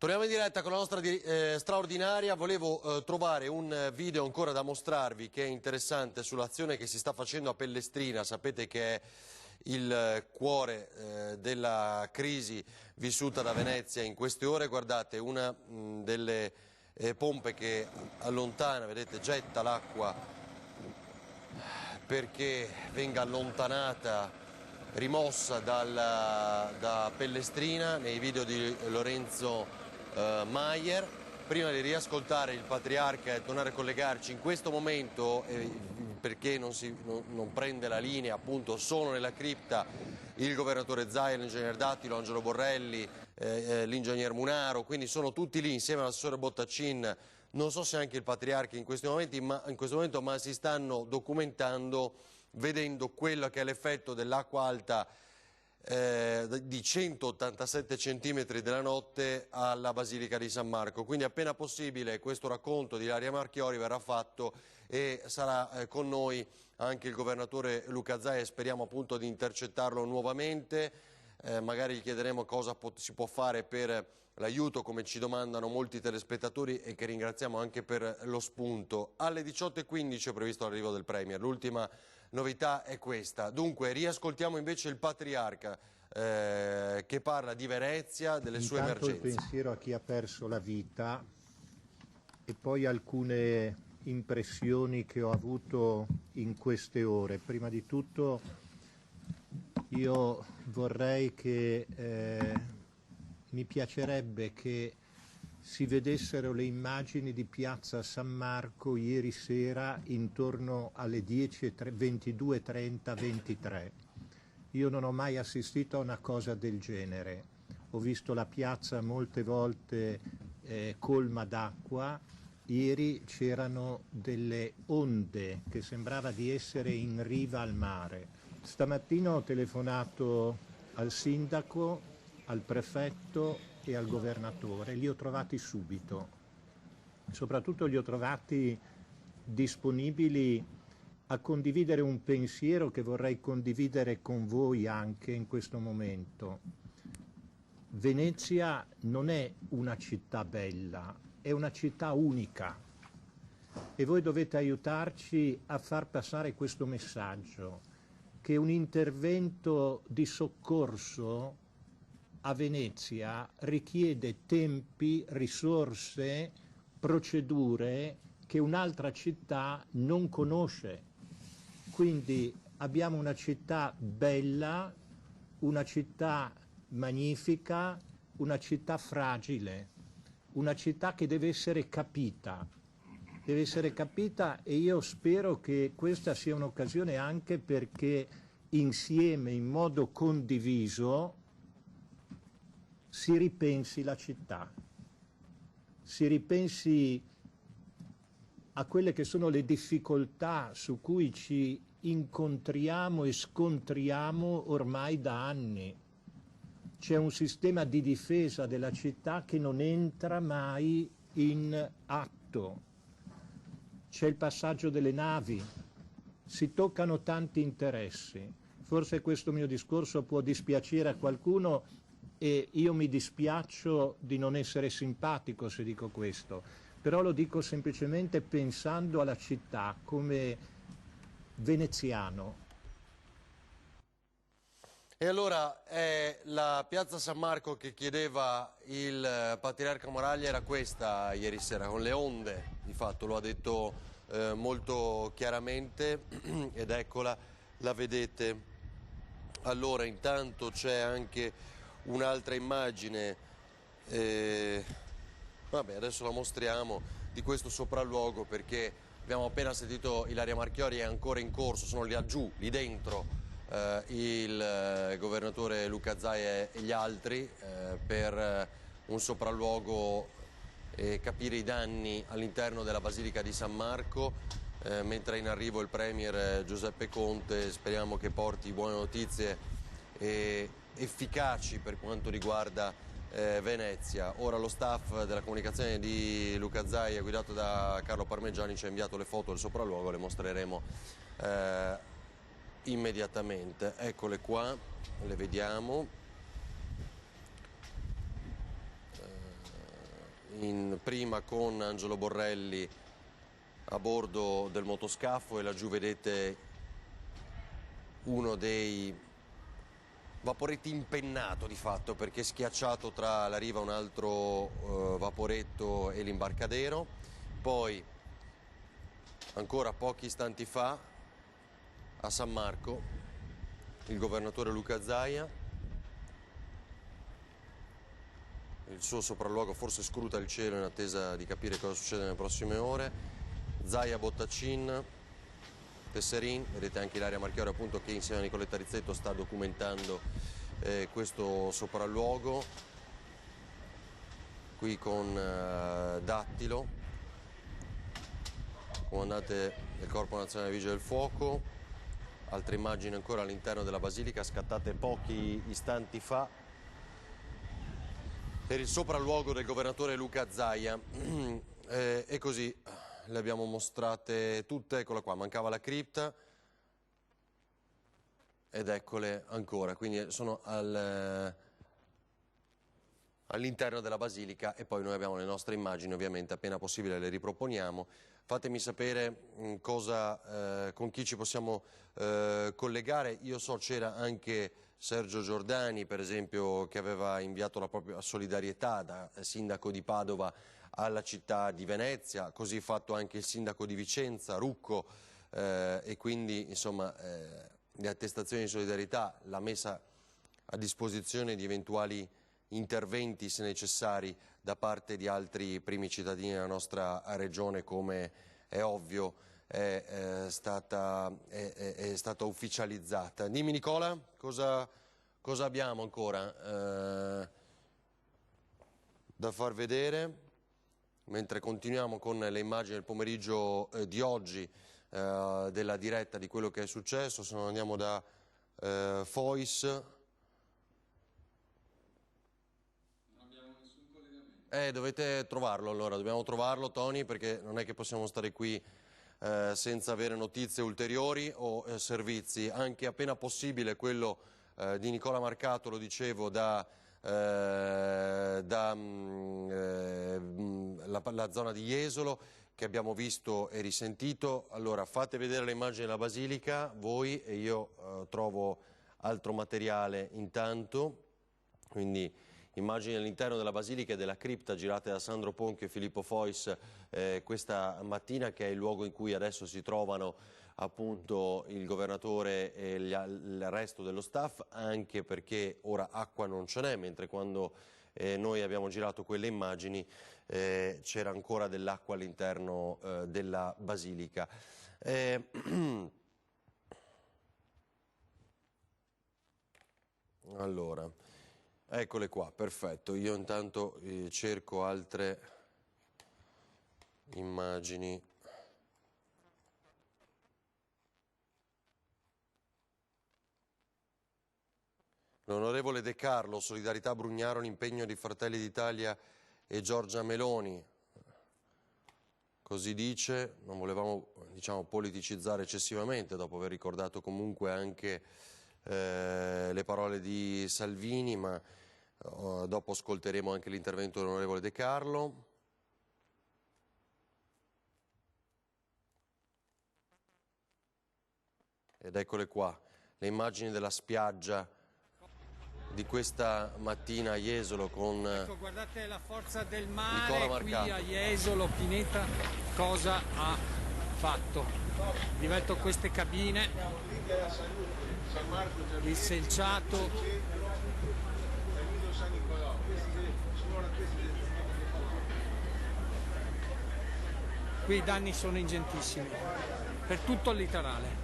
Torniamo in diretta con la nostra straordinaria. Volevo trovare un video ancora da mostrarvi che è interessante sull'azione che si sta facendo a Pellestrina. Sapete che è il cuore della crisi vissuta da Venezia in queste ore. Guardate, una delle pompe che allontana, vedete, getta l'acqua perché venga allontanata, rimossa da Pellestrina, nei video di Lorenzo Maier. Prima di riascoltare il Patriarca e tornare a collegarci in questo momento, perché non prende la linea, appunto sono nella cripta il governatore Zaia, l'ingegner Dattilo, Angelo Borrelli, l'ingegner Munaro, quindi sono tutti lì insieme all'assessore Bottacin. Non so se anche il Patriarca in questo momento, ma si stanno documentando, vedendo quello che è l'effetto dell'acqua alta di 187 centimetri della notte alla Basilica di San Marco. Quindi appena possibile questo racconto di Ilaria Marchiori verrà fatto e sarà con noi anche il governatore Luca Zaia, e speriamo appunto di intercettarlo nuovamente. Magari gli chiederemo cosa si può fare per l'aiuto, come ci domandano molti telespettatori, e che ringraziamo anche per lo spunto. Alle 18:15 è previsto l'arrivo del Premier. L'ultima novità è questa. Dunque riascoltiamo invece il Patriarca che parla di Venezia, delle sue emergenze. Il pensiero a chi ha perso la vita e poi alcune impressioni che ho avuto in queste ore. Prima di tutto io vorrei che mi piacerebbe che si vedessero le immagini di piazza San Marco ieri sera intorno alle 22:30, 23. Io non ho mai assistito a una cosa del genere. Ho visto la piazza molte volte colma d'acqua. Ieri c'erano delle onde che sembrava di essere in riva al mare. Stamattina ho telefonato al sindaco, al prefetto e al governatore, li ho trovati subito, soprattutto li ho trovati disponibili a condividere un pensiero che vorrei condividere con voi anche in questo momento. Venezia non è una città bella, è una città unica e voi dovete aiutarci a far passare questo messaggio, che un intervento di soccorso a Venezia richiede tempi, risorse, procedure che un'altra città non conosce. Quindi abbiamo una città bella, una città magnifica, una città fragile, una città che deve essere capita. Deve essere capita, e io spero che questa sia un'occasione anche perché insieme, in modo condiviso, si ripensi la città, si ripensi a quelle che sono le difficoltà su cui ci incontriamo e scontriamo ormai da anni. C'è un sistema di difesa della città che non entra mai in atto. C'è il passaggio delle navi, si toccano tanti interessi. Forse questo mio discorso può dispiacere a qualcuno e io mi dispiaccio di non essere simpatico se dico questo, però lo dico semplicemente pensando alla città come veneziano. E allora è la piazza San Marco che chiedeva il Patriarca Moraglia, era questa ieri sera, con le onde, di fatto lo ha detto molto chiaramente, ed eccola, la vedete. Allora intanto c'è anche un'altra immagine, vabbè, adesso la mostriamo, di questo sopralluogo, perché abbiamo appena sentito Ilaria Marchiori, è ancora in corso, sono laggiù, lì dentro, il governatore Luca Zaia e gli altri per un sopralluogo e capire i danni all'interno della Basilica di San Marco, mentre è in arrivo il Premier Giuseppe Conte. Speriamo che porti buone notizie efficaci per quanto riguarda Venezia. Ora lo staff della comunicazione di Luca Zaia, guidato da Carlo Parmeggiani, ci ha inviato le foto del sopralluogo, le mostreremo immediatamente. Eccole qua, le vediamo. prima con Angelo Borrelli a bordo del motoscafo, e laggiù vedete uno dei vaporetti impennato di fatto, perché è schiacciato tra la riva un altro vaporetto e l'imbarcadero. Poi ancora pochi istanti fa a San Marco il governatore Luca Zaia, il suo sopralluogo forse scruta il cielo in attesa di capire cosa succede nelle prossime ore. Zaia, Bottacin, Tesserin, vedete anche Ilaria Marchiori appunto che insieme a Nicoletta Rizzetto sta documentando questo sopralluogo, qui con Dattilo, comandante del Corpo Nazionale dei Vigili del Fuoco. Altre immagini ancora all'interno della Basilica scattate pochi istanti fa per il sopralluogo del governatore Luca Zaia. E così le abbiamo mostrate tutte, eccola qua, mancava la cripta ed eccole ancora, quindi sono all'interno della Basilica, e poi noi abbiamo le nostre immagini, ovviamente appena possibile le riproponiamo. Fatemi sapere con chi ci possiamo collegare. Io so c'era anche Sergio Giordani, per esempio, che aveva inviato la propria solidarietà da sindaco di Padova alla città di Venezia, così fatto anche il sindaco di Vicenza, Rucco, e quindi insomma le attestazioni di solidarietà, la messa a disposizione di eventuali interventi, se necessari, da parte di altri primi cittadini della nostra regione, come è ovvio, è stata ufficializzata. Dimmi Nicola, cosa abbiamo ancora da far vedere, mentre continuiamo con le immagini del pomeriggio di oggi, della diretta di quello che è successo. Se non andiamo da Fois. Dovete trovarlo allora, dobbiamo trovarlo Tony, perché non è che possiamo stare qui senza avere notizie ulteriori o servizi. Anche appena possibile quello di Nicola Marcato, lo dicevo, la zona di Jesolo, che abbiamo visto e risentito. Allora fate vedere le immagini della Basilica voi, e io trovo altro materiale intanto. Quindi immagini all'interno della Basilica e della cripta girate da Sandro Ponchio e Filippo Fois questa mattina, che è il luogo in cui adesso si trovano appunto il governatore e il resto dello staff, anche perché ora acqua non ce n'è, mentre quando noi abbiamo girato quelle immagini c'era ancora dell'acqua all'interno della Basilica. Allora, eccole qua, perfetto. Io intanto cerco altre immagini. L'onorevole De Carlo, Solidarietà Brugnaro, l'impegno di Fratelli d'Italia e Giorgia Meloni. Così dice, non volevamo politicizzare eccessivamente, dopo aver ricordato comunque anche le parole di Salvini, ma dopo ascolteremo anche l'intervento dell'onorevole De Carlo. Ed eccole qua, le immagini della spiaggia di questa mattina a Jesolo con ecco, guardate la forza del mare Nicola Marcato. Qui a Jesolo. Pineta cosa ha fatto? Rivelto queste cabine, il selciato, qui i danni sono ingentissimi per tutto il litorale.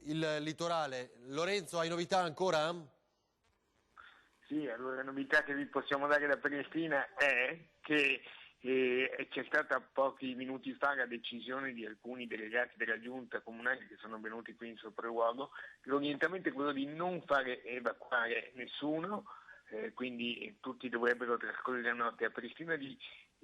Il litorale. Lorenzo, hai novità ancora? Sì, allora la novità che vi possiamo dare da Prenestina è che c'è stata pochi minuti fa la decisione di alcuni delegati della giunta comunale che sono venuti qui in sopralluogo. L'orientamento è quello di non fare evacuare nessuno, quindi tutti dovrebbero trascorrere la notte a Pristina, di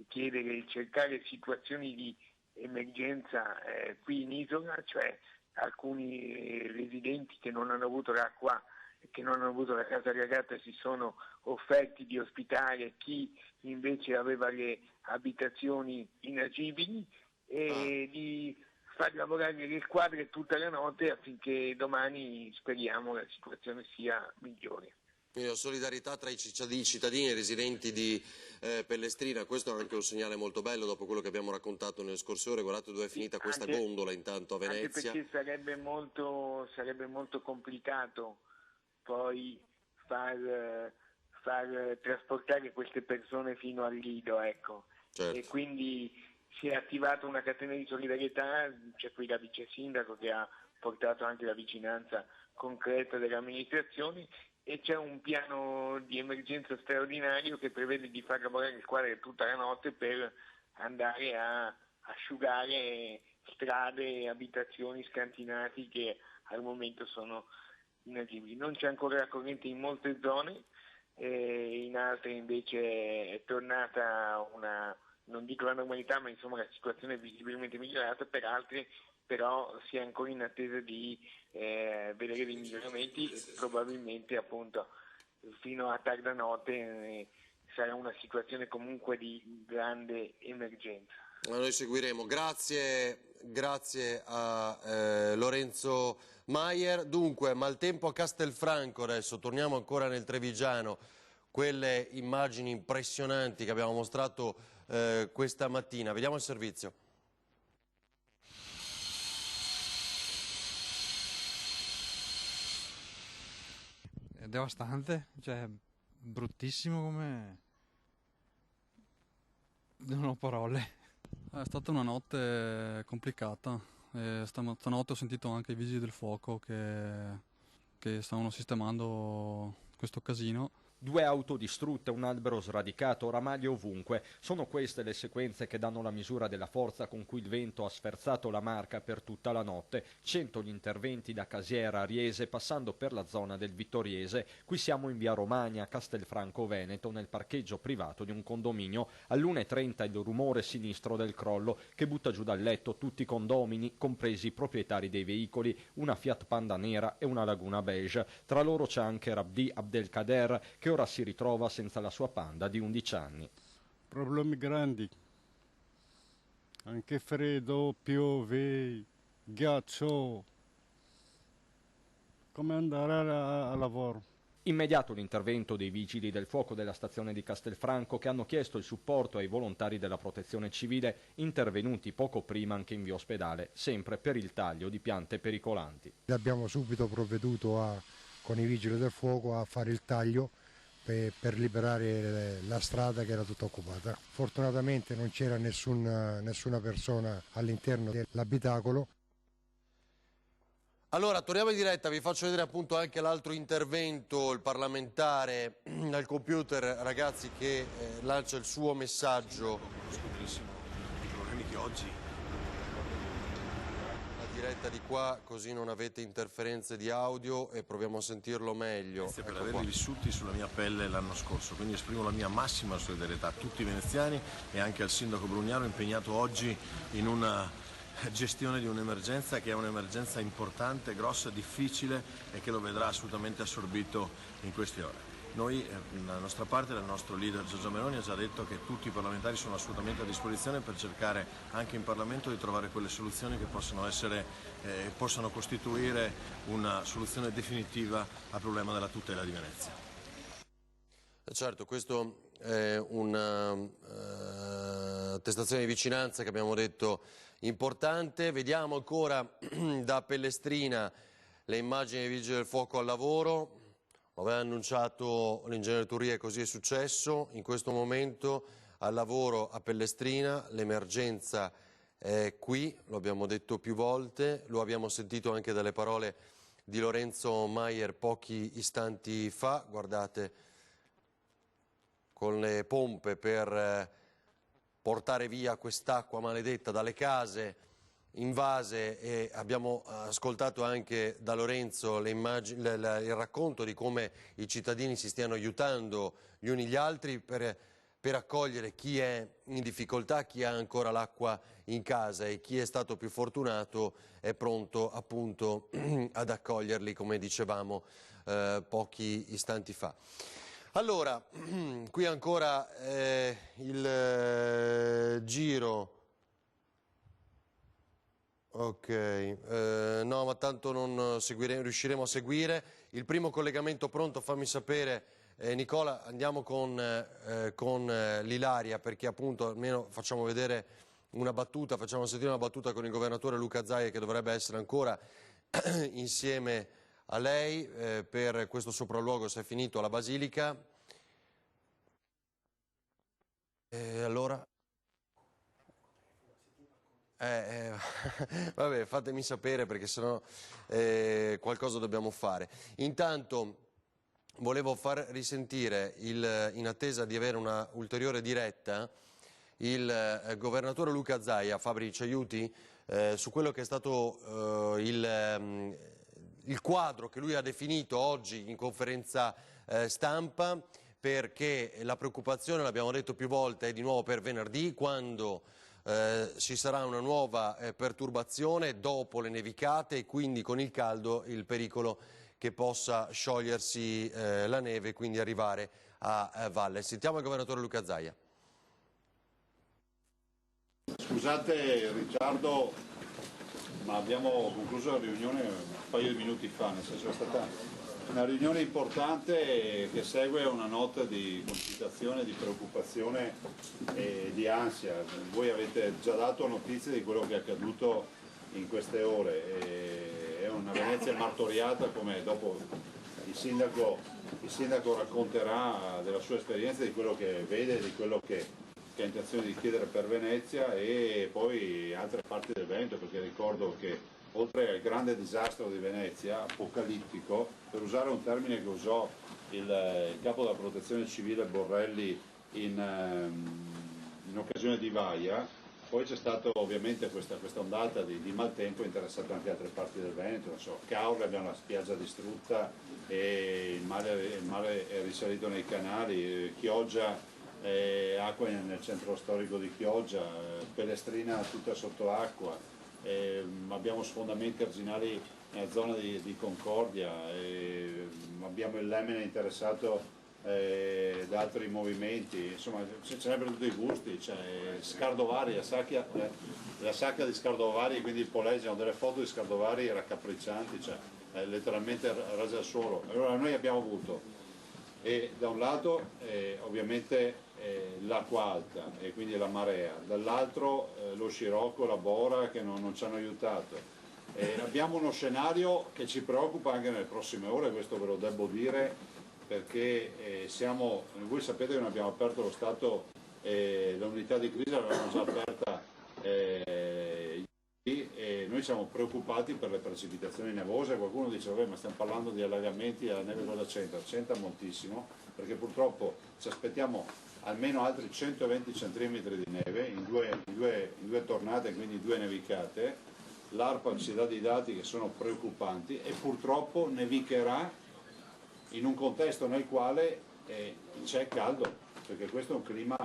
chiedere e cercare situazioni di emergenza qui in isola, cioè alcuni residenti che non hanno avuto l'acqua, che non hanno avuto la casa regata, si sono offerti di ospitare chi invece aveva le abitazioni inagibili e di far lavorare le squadre tutta la notte affinché domani, speriamo, la situazione sia migliore. Solidarietà tra i cittadini e residenti di Pellestrina, questo è anche un segnale molto bello dopo quello che abbiamo raccontato nelle scorse ore. Guardate dove è finita questa gondola intanto a Venezia. Anche perché sarebbe molto complicato poi far trasportare queste persone fino al Lido, ecco. Certo. E quindi si è attivata una catena di solidarietà, c'è qui la vice sindaco che ha portato anche la vicinanza concreta delle amministrazioni, e c'è un piano di emergenza straordinario che prevede di far lavorare le squadre tutta la notte per andare a asciugare strade e abitazioni scantinati che al momento sono inagibili. Non c'è ancora la corrente in molte zone, in altre invece è tornata una, non dico la normalità, ma insomma la situazione è visibilmente migliorata. Per altre però si è ancora in attesa di vedere dei miglioramenti e probabilmente appunto fino a tarda notte sarà una situazione comunque di grande emergenza. Noi seguiremo. Grazie a Lorenzo Maier. Dunque, maltempo a Castelfranco adesso, torniamo ancora nel Trevigiano, quelle immagini impressionanti che abbiamo mostrato questa mattina. Vediamo il servizio. È devastante, cioè bruttissimo come... non ho parole. È stata una notte complicata. Stanotte ho sentito anche i vigili del fuoco che stavano sistemando questo casino. 2 auto distrutte, un albero sradicato, ramaglie ovunque. Sono queste le sequenze che danno la misura della forza con cui il vento ha sferzato la Marca per tutta la notte. 100 gli interventi da Casiera a Riese, passando per la zona del Vittoriese. Qui siamo in via Romagna, Castelfranco Veneto, nel parcheggio privato di un condominio. All'1:30 il rumore sinistro del crollo che butta giù dal letto tutti i condomini, compresi i proprietari dei veicoli, una Fiat Panda nera e una Laguna beige. Tra loro c'è anche Rabdi Abdelkader, che ora si ritrova senza la sua Panda di 11 anni. Problemi grandi, anche freddo, piove, ghiaccio, come andare a lavoro. Immediato l'intervento dei vigili del fuoco della stazione di Castelfranco, che hanno chiesto il supporto ai volontari della protezione civile intervenuti poco prima anche in via Ospedale, sempre per il taglio di piante pericolanti. Abbiamo subito provveduto con i vigili del fuoco a fare il taglio per liberare la strada che era tutta occupata. Fortunatamente non c'era nessuna persona all'interno dell'abitacolo. Allora, torniamo in diretta, vi faccio vedere appunto anche l'altro intervento, il parlamentare al computer, ragazzi, che lancia il suo messaggio. Scusissimo, i problemi che oggi... Diretta di qua, così non avete interferenze di audio e proviamo a sentirlo meglio. Grazie per averli vissuti sulla mia pelle l'anno scorso, quindi esprimo la mia massima solidarietà a tutti i veneziani e anche al sindaco Brugnaro impegnato oggi in una gestione di un'emergenza che è un'emergenza importante, grossa, difficile e che lo vedrà assolutamente assorbito in queste ore. Noi, la nostra parte, il nostro leader Giorgia Meloni ha già detto che tutti i parlamentari sono assolutamente a disposizione per cercare anche in Parlamento di trovare quelle soluzioni che possano costituire una soluzione definitiva al problema della tutela di Venezia. Certo, questo è una attestazione di vicinanza che abbiamo detto importante. Vediamo ancora da Pellestrina le immagini dei vigili del fuoco al lavoro. Lo aveva annunciato l'ingegnere Turria e così è successo. In questo momento al lavoro a Pellestrina l'emergenza è qui, lo abbiamo detto più volte, lo abbiamo sentito anche dalle parole di Lorenzo Maier pochi istanti fa. Guardate, con le pompe per portare via quest'acqua maledetta dalle case invase, e abbiamo ascoltato anche da Lorenzo il racconto di come i cittadini si stiano aiutando gli uni gli altri per accogliere chi è in difficoltà, chi ha ancora l'acqua in casa, e chi è stato più fortunato è pronto appunto ad accoglierli, come dicevamo pochi istanti fa. Allora, qui ancora il giro. Ok, no, ma tanto non riusciremo a seguire. Il primo collegamento pronto, fammi sapere. Nicola, andiamo con l'Ilaria, perché appunto almeno facciamo vedere una battuta, facciamo sentire una battuta con il governatore Luca Zaia, che dovrebbe essere ancora insieme a lei per questo sopralluogo, se è finito, alla Basilica. Allora? Vabbè, fatemi sapere, perché sennò qualcosa dobbiamo fare. Intanto volevo far risentire, in attesa di avere una ulteriore diretta, il governatore Luca Zaia. Fabri, ci aiuti su quello che è stato il quadro che lui ha definito oggi in conferenza stampa, perché la preoccupazione, l'abbiamo detto più volte, è di nuovo per venerdì, quando ci sarà una nuova perturbazione dopo le nevicate, e quindi con il caldo il pericolo che possa sciogliersi la neve e quindi arrivare a valle. Sentiamo il governatore Luca Zaia. Scusate Riccardo, ma abbiamo concluso la riunione un paio di minuti fa, nel senso è stata una riunione importante che segue una nota di concitazione, di preoccupazione e di ansia. Voi avete già dato notizie di quello che è accaduto in queste ore. È una Venezia martoriata, come dopo il sindaco racconterà della sua esperienza, di quello che vede, di quello che ha intenzione di chiedere per Venezia e poi altre parti del Veneto, perché ricordo che oltre al grande disastro di Venezia, apocalittico, per usare un termine che usò il capo della protezione civile Borrelli in occasione di Vaia, poi c'è stata ovviamente questa ondata di maltempo interessato anche altre parti del Veneto. Non so, Caorle abbiamo la spiaggia distrutta e il mare è risalito nei canali, Chioggia, acqua nel centro storico di Chioggia, Pellestrina tutta sotto acqua. Abbiamo sfondamenti arginali nella zona di Concordia, abbiamo il Lemene interessato da altri movimenti, insomma ce n'è per tutti i gusti. Scardovari, la sacca di Scardovari, quindi il Polesio, hanno delle foto di Scardovari raccapriccianti, letteralmente rasa al suolo. Allora noi abbiamo avuto da un lato ovviamente l'acqua alta e quindi la marea, dall'altro lo scirocco, la bora che non ci hanno aiutato. Abbiamo uno scenario che ci preoccupa anche nelle prossime ore, questo ve lo devo dire, perché voi sapete che noi abbiamo aperto lo stato, l'unità di crisi l'avevamo già aperta e noi siamo preoccupati per le precipitazioni nevose. Qualcuno dice vabbè, ma stiamo parlando di allagamenti, la neve cosa c'entra moltissimo, perché purtroppo ci aspettiamo almeno altri 120 cm di neve in due tornate, quindi due nevicate. L'ARPA ci dà dei dati che sono preoccupanti e purtroppo nevicherà in un contesto nel quale c'è caldo, perché questo è un clima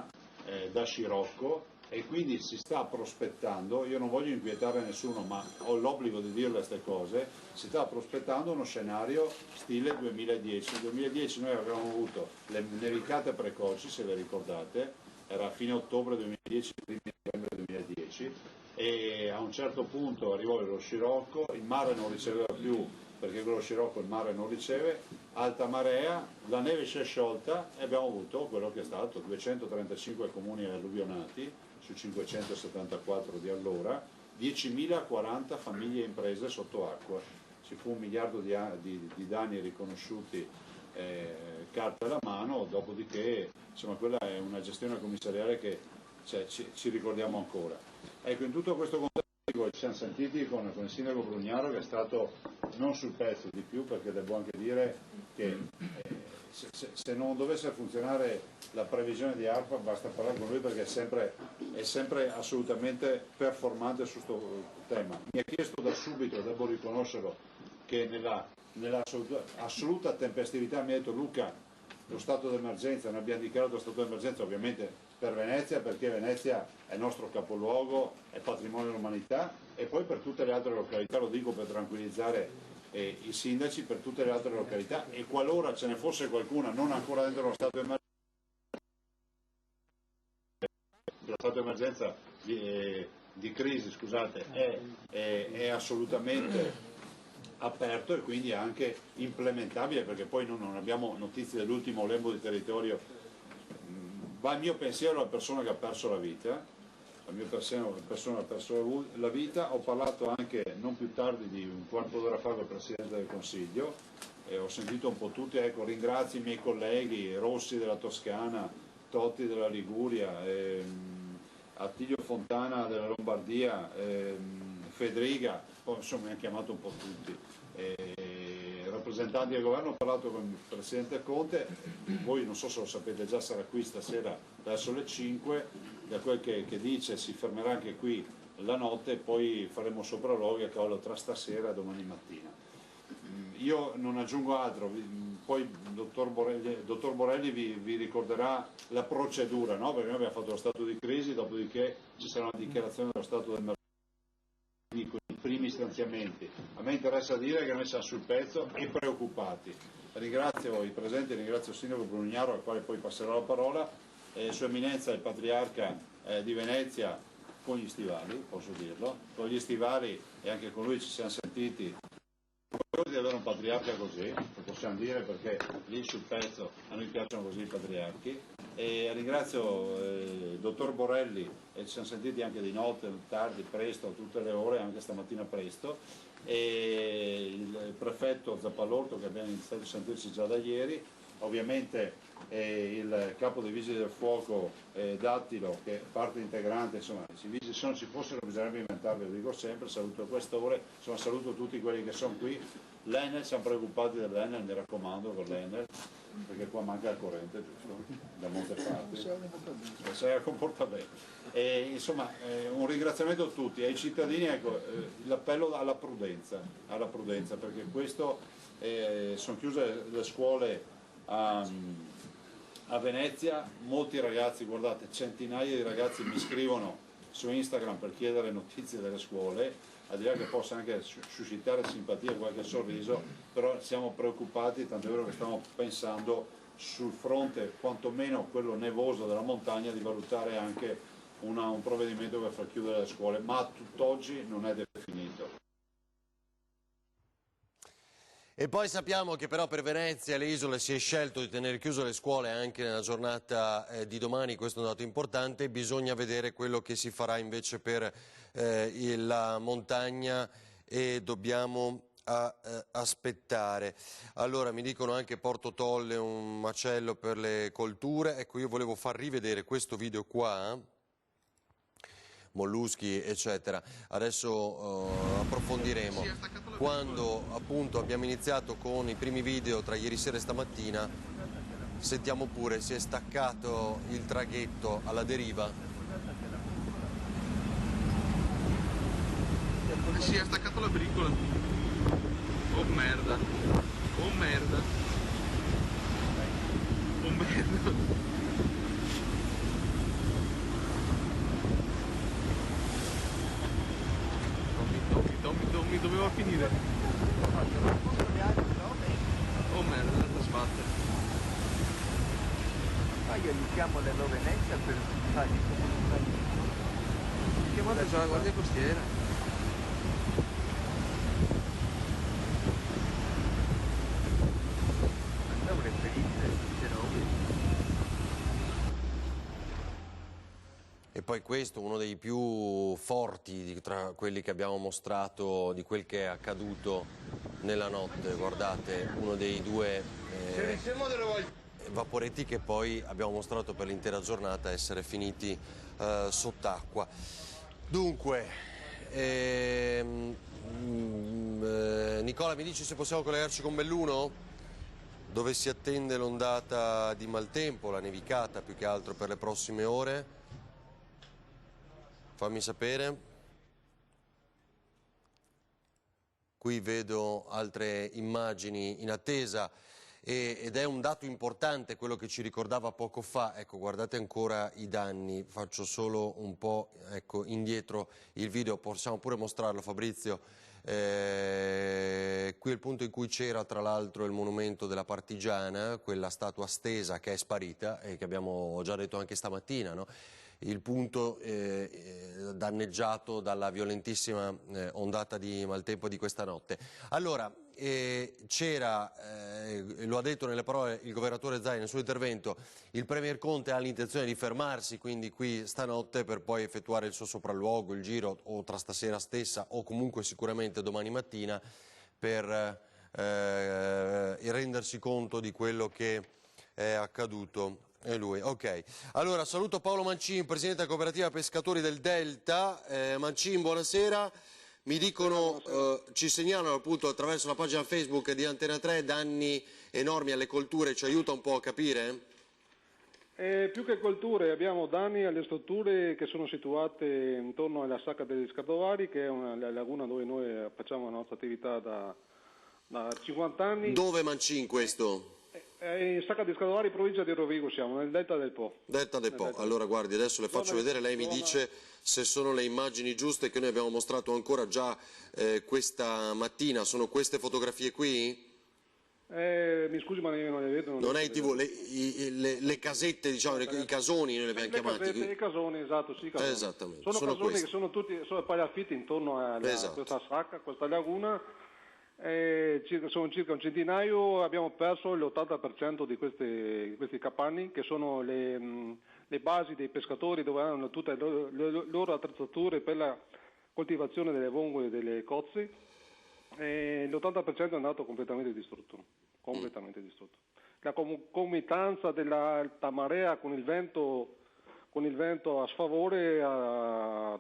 da scirocco e quindi si sta prospettando, io non voglio inquietare nessuno ma ho l'obbligo di dire queste cose, si sta prospettando uno scenario stile 2010. Nel 2010 noi avevamo avuto le nevicate precoci, se le ricordate, era a fine ottobre 2010, primi novembre 2010, e a un certo punto arrivò lo scirocco, il mare non riceveva più, perché quello scirocco il mare non riceve, alta marea, la neve si è sciolta e abbiamo avuto quello che è stato 235 comuni alluvionati su 574 di allora, 10.040 famiglie e imprese sotto acqua, ci fu 1 miliardo di danni riconosciuti carta alla mano, dopodiché insomma quella è una gestione commissariale che ci ricordiamo ancora. Ecco, in tutto questo contesto ci siamo sentiti con il sindaco Brugnaro, che è stato non sul pezzo di più, perché devo anche dire che se non dovesse funzionare la previsione di ARPA basta parlare con lui, perché è sempre assolutamente performante su questo tema. Mi ha chiesto da subito, devo riconoscerlo, che nella assoluta tempestività mi ha detto: Luca, lo stato d'emergenza, noi abbiamo dichiarato lo stato d'emergenza ovviamente per Venezia, perché Venezia è il nostro capoluogo, è patrimonio dell'umanità, e poi per tutte le altre località, lo dico per tranquillizzare i sindaci, per tutte le altre località, e qualora ce ne fosse qualcuna non ancora dentro lo stato d'emergenza, di crisi, scusate, è assolutamente aperto e quindi anche implementabile, perché poi non abbiamo notizie dell'ultimo lembo di territorio. Va il mio pensiero alla persona che ha perso la vita. La mia persona ha perso la vita. Ho parlato anche non più tardi di un quarto d'ora fa con il Presidente del Consiglio e ho sentito un po' tutti. Ecco, ringrazio i miei colleghi, Rossi della Toscana, Totti della Liguria, Attilio Fontana della Lombardia, Federica, poi insomma mi hanno chiamato un po' tutti. Rappresentanti del governo, ho parlato con il Presidente Conte. Voi non so se lo sapete già, sarà qui stasera verso le 5. Da quel che dice si fermerà anche qui la notte e poi faremo sopralluoghi a cavallo tra stasera e domani mattina. Io non aggiungo altro, poi il dottor Borelli vi ricorderà la procedura, no? Perché noi abbiamo fatto lo stato di crisi, dopodiché ci sarà una dichiarazione dello stato d'emergenza con i primi stanziamenti. A me interessa dire che noi siamo sul pezzo e preoccupati. Ringrazio i presenti, ringrazio il Sindaco Brugnaro, al quale poi passerò la parola, Sua Eminenza il Patriarca di Venezia, con gli stivali, posso dirlo, con gli stivali, e anche con lui ci siamo sentiti di avere un patriarca così, lo possiamo dire, perché lì sul pezzo a noi piacciono così i patriarchi. E ringrazio il dottor Borelli, e ci siamo sentiti anche di notte, tardi, presto, a tutte le ore, anche stamattina presto, e il prefetto Zappalorto, che abbiamo iniziato a sentirci già da ieri, ovviamente il capo dei Vigili del Fuoco Dattilo, che è parte integrante. Insomma, se non ci fossero bisognerebbe inventarli, lo dico sempre. Saluto il questore, insomma, saluto tutti quelli che sono qui. L'Enel, siamo preoccupati dell'Enel, mi raccomando, con l'Enel, perché qua manca il corrente, giusto? Da molte parti. Se comporta bene. E, insomma, un ringraziamento a tutti, ai cittadini. Ecco, l'appello alla prudenza, perché questo sono chiuse le scuole a Venezia. Molti ragazzi, guardate, centinaia di ragazzi mi scrivono su Instagram per chiedere notizie delle scuole, al di là che possa anche suscitare simpatia e qualche sorriso, però siamo preoccupati, tant'è vero che stiamo pensando sul fronte, quantomeno quello nevoso della montagna, di valutare anche un provvedimento per far chiudere le scuole, ma a tutt'oggi non è definito. E poi sappiamo che però per Venezia e le isole si è scelto di tenere chiuse le scuole anche nella giornata di domani. Questo è un dato importante. Bisogna vedere quello che si farà invece per la montagna e dobbiamo aspettare. Allora mi dicono anche Porto Tolle un macello per le colture. Ecco, io volevo far rivedere questo video qua, molluschi eccetera. Adesso approfondiremo. Quando appunto abbiamo iniziato con i primi video tra ieri sera e stamattina, sentiamo pure, si è staccato il traghetto alla deriva. Si è staccato la bricola. Oh merda. Oh merda. Oh merda. Tommy, doveva finire. Oh merda, l'altra sbatte. Ma io gli chiamo dello Venezia per fargli chiamate già la guardia costiera. Andavo reperire E poi questo, uno dei più forti tra quelli che abbiamo mostrato di quel che è accaduto nella notte. Guardate, uno dei due vaporetti che poi abbiamo mostrato per l'intera giornata essere finiti sott'acqua. Dunque, Nicola mi dici se possiamo collegarci con Belluno? dove si attende l'ondata di maltempo, la nevicata più che altro per le prossime ore. Fammi sapere. Qui vedo altre immagini in attesa ed è un dato importante quello che ci ricordava poco fa. Ecco, guardate ancora i danni, faccio solo un po', ecco, indietro il video, possiamo pure mostrarlo, Fabrizio. Qui è il punto in cui c'era tra l'altro il monumento della Partigiana, quella statua stesa che è sparita e che abbiamo già detto anche stamattina, no? Il punto danneggiato dalla violentissima ondata di maltempo di questa notte. Allora, c'era, lo ha detto nelle parole il governatore Zaia nel suo intervento, il Premier Conte ha l'intenzione di fermarsi quindi qui stanotte per poi effettuare il suo sopralluogo, il giro o tra stasera stessa o comunque sicuramente domani mattina per rendersi conto di quello che è accaduto. È lui, ok. Allora saluto Paolo Mancin, presidente della cooperativa pescatori del Delta. Mancin, buonasera. Mi dicono, ci segnalano appunto attraverso la pagina Facebook di Antena 3 danni enormi alle colture, ci aiuta un po' a capire? Più che colture abbiamo danni alle strutture che sono situate intorno alla Sacca degli Scardovari, che è una laguna dove noi facciamo la nostra attività da 50 anni. Dove Mancin questo? In Sacca di Scardovari, provincia di Rovigo, siamo nel Delta del Po. Delta del Po, allora guardi, adesso le faccio vedere, lei mi dice se sono le immagini giuste che noi abbiamo mostrato ancora già questa mattina, sono queste fotografie qui? Mi scusi ma io non le vedo. Non è in TV, le casette, diciamo, i casoni noi le abbiamo chiamati. I casoni, esatto, sì, casoni. Esattamente. Sono casoni che sono tutti palafitti intorno a questa sacca, a questa laguna. Sono circa un centinaio, abbiamo perso l'80% di questi capanni che sono le basi dei pescatori dove hanno tutte le loro attrezzature per la coltivazione delle vongole e delle cozze, e l'80% è andato completamente distrutto. La concomitanza dell'alta marea con il vento a sfavore ha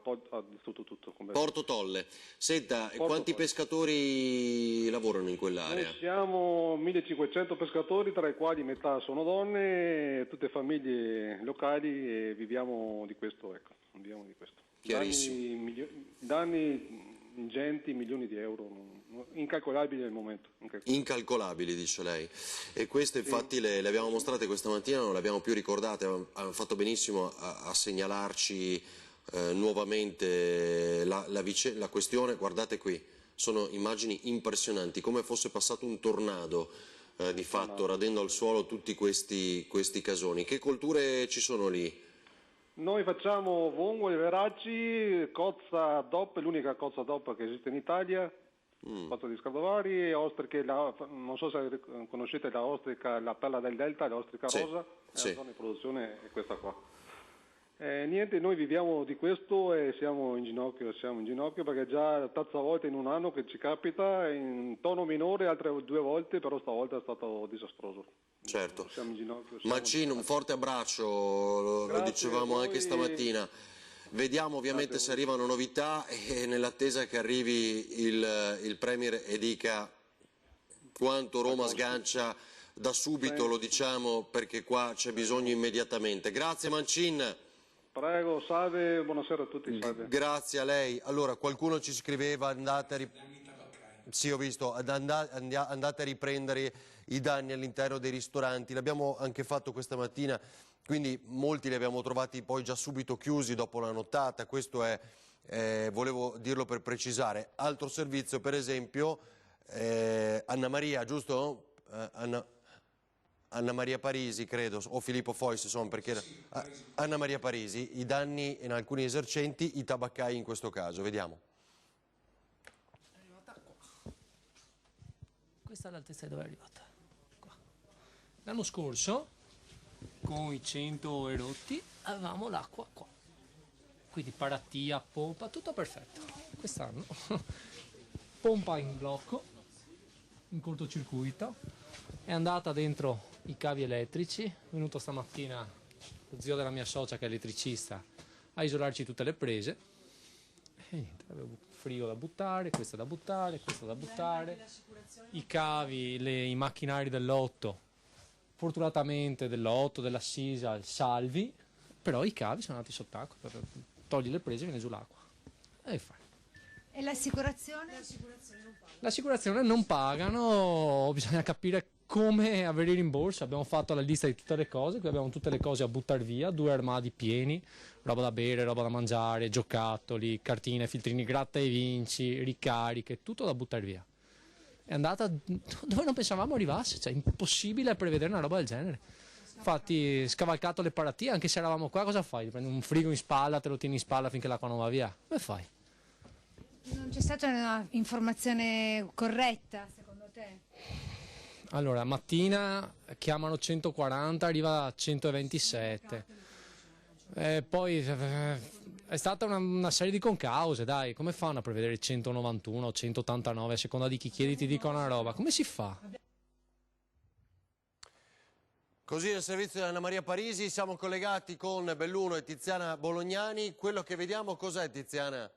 distrutto tutto. Porto Tolle. Senta, quanti pescatori lavorano in quell'area? Noi siamo 1500 pescatori, tra i quali metà sono donne, tutte famiglie locali e viviamo di questo. Ecco, Chiarissimo. Danni ingenti, milioni di euro, incalcolabili al momento. Incalcolabili, dice lei. E queste infatti le abbiamo mostrate questa mattina, non le abbiamo più ricordate, hanno fatto benissimo a segnalarci nuovamente la questione. Guardate qui, sono immagini impressionanti, come fosse passato un tornado di fatto, radendo al suolo tutti questi casoni. Che colture ci sono lì? Noi facciamo vongole, veraci, cozza DOP, è l'unica cozza DOP che esiste in Italia, cozza di Scardovari, e ostriche, non so se conoscete la ostrica, la perla del Delta, l'ostrica rosa, la zona di produzione è questa qua. Niente, noi viviamo di questo e siamo in ginocchio perché già la terza volta in un anno che ci capita, in tono minore altre 2 volte, però stavolta è stato disastroso. Certo. Siamo in ginocchio. Macino, un forte abbraccio, lo dicevamo anche stamattina. Vediamo ovviamente se arrivano novità e nell'attesa che arrivi il Premier e dica quanto Roma sgancia da subito, lo diciamo perché qua c'è bisogno immediatamente. Grazie Mancin. Prego, salve, buonasera a tutti. Salve. Grazie a lei. Allora, qualcuno ci scriveva, sì, ho visto, andate a riprendere i danni all'interno dei ristoranti. L'abbiamo anche fatto questa mattina, quindi molti li abbiamo trovati poi già subito chiusi dopo la nottata. Questo è, volevo dirlo per precisare. Altro servizio, per esempio, Anna Maria, giusto? Anna Maria Parisi, credo, o Filippo Fois, insomma, perché Anna Maria Parisi, i danni in alcuni esercenti, i tabaccai in questo caso, vediamo. È arrivata qua. Questa è l'altezza dove è arrivata. Qua. L'anno scorso, con i 100 erotti, avevamo l'acqua qua. Quindi paratia, pompa, tutto perfetto. Quest'anno, pompa in blocco, in cortocircuito, è andata dentro i cavi elettrici, è venuto stamattina lo zio della mia socia che è elettricista a isolarci tutte le prese e niente, avevo frigo da buttare, questo da buttare, questo da buttare, i cavi, i macchinari dell'otto, fortunatamente dell'otto, della Sisa, salvi, però i cavi sono andati sott'acqua, togli le prese e viene giù l'acqua. E fai. E l'assicurazione? L'assicurazione non pagano, bisogna capire come avere il rimborso. Abbiamo fatto la lista di tutte le cose, qui abbiamo tutte le cose a buttare via, 2 armadi pieni, roba da bere, roba da mangiare, giocattoli, cartine, filtrini, gratta e vinci, ricariche, tutto da buttare via. È andata dove non pensavamo arrivasse, cioè impossibile prevedere una roba del genere. Infatti scavalcato le paratie, anche se eravamo qua, cosa fai? Prendi un frigo in spalla, te lo tieni in spalla finché l'acqua non va via, come fai? Non c'è stata una informazione corretta, secondo te? Allora, mattina chiamano 140, arriva a 127. Poi è stata una serie di concause, dai, come fanno a prevedere 191 o 189, a seconda di chi chiedi ti dicono una roba, come si fa? Così nel servizio di Anna Maria Parisi siamo collegati con Belluno e Tiziana Bolognani. Quello che vediamo cos'è, Tiziana?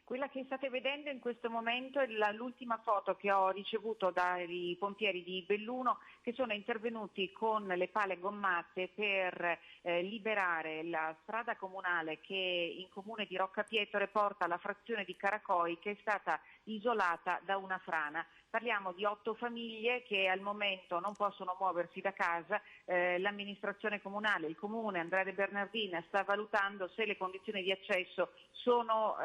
Quella che state vedendo in questo momento è l'ultima foto che ho ricevuto dai pompieri di Belluno, che sono intervenuti con le pale gommate per liberare la strada comunale che in comune di Roccapietore porta alla frazione di Caracoi, che è stata isolata da una frana. Parliamo di 8 famiglie che al momento non possono muoversi da casa. L'amministrazione comunale, il comune, Andrea De Bernardina, sta valutando se le condizioni di accesso sono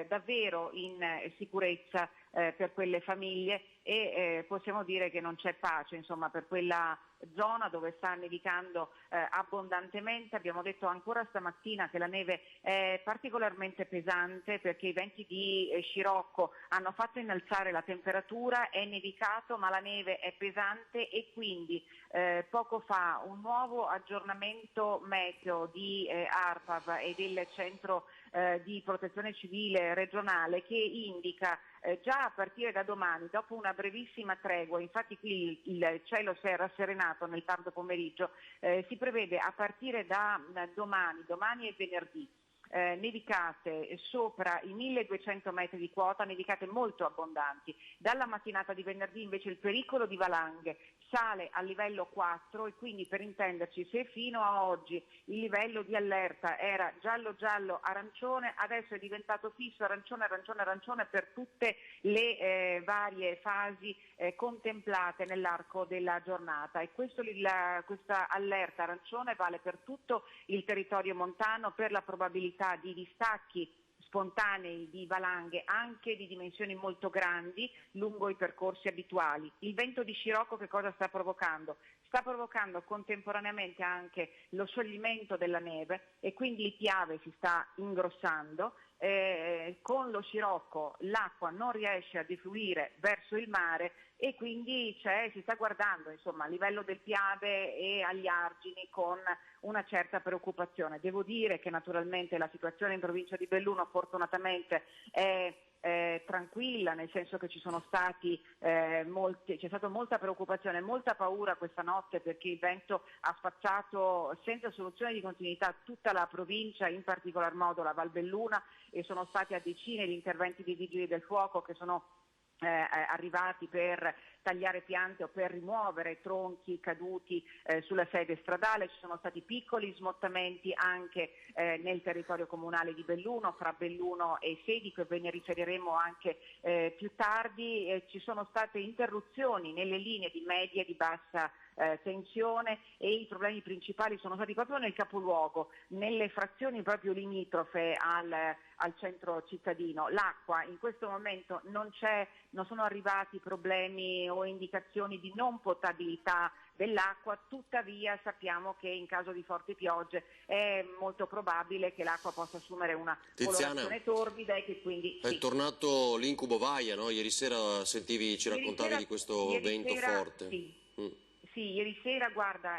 davvero in sicurezza per quelle famiglie e possiamo dire che non c'è pace, insomma, per quella zona dove sta nevicando abbondantemente. Abbiamo detto ancora stamattina che la neve è particolarmente pesante perché i venti di scirocco hanno fatto innalzare la temperatura, è nevicato ma la neve è pesante e quindi poco fa un nuovo aggiornamento meteo di ARPAV e del centro di protezione civile regionale che indica già a partire da domani, dopo una brevissima tregua, infatti qui il cielo si è rasserenato nel tardo pomeriggio, si prevede a partire da domani e venerdì, nevicate sopra i 1200 metri di quota, nevicate molto abbondanti. Dalla mattinata di venerdì invece il pericolo di valanghe sale a livello 4 e quindi, per intenderci, se fino a oggi il livello di allerta era giallo giallo arancione, adesso è diventato fisso arancione arancione arancione per tutte le varie fasi contemplate nell'arco della giornata e questa allerta arancione vale per tutto il territorio montano per la probabilità di distacchi spontanei di valanghe anche di dimensioni molto grandi lungo i percorsi abituali. Il vento di scirocco che cosa sta provocando? Sta provocando contemporaneamente anche lo scioglimento della neve e quindi il piave si sta ingrossando. Con lo scirocco l'acqua non riesce a defluire verso il mare e quindi si sta guardando insomma a livello del piave e agli argini con una certa preoccupazione. Devo dire che naturalmente la situazione in provincia di Belluno fortunatamente è tranquilla, nel senso che c'è stata molta preoccupazione, molta paura questa notte perché il vento ha spazzato senza soluzione di continuità tutta la provincia, in particolar modo la Val Belluna, e sono stati a decine gli interventi dei vigili del fuoco che sono arrivati per tagliare piante o per rimuovere tronchi caduti sulla sede stradale. Ci sono stati piccoli smottamenti anche nel territorio comunale di Belluno, fra Belluno e Sedico, e ve ne riferiremo anche più tardi. Ci sono state interruzioni nelle linee di media e di bassa tensione e i problemi principali sono stati proprio nel capoluogo, nelle frazioni proprio limitrofe al centro cittadino. L'acqua in questo momento non c'è, non sono arrivati problemi o indicazioni di non potabilità dell'acqua, tuttavia sappiamo che in caso di forti piogge è molto probabile che l'acqua possa assumere una colorazione torbida e che quindi è tornato l'incubo Vaia, no? Ieri sera ci raccontavi di questo vento forte. Sì. Sì, ieri sera, guarda,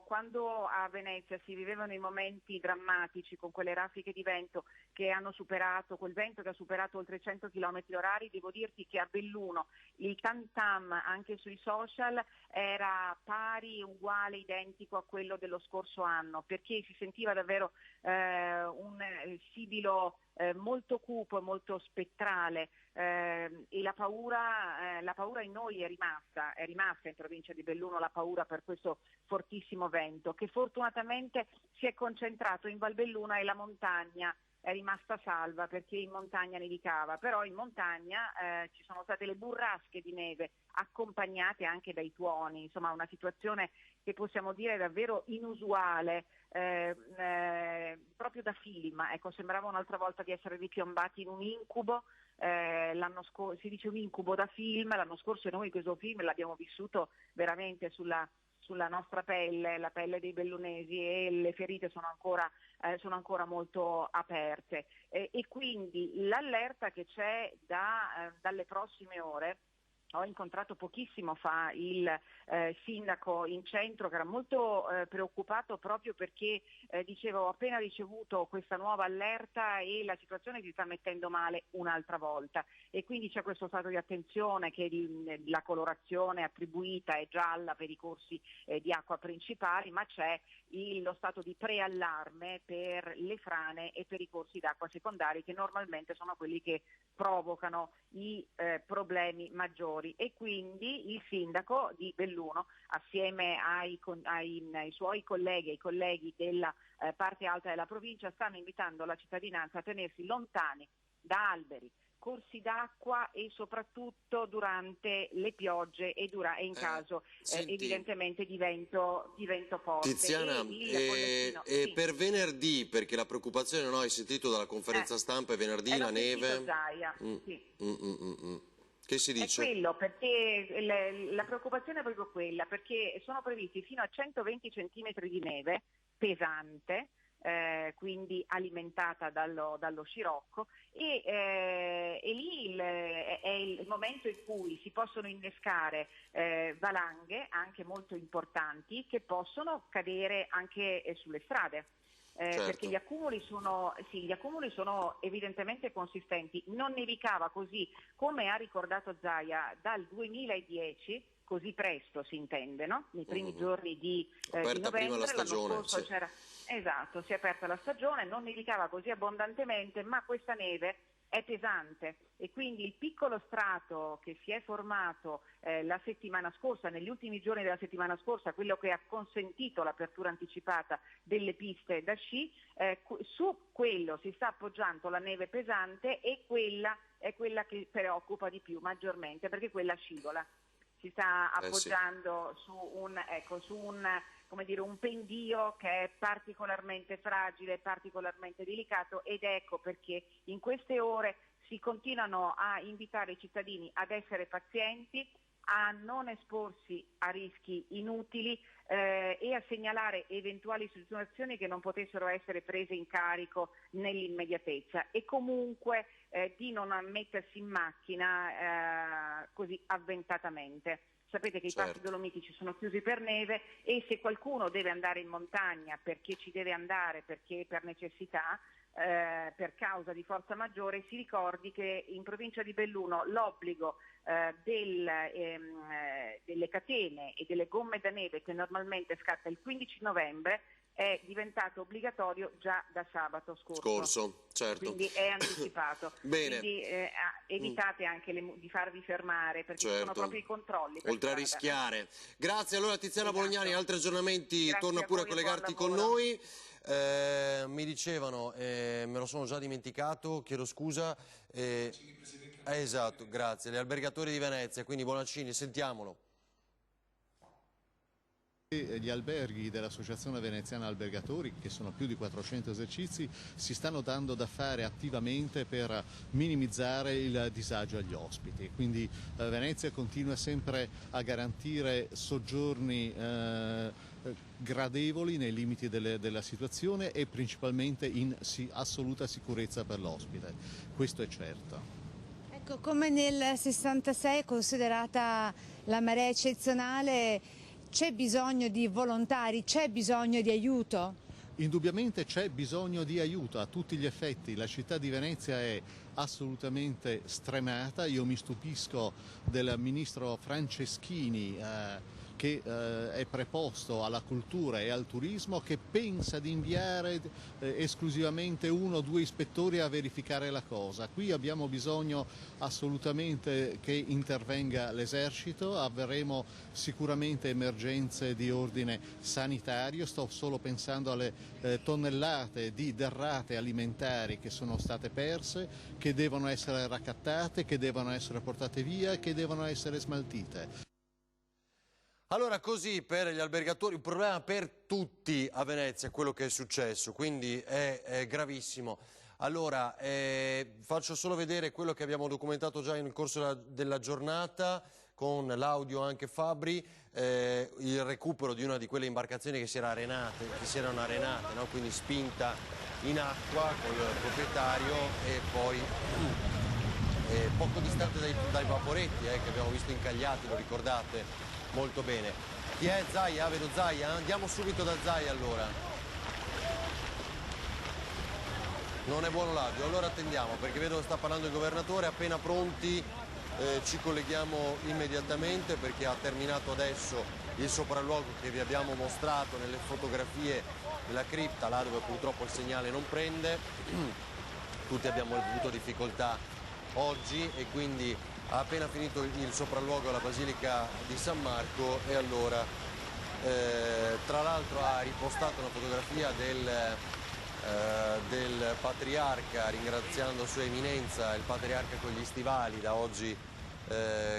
quando a Venezia si vivevano i momenti drammatici con quelle raffiche di vento che hanno superato, quel vento che ha superato oltre 100 km/h, devo dirti che a Belluno il tam tam anche sui social era pari, uguale, identico a quello dello scorso anno, perché si sentiva davvero un sibilo molto cupo e molto spettrale, e la paura in noi è rimasta in provincia di Belluno, la paura per questo fortissimo vento che fortunatamente si è concentrato in Val Belluna, e la montagna è rimasta salva perché in montagna nevicava, però in montagna ci sono state le burrasche di neve accompagnate anche dai tuoni, insomma una situazione che possiamo dire davvero inusuale, proprio da film, ecco, sembrava un'altra volta di essere ripiombati in un incubo. L'anno scorso si dice un incubo da film, l'anno scorso noi questo film l'abbiamo vissuto veramente sulla nostra pelle, la pelle dei bellunesi, e le ferite sono ancora molto aperte, e quindi l'allerta che c'è dalle prossime ore. Ho incontrato pochissimo fa il sindaco in centro, che era molto preoccupato proprio perché dicevo, ho appena ricevuto questa nuova allerta e la situazione si sta mettendo male un'altra volta, e quindi c'è questo stato di attenzione che la colorazione attribuita è gialla per i corsi di acqua principali, ma c'è lo stato di preallarme per le frane e per i corsi d'acqua secondari, che normalmente sono quelli che provocano i problemi maggiori. E quindi il sindaco di Belluno, assieme ai suoi colleghi, ai colleghi della parte alta della provincia, stanno invitando la cittadinanza a tenersi lontani da alberi, corsi d'acqua e soprattutto durante le piogge e in caso evidentemente di vento forte. Tiziana, sì. Per venerdì, perché la preoccupazione, no, hai sentito dalla conferenza stampa, è venerdì la neve. Zaia, sì. Che si dice? È quello, perché la preoccupazione è proprio quella, perché sono previsti fino a 120 centimetri di neve pesante, quindi alimentata dallo scirocco, e lì è il momento in cui si possono innescare valanghe anche molto importanti, che possono cadere anche sulle strade. Certo. Perché gli accumuli sono evidentemente consistenti. Non nevicava così, come ha ricordato Zaia, dal 2010, così presto si intende, no? Nei primi giorni di novembre. Prima la stagione, l'anno scorso esatto, si è aperta la stagione, non nevicava così abbondantemente, ma questa neve è pesante, e quindi il piccolo strato che si è formato la settimana scorsa, negli ultimi giorni della settimana scorsa, quello che ha consentito l'apertura anticipata delle piste da sci, su quello si sta appoggiando la neve pesante, e quella è quella che preoccupa di più maggiormente, perché quella scivola. Si sta appoggiando su un pendio che è particolarmente fragile, particolarmente delicato, ed ecco perché in queste ore si continuano a invitare i cittadini ad essere pazienti, a non esporsi a rischi inutili e a segnalare eventuali situazioni che non potessero essere prese in carico nell'immediatezza, e comunque di non mettersi in macchina così avventatamente. Sapete che i passi dolomitici sono chiusi per neve, e se qualcuno deve andare in montagna perché ci deve andare, perché per necessità, per causa di forza maggiore, si ricordi che in provincia di Belluno l'obbligo delle catene e delle gomme da neve, che normalmente scatta il 15 novembre, è diventato obbligatorio già da sabato scorso. Certo. Quindi è anticipato. Bene. Quindi evitate anche di farvi fermare, perché sono proprio i controlli. Oltre a rischiare. Grazie allora Tiziana Bolognani, altri aggiornamenti, Grazie, torna pure a voi, collegarti con noi. Mi dicevano, me lo sono già dimenticato, chiedo scusa. Esatto, grazie, gli albergatori di Venezia, quindi Bonaccini, sentiamolo. Gli alberghi dell'Associazione Veneziana Albergatori, che sono più di 400 esercizi, si stanno dando da fare attivamente per minimizzare il disagio agli ospiti. Quindi Venezia continua sempre a garantire soggiorni gradevoli nei limiti della situazione, e principalmente in assoluta sicurezza per l'ospite. Questo è certo. Ecco, come nel 66 è considerata la marea eccezionale, c'è bisogno di volontari, c'è bisogno di aiuto? Indubbiamente c'è bisogno di aiuto a tutti gli effetti, la città di Venezia è assolutamente stremata, io mi stupisco del ministro Franceschini che è preposto alla cultura e al turismo, che pensa di inviare esclusivamente 1 o 2 ispettori a verificare la cosa. Qui abbiamo bisogno assolutamente che intervenga l'esercito, avremo sicuramente emergenze di ordine sanitario, sto solo pensando alle tonnellate di derrate alimentari che sono state perse, che devono essere raccattate, che devono essere portate via, che devono essere smaltite. Allora, così per gli albergatori, un problema per tutti a Venezia è quello che è successo, quindi è gravissimo. Allora, faccio solo vedere quello che abbiamo documentato già nel corso della giornata, con l'audio anche Fabri, il recupero di una di quelle imbarcazioni che si erano arenate, no? Quindi spinta in acqua col proprietario e poi poco distante dai vaporetti che abbiamo visto incagliati, lo ricordate? Molto bene. Chi è Zaia? Vedo Zaia? Andiamo subito da Zaia allora. Non è buono l'audio, allora attendiamo perché vedo che sta parlando il governatore. Appena pronti ci colleghiamo immediatamente perché ha terminato adesso il sopralluogo che vi abbiamo mostrato nelle fotografie della cripta, là dove purtroppo il segnale non prende. Tutti abbiamo avuto difficoltà oggi e quindi ha appena finito il sopralluogo alla Basilica di San Marco e allora tra l'altro ha ripostato una fotografia del Patriarca ringraziando Sua Eminenza, il Patriarca con gli stivali, da oggi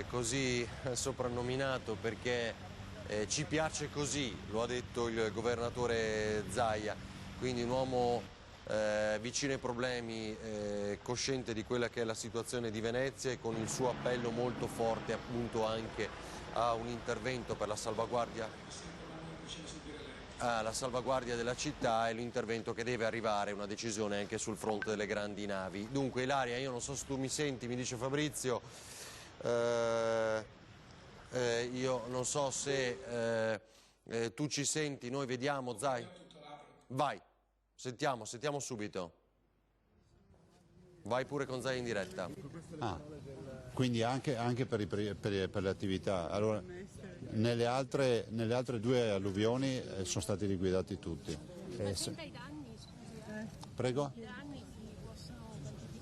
così soprannominato perché ci piace così, lo ha detto il governatore Zaia, quindi un uomo vicino ai problemi, cosciente di quella che è la situazione di Venezia e con il suo appello molto forte appunto anche a un intervento per la salvaguardia della città e l'intervento che deve arrivare, una decisione anche sul fronte delle grandi navi. Dunque Ilaria, io non so se tu mi senti, mi dice Fabrizio, io non so se tu ci senti, noi vediamo, Zai, vai. Sentiamo subito. Vai pure con Zai in diretta. Quindi anche per le attività. Allora, nelle altre 2 alluvioni sono stati liquidati tutti. Prego?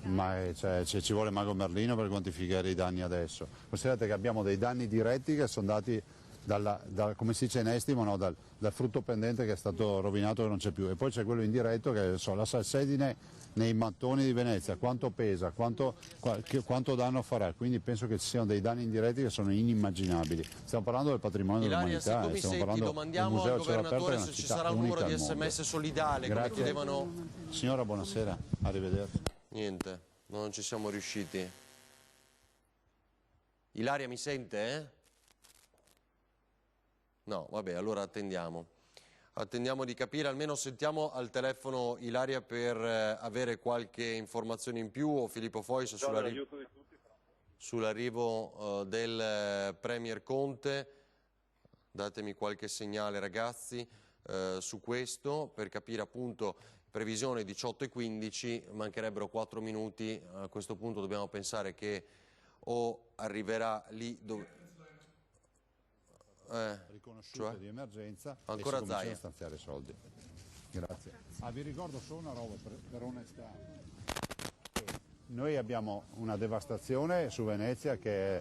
Ma ci vuole Mago Merlino per quantificare i danni adesso. Considerate che abbiamo dei danni diretti che sono dati come si dice in estimo, no? dal frutto pendente che è stato rovinato, che non c'è più, e poi c'è quello indiretto che è la salsedine nei mattoni di Venezia, quanto pesa, quanto danno farà, quindi penso che ci siano dei danni indiretti che sono inimmaginabili. Stiamo parlando del patrimonio dell'umanità. Se tu mi senti, domandiamo al governatore se ci sarà un numero di SMS solidale, come chiedevano. Signora, buonasera, arrivederci. Niente, non ci siamo riusciti. Ilaria mi sente? No, vabbè, allora attendiamo. Attendiamo di capire, almeno sentiamo al telefono Ilaria per avere qualche informazione in più, o Filippo Fois sull'arrivo del Premier Conte. Datemi qualche segnale ragazzi su questo per capire appunto previsione 18:15, mancherebbero 4 minuti, a questo punto dobbiamo pensare che o arriverà lì dove... riconosciuta di emergenza ancora e si cominciano Zaia a stanziare soldi. Grazie. Vi ricordo solo una roba per onestà. Noi abbiamo una devastazione su Venezia che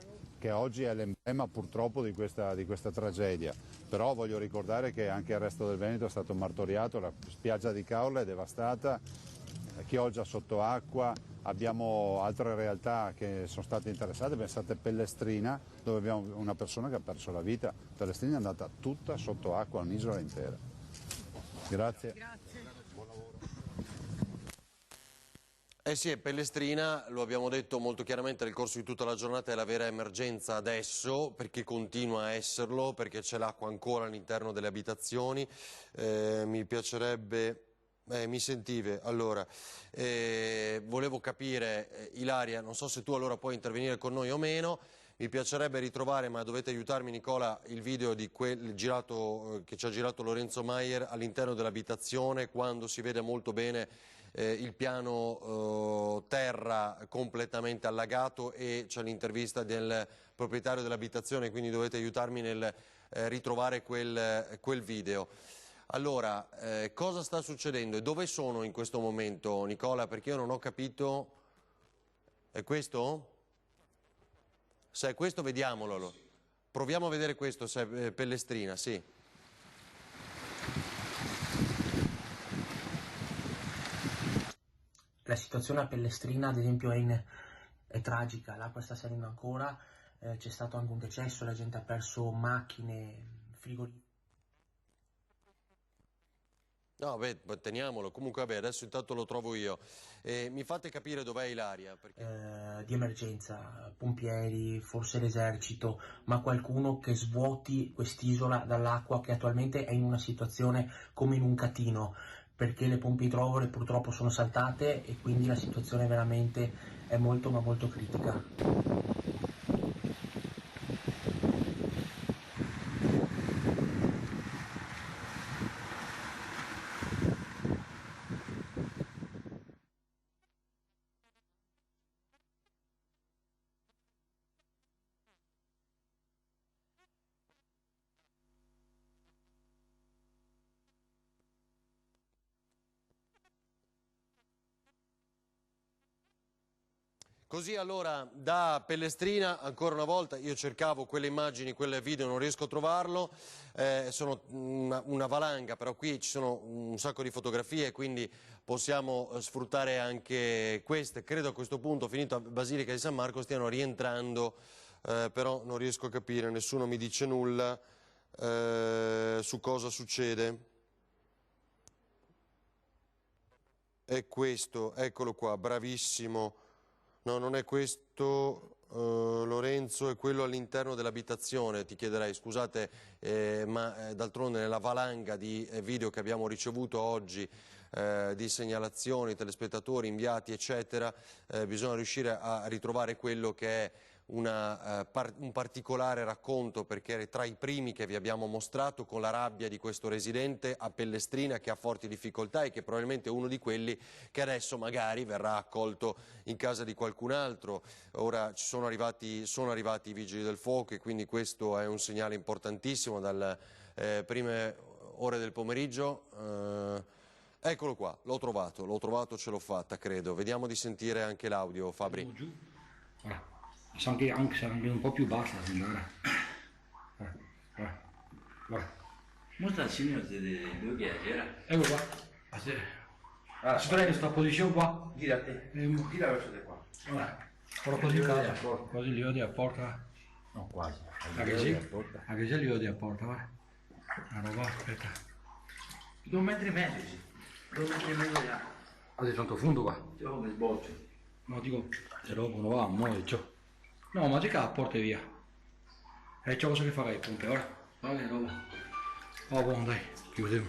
oggi è l'emblema purtroppo di questa tragedia, però voglio ricordare che anche il resto del Veneto è stato martoriato, la spiaggia di Caorle è devastata, Chioggia sotto acqua, abbiamo altre realtà che sono state interessate, pensate Pellestrina, dove abbiamo una persona che ha perso la vita. Pellestrina è andata tutta sotto acqua, un'isola intera. Grazie. Buon lavoro. Sì, Pellestrina, lo abbiamo detto molto chiaramente nel corso di tutta la giornata, è la vera emergenza adesso, perché continua a esserlo, perché c'è l'acqua ancora all'interno delle abitazioni. Mi piacerebbe... mi sentive, allora, volevo capire, Ilaria, non so se tu allora puoi intervenire con noi o meno, Mi piacerebbe ritrovare, ma dovete aiutarmi Nicola, il video di che ci ha girato Lorenzo Maier all'interno dell'abitazione, quando si vede molto bene il piano terra completamente allagato e c'è l'intervista del proprietario dell'abitazione, quindi dovete aiutarmi nel ritrovare quel video. Allora, cosa sta succedendo e dove sono in questo momento, Nicola? Perché io non ho capito. È questo? Se è questo, vediamolo. Proviamo a vedere questo, se è Pellestrina, sì. La situazione a Pellestrina, ad esempio, è tragica. L'acqua sta salendo ancora, c'è stato anche un decesso, la gente ha perso macchine, frigoriferi. No, beh, teniamolo. Comunque, vabbè, adesso intanto lo trovo io. Mi fate capire dov'è Ilaria? Perché... Di emergenza, pompieri, forse l'esercito, ma qualcuno che svuoti quest'isola dall'acqua che attualmente è in una situazione come in un catino, perché le pompe idrovore purtroppo sono saltate e quindi la situazione veramente è molto ma molto critica. Così allora da Pellestrina, ancora una volta, io cercavo quelle immagini, quel video, non riesco a trovarlo, sono una valanga, però qui ci sono un sacco di fotografie, quindi possiamo sfruttare anche queste. Credo a questo punto, finito a Basilica di San Marco, stiano rientrando, però non riesco a capire, nessuno mi dice nulla su cosa succede. È questo, eccolo qua, bravissimo. No, non è questo, Lorenzo, è quello all'interno dell'abitazione, ti chiederei, scusate, ma d'altronde nella valanga di video che abbiamo ricevuto oggi, di segnalazioni, telespettatori, inviati, eccetera, bisogna riuscire a ritrovare quello che è un particolare racconto, perché è tra i primi che vi abbiamo mostrato, con la rabbia di questo residente a Pellestrina che ha forti difficoltà e che probabilmente è uno di quelli che adesso magari verrà accolto in casa di qualcun altro. Ora sono arrivati i vigili del fuoco e quindi questo è un segnale importantissimo dalle prime ore del pomeriggio. Eccolo qua, l'ho trovato, ce l'ho fatta, credo. Vediamo di sentire anche l'audio, Fabri. Anche un po' più bassa da andare. Mostra il signore dove che ecco qua. Si prende questa posizione qua. Gira a te. Gira verso te qua. Ora così casa. Quasi li vedi a porta. No, quasi. Anche se li vedi a porta, va. Allora, aspetta. 2 metri e mezzo, sì. 2 metri e mezzo là. Adesso tanto fondo qua. Come sboccio. No, dico, se dopo non va, muoio. No, ma già a porta via. E c'è cosa che farei, pompe, ora? Vale, roba. Oh, buon, dai, chiudiamo.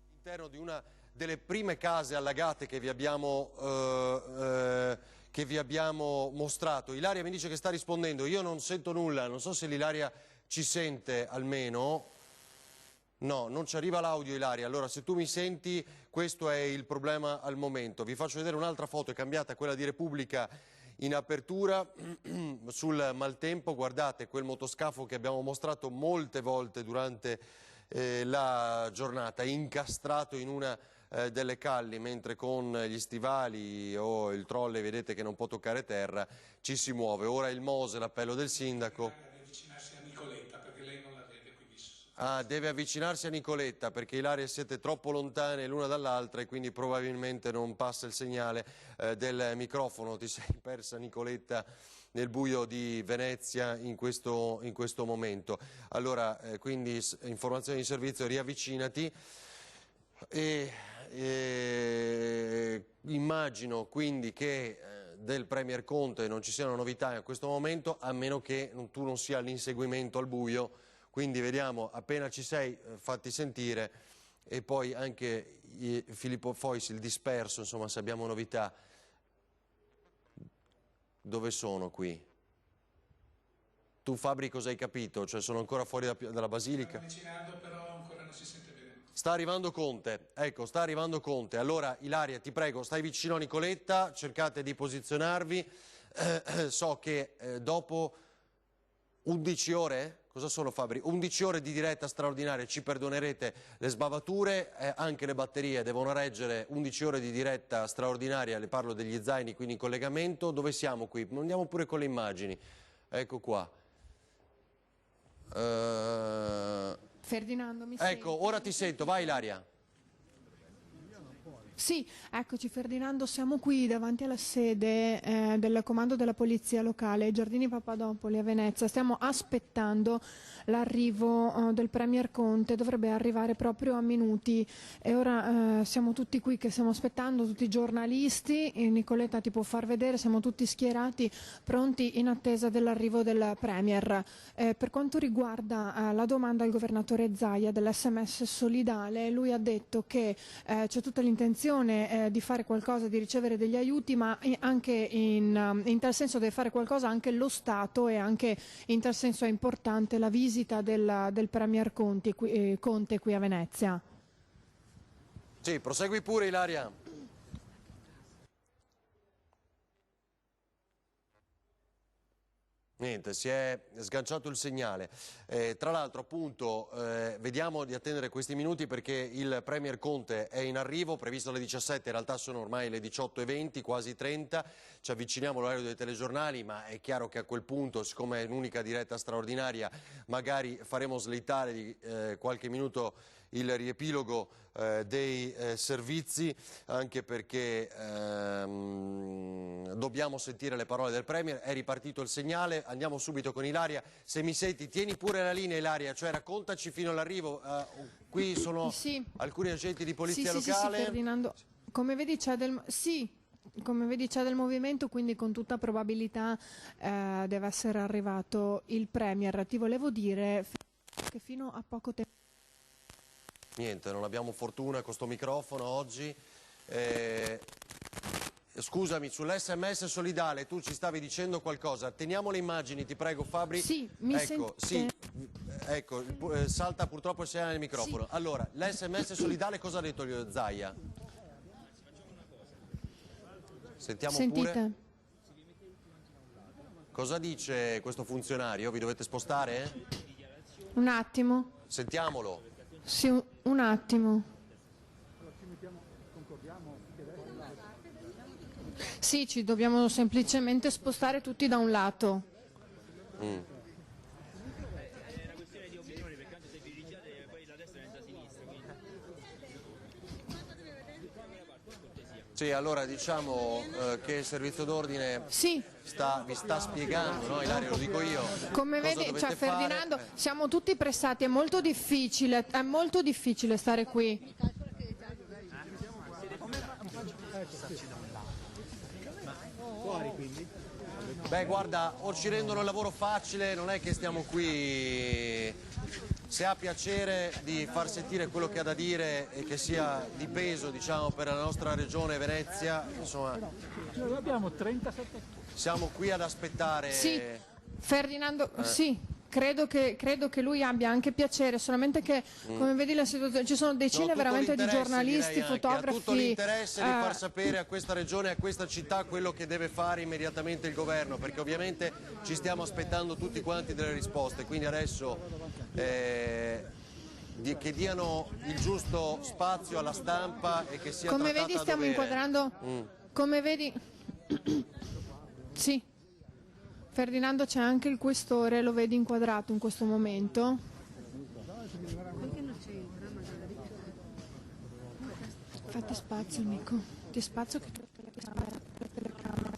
All'interno di una delle prime case allagate che vi abbiamo mostrato. Ilaria mi dice che sta rispondendo, io non sento nulla, non so se l'Ilaria ci sente almeno. No, non ci arriva l'audio, Ilaria. Allora, se tu mi senti, questo è il problema al momento. Vi faccio vedere un'altra foto, è cambiata, quella di Repubblica in apertura sul maltempo. Guardate quel motoscafo che abbiamo mostrato molte volte durante la giornata, incastrato in una delle calli, mentre con gli stivali o il trolley vedete che non può toccare terra, ci si muove. Ora il Mose, l'appello del sindaco. Avvicinarsi a Nicoletta perché lei non la vede, quindi... Ah, deve avvicinarsi a Nicoletta perché Ilaria siete troppo lontane l'una dall'altra e quindi probabilmente non passa il segnale del microfono. Ti sei persa, Nicoletta, nel buio di Venezia in questo momento. Allora, quindi informazioni di servizio, riavvicinati e immagino quindi che del Premier Conte non ci siano novità in questo momento, a meno che tu non sia all'inseguimento al buio. Quindi vediamo, appena ci sei, fatti sentire e poi anche Filippo Fois, il disperso, insomma, se abbiamo novità. Dove sono qui? Tu Fabri cosa hai capito? Cioè sono ancora fuori dalla Basilica? Però ancora non si sente bene. Sta arrivando Conte, ecco, sta arrivando Conte. Allora Ilaria, ti prego, stai vicino a Nicoletta, cercate di posizionarvi. So che dopo 11 ore, cosa sono Fabri? 11 ore di diretta straordinaria, ci perdonerete le sbavature, anche le batterie devono reggere 11 ore di diretta straordinaria, le parlo degli zaini, quindi in collegamento. Dove siamo qui? Andiamo pure con le immagini, ecco qua. Ferdinando, mi ecco, senti? ora ti sento, vai Ilaria. Sì, eccoci Ferdinando, siamo qui davanti alla sede del comando della polizia locale Giardini Papadopoli a Venezia. Stiamo aspettando l'arrivo del Premier Conte, dovrebbe arrivare proprio a minuti e ora siamo tutti qui che stiamo aspettando, tutti i giornalisti, e Nicoletta ti può far vedere, siamo tutti schierati, pronti in attesa dell'arrivo del Premier. Per quanto riguarda la domanda al governatore Zaia dell'SMS solidale, lui ha detto che c'è tutta l'intenzione di fare qualcosa, di ricevere degli aiuti, ma anche in tal senso deve fare qualcosa anche lo Stato, e anche in tal senso è importante la visita del Premier Conte qui a Venezia. Sì, prosegui pure Ilaria. Niente, si è sganciato il segnale. Tra l'altro appunto vediamo di attendere questi minuti perché il Premier Conte è in arrivo, previsto alle 17, in realtà sono ormai le 18:20, quasi 30, ci avviciniamo all'orario dei telegiornali, ma è chiaro che a quel punto, siccome è un'unica diretta straordinaria, magari faremo slittare di qualche minuto il riepilogo dei servizi, anche perché dobbiamo sentire le parole del Premier. È ripartito il segnale, andiamo subito con Ilaria. Se mi senti, tieni pure la linea Ilaria, cioè raccontaci fino all'arrivo. Qui sono alcuni agenti di polizia locale. Sì, Ferdinando, come vedi c'è del movimento, quindi con tutta probabilità deve essere arrivato il Premier. Ti volevo dire che fino a poco tempo... Niente, non abbiamo fortuna con sto microfono oggi. Scusami, sull'SMS solidale tu ci stavi dicendo qualcosa. Teniamo le immagini, ti prego Fabri. Sì, mi ecco, sì, ecco, salta purtroppo il segnale del microfono. Sì. Allora, l'SMS solidale cosa ha detto Zaia? Sentiamo Sentite. Pure. Cosa dice questo funzionario? Vi dovete spostare? Un attimo. Sentiamolo. Sì, un attimo. Sì, ci dobbiamo semplicemente spostare tutti da un lato. Sì, allora diciamo che il servizio d'ordine sì. vi sta spiegando, no? Ilaria, lo dico io. Come vedi, cioè, Ferdinando, siamo tutti pressati, è molto difficile stare qui. Fuori quindi? Beh, guarda, o ci rendono il lavoro facile, non è che stiamo qui. Se ha piacere di far sentire quello che ha da dire e che sia di peso, diciamo, per la nostra regione Venezia, insomma, noi abbiamo 37. Siamo qui ad aspettare. Sì, Ferdinando, sì. Credo che lui abbia anche piacere, solamente che come vedi la situazione, ci sono decine veramente di giornalisti, fotografi. Ha tutto l'interesse di far sapere a questa regione, a questa città quello che deve fare immediatamente il governo, perché ovviamente ci stiamo aspettando tutti quanti delle risposte, quindi adesso che diano il giusto spazio alla stampa e che sia come vedi stiamo inquadrando, come vedi sì. Ferdinando, c'è anche il questore, lo vedi inquadrato in questo momento. Fatti spazio, Nico. Ti spazio che tu la telecamera.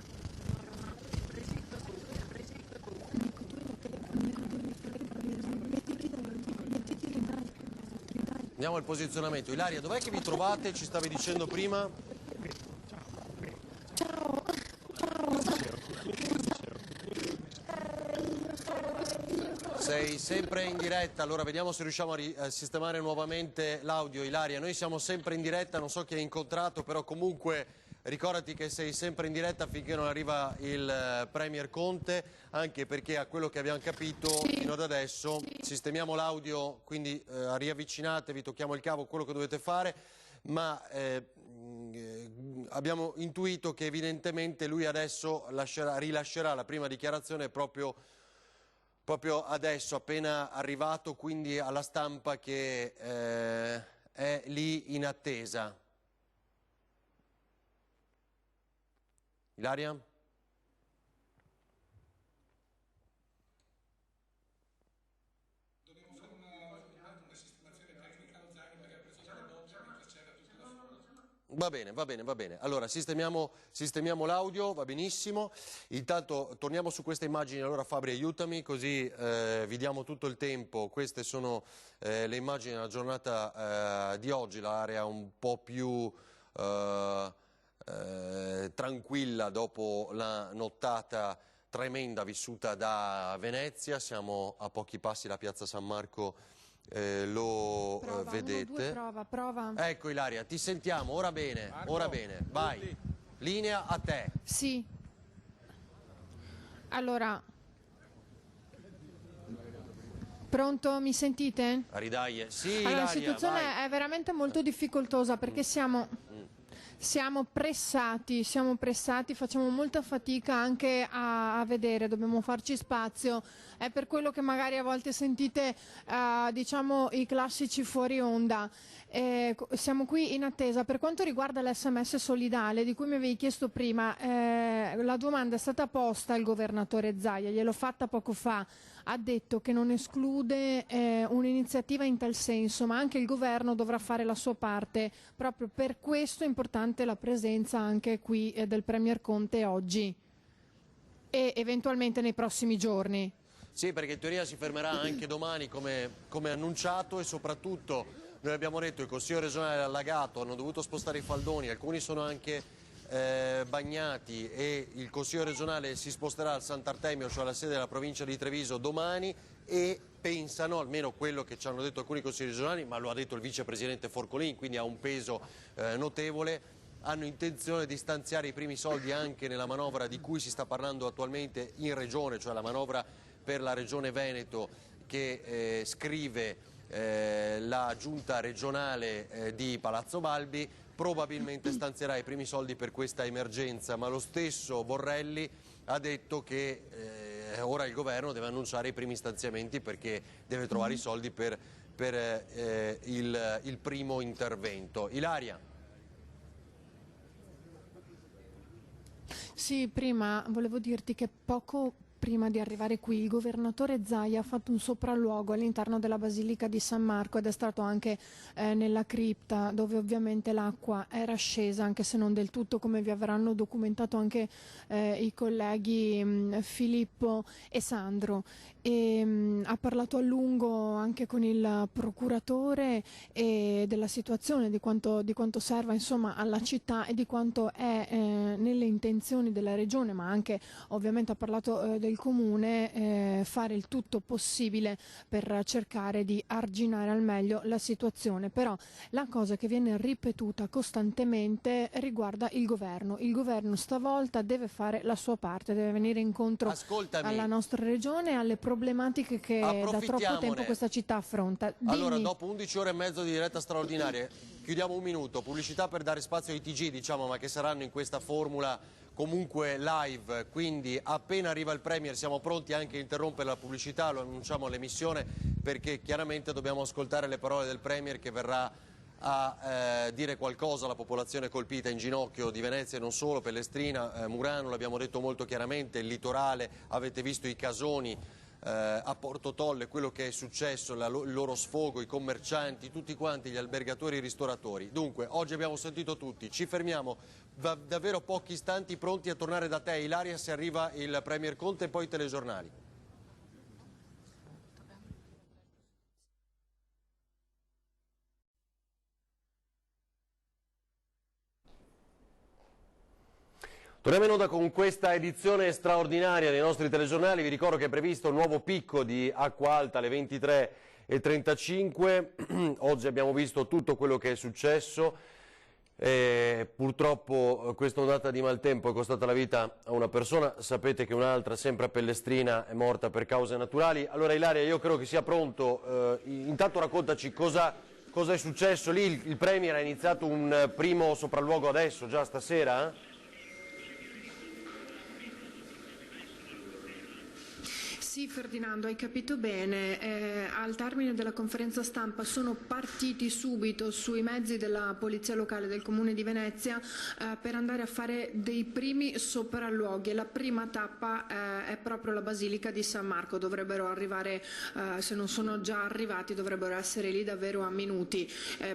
Andiamo al posizionamento. Ilaria, dov'è che vi trovate? Ci stavi dicendo prima? Ciao. Sei sei sempre in diretta, allora vediamo se riusciamo a sistemare nuovamente l'audio. Ilaria, noi siamo sempre in diretta, non so chi hai incontrato, però comunque ricordati che sei sempre in diretta finché non arriva il Premier Conte, anche perché a quello che abbiamo capito fino ad adesso sistemiamo l'audio, quindi riavvicinatevi, tocchiamo il cavo, quello che dovete fare, ma abbiamo intuito che evidentemente lui adesso rilascerà la prima dichiarazione proprio adesso, appena arrivato, quindi alla stampa che è lì in attesa. Ilaria? Va bene, va bene, va bene. Allora, sistemiamo l'audio, va benissimo. Intanto torniamo su queste immagini, allora Fabri aiutami, così vi diamo tutto il tempo. Queste sono le immagini della giornata di oggi, l'area un po' più tranquilla dopo la nottata tremenda vissuta da Venezia. Siamo a pochi passi da Piazza San Marco. Vedete? 1, 2, prova. Ecco Ilaria, ti sentiamo, ora bene, vai, linea a te. Sì. Allora, pronto, mi sentite? Ridaglie, sì allora, Ilaria, la situazione vai. è veramente molto difficoltosa perché siamo pressati, facciamo molta fatica anche a vedere, dobbiamo farci spazio, è per quello che magari a volte sentite diciamo i classici fuori onda. Siamo qui in attesa. Per quanto riguarda l'SMS solidale di cui mi avevi chiesto prima, la domanda è stata posta al governatore Zaia, gliel'ho fatta poco fa. Ha detto che non esclude un'iniziativa in tal senso, ma anche il governo dovrà fare la sua parte. Proprio per questo è importante la presenza anche qui del Premier Conte oggi e eventualmente nei prossimi giorni. Sì, perché in teoria si fermerà anche domani come annunciato, e soprattutto noi abbiamo detto il Consiglio regionale è allagato, hanno dovuto spostare i faldoni, alcuni sono anche bagnati, e il Consiglio regionale si sposterà al Sant'Artemio, cioè alla sede della provincia di Treviso, domani, e pensano, almeno quello che ci hanno detto alcuni consigli regionali, ma lo ha detto il vicepresidente Forcolin, quindi ha un peso notevole, hanno intenzione di stanziare i primi soldi anche nella manovra di cui si sta parlando attualmente in regione, cioè la manovra per la regione Veneto che scrive la giunta regionale di Palazzo Balbi. Probabilmente stanzierà i primi soldi per questa emergenza, ma lo stesso Borrelli ha detto che ora il governo deve annunciare i primi stanziamenti perché deve trovare i soldi per il primo intervento. Ilaria? Sì, prima volevo dirti che poco prima di arrivare qui il governatore Zaia ha fatto un sopralluogo all'interno della Basilica di San Marco ed è stato anche nella cripta, dove ovviamente l'acqua era scesa, anche se non del tutto, come vi avranno documentato anche i colleghi Filippo e Sandro. Ha parlato a lungo anche con il procuratore e della situazione, di quanto serva insomma alla città e di quanto è nelle intenzioni della regione, ma anche ovviamente ha parlato del comune, fare il tutto possibile per cercare di arginare al meglio la situazione. Però la cosa che viene ripetuta costantemente riguarda il governo. Il governo stavolta deve fare la sua parte, deve venire incontro alla nostra regione e alle problematiche che da troppo tempo questa città affronta. Allora, dopo 11 ore e mezzo di diretta straordinaria, chiudiamo un minuto, pubblicità per dare spazio ai TG, diciamo, ma che saranno in questa formula comunque live, quindi appena arriva il Premier siamo pronti anche a interrompere la pubblicità, lo annunciamo all'emissione, perché chiaramente dobbiamo ascoltare le parole del Premier che verrà a dire qualcosa alla popolazione colpita in ginocchio di Venezia e non solo, Pellestrina, Murano, l'abbiamo detto molto chiaramente, il litorale, avete visto i casoni a Porto Tolle, quello che è successo, il loro sfogo, i commercianti, tutti quanti, gli albergatori e i ristoratori. Dunque, oggi abbiamo sentito tutti, ci fermiamo davvero pochi istanti, pronti a tornare da te, Ilaria, se arriva il Premier Conte, e poi i telegiornali. Torniamo in onda con questa edizione straordinaria dei nostri telegiornali. Vi ricordo che è previsto un nuovo picco di acqua alta alle 23:35. Oggi abbiamo visto tutto quello che è successo. Purtroppo questa ondata di maltempo è costata la vita a una persona. Sapete che un'altra, sempre a Pellestrina, è morta per cause naturali. Allora Ilaria, io credo che sia pronto. Intanto raccontaci cosa è successo lì. Il Premier ha iniziato un primo sopralluogo adesso, già stasera? Sì, Ferdinando, hai capito bene. Al termine della conferenza stampa sono partiti subito sui mezzi della Polizia Locale del Comune di Venezia per andare a fare dei primi sopralluoghi. La prima tappa è proprio la Basilica di San Marco. Dovrebbero arrivare, se non sono già arrivati, dovrebbero essere lì davvero a minuti.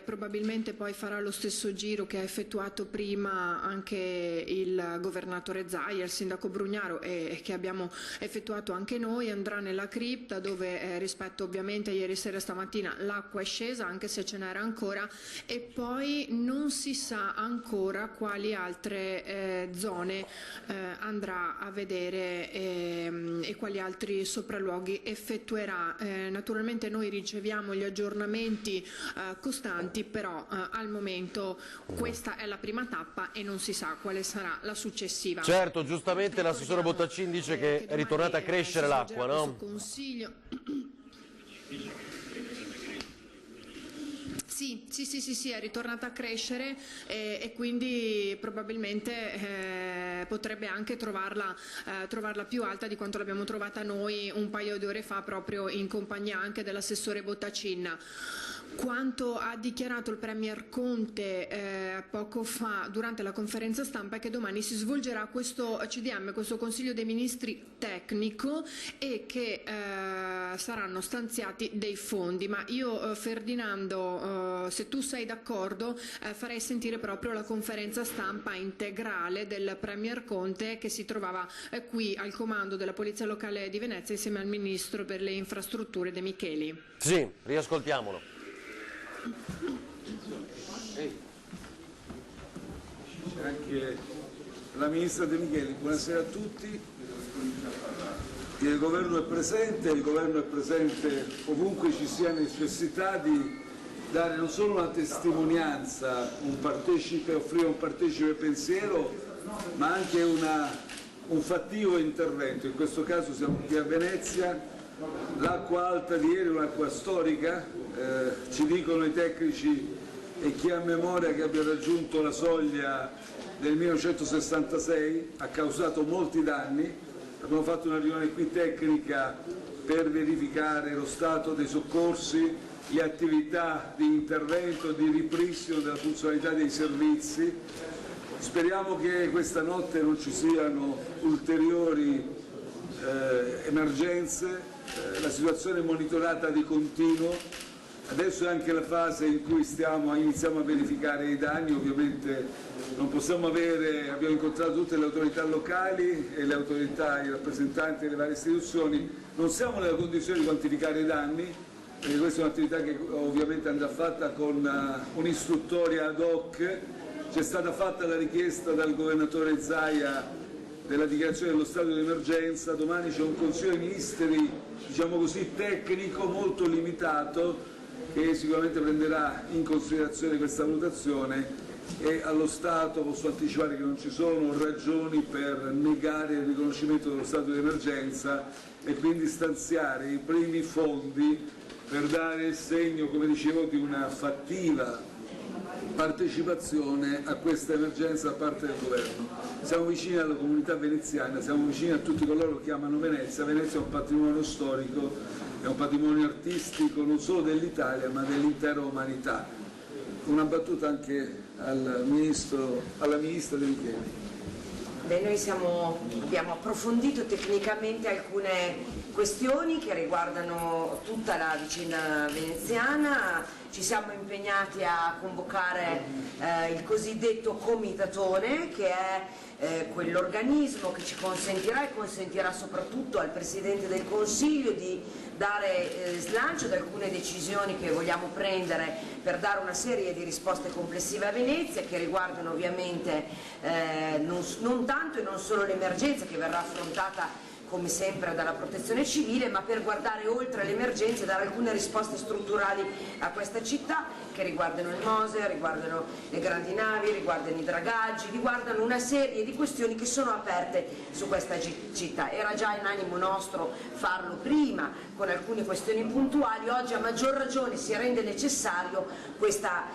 Probabilmente poi farà lo stesso giro che ha effettuato prima anche il governatore Zaia, il sindaco Brugnaro e che abbiamo effettuato anche noi. Andrà nella cripta dove rispetto ovviamente a ieri sera e stamattina l'acqua è scesa, anche se ce n'era ancora, e poi non si sa ancora quali altre zone andrà a vedere e quali altri sopralluoghi effettuerà. Naturalmente noi riceviamo gli aggiornamenti costanti, però al momento questa è la prima tappa e non si sa quale sarà la successiva. Certo, giustamente l'assessore Bottacin dice che è ritornata a crescere l'acqua, no? Consiglio. Sì, è ritornata a crescere e quindi probabilmente potrebbe anche trovarla più alta di quanto l'abbiamo trovata noi un paio di ore fa, proprio in compagnia anche dell'assessore Bottacin. Quanto ha dichiarato il Premier Conte poco fa durante la conferenza stampa è che domani si svolgerà questo CDM, questo Consiglio dei Ministri tecnico, e che saranno stanziati dei fondi. Ma io, Ferdinando, se tu sei d'accordo, farei sentire proprio la conferenza stampa integrale del Premier Conte, che si trovava qui al comando della Polizia Locale di Venezia insieme al Ministro per le Infrastrutture De Micheli. Sì, riascoltiamolo. C'è anche la Ministra De Micheli. Buonasera a tutti. Il Governo è presente ovunque ci sia necessità di dare non solo una testimonianza, offrire un partecipe pensiero, ma anche un fattivo intervento. In questo caso siamo qui a Venezia. L'acqua alta di ieri è un'acqua storica, ci dicono i tecnici e chi ha memoria che abbia raggiunto la soglia del 1966, ha causato molti danni. Abbiamo fatto una riunione qui tecnica per verificare lo stato dei soccorsi, le attività di intervento, di ripristino della funzionalità dei servizi. Speriamo che questa notte non ci siano ulteriori emergenze. La situazione è monitorata di continuo. Adesso è anche la fase in cui iniziamo a verificare i danni. Ovviamente non possiamo abbiamo incontrato tutte le autorità locali e le autorità, i rappresentanti delle varie istituzioni. Non siamo nella condizione di quantificare i danni, perché questa è un'attività che ovviamente andrà fatta con un'istruttoria ad hoc. C'è stata fatta la richiesta dal governatore Zaia della dichiarazione dello stato di emergenza. Domani c'è un Consiglio dei Ministri, diciamo così, tecnico molto limitato, che sicuramente prenderà in considerazione questa valutazione, e allo Stato posso anticipare che non ci sono ragioni per negare il riconoscimento dello stato di emergenza e quindi stanziare i primi fondi per dare il segno, come dicevo, di una fattiva partecipazione a questa emergenza da parte del Governo. Siamo vicini alla comunità veneziana, siamo vicini a tutti coloro che amano Venezia. Venezia è un patrimonio storico, è un patrimonio artistico non solo dell'Italia ma dell'intera umanità. Una battuta anche alla Ministra De Micheli. Beh, noi abbiamo approfondito tecnicamente alcune questioni che riguardano tutta la vicenda veneziana. Ci siamo impegnati a convocare il cosiddetto comitatone, che è quell'organismo che ci consentirà e consentirà soprattutto al Presidente del Consiglio di dare slancio ad alcune decisioni che vogliamo prendere per dare una serie di risposte complessive a Venezia, che riguardano ovviamente non non tanto e non solo l'emergenza che verrà affrontata come sempre dalla protezione civile, ma per guardare oltre l'emergenza e dare alcune risposte strutturali a questa città che riguardano il Mose, riguardano le grandi navi, riguardano i dragaggi, riguardano una serie di questioni che sono aperte su questa città. Era già in animo nostro farlo prima con alcune questioni puntuali, oggi a maggior ragione si rende necessario questa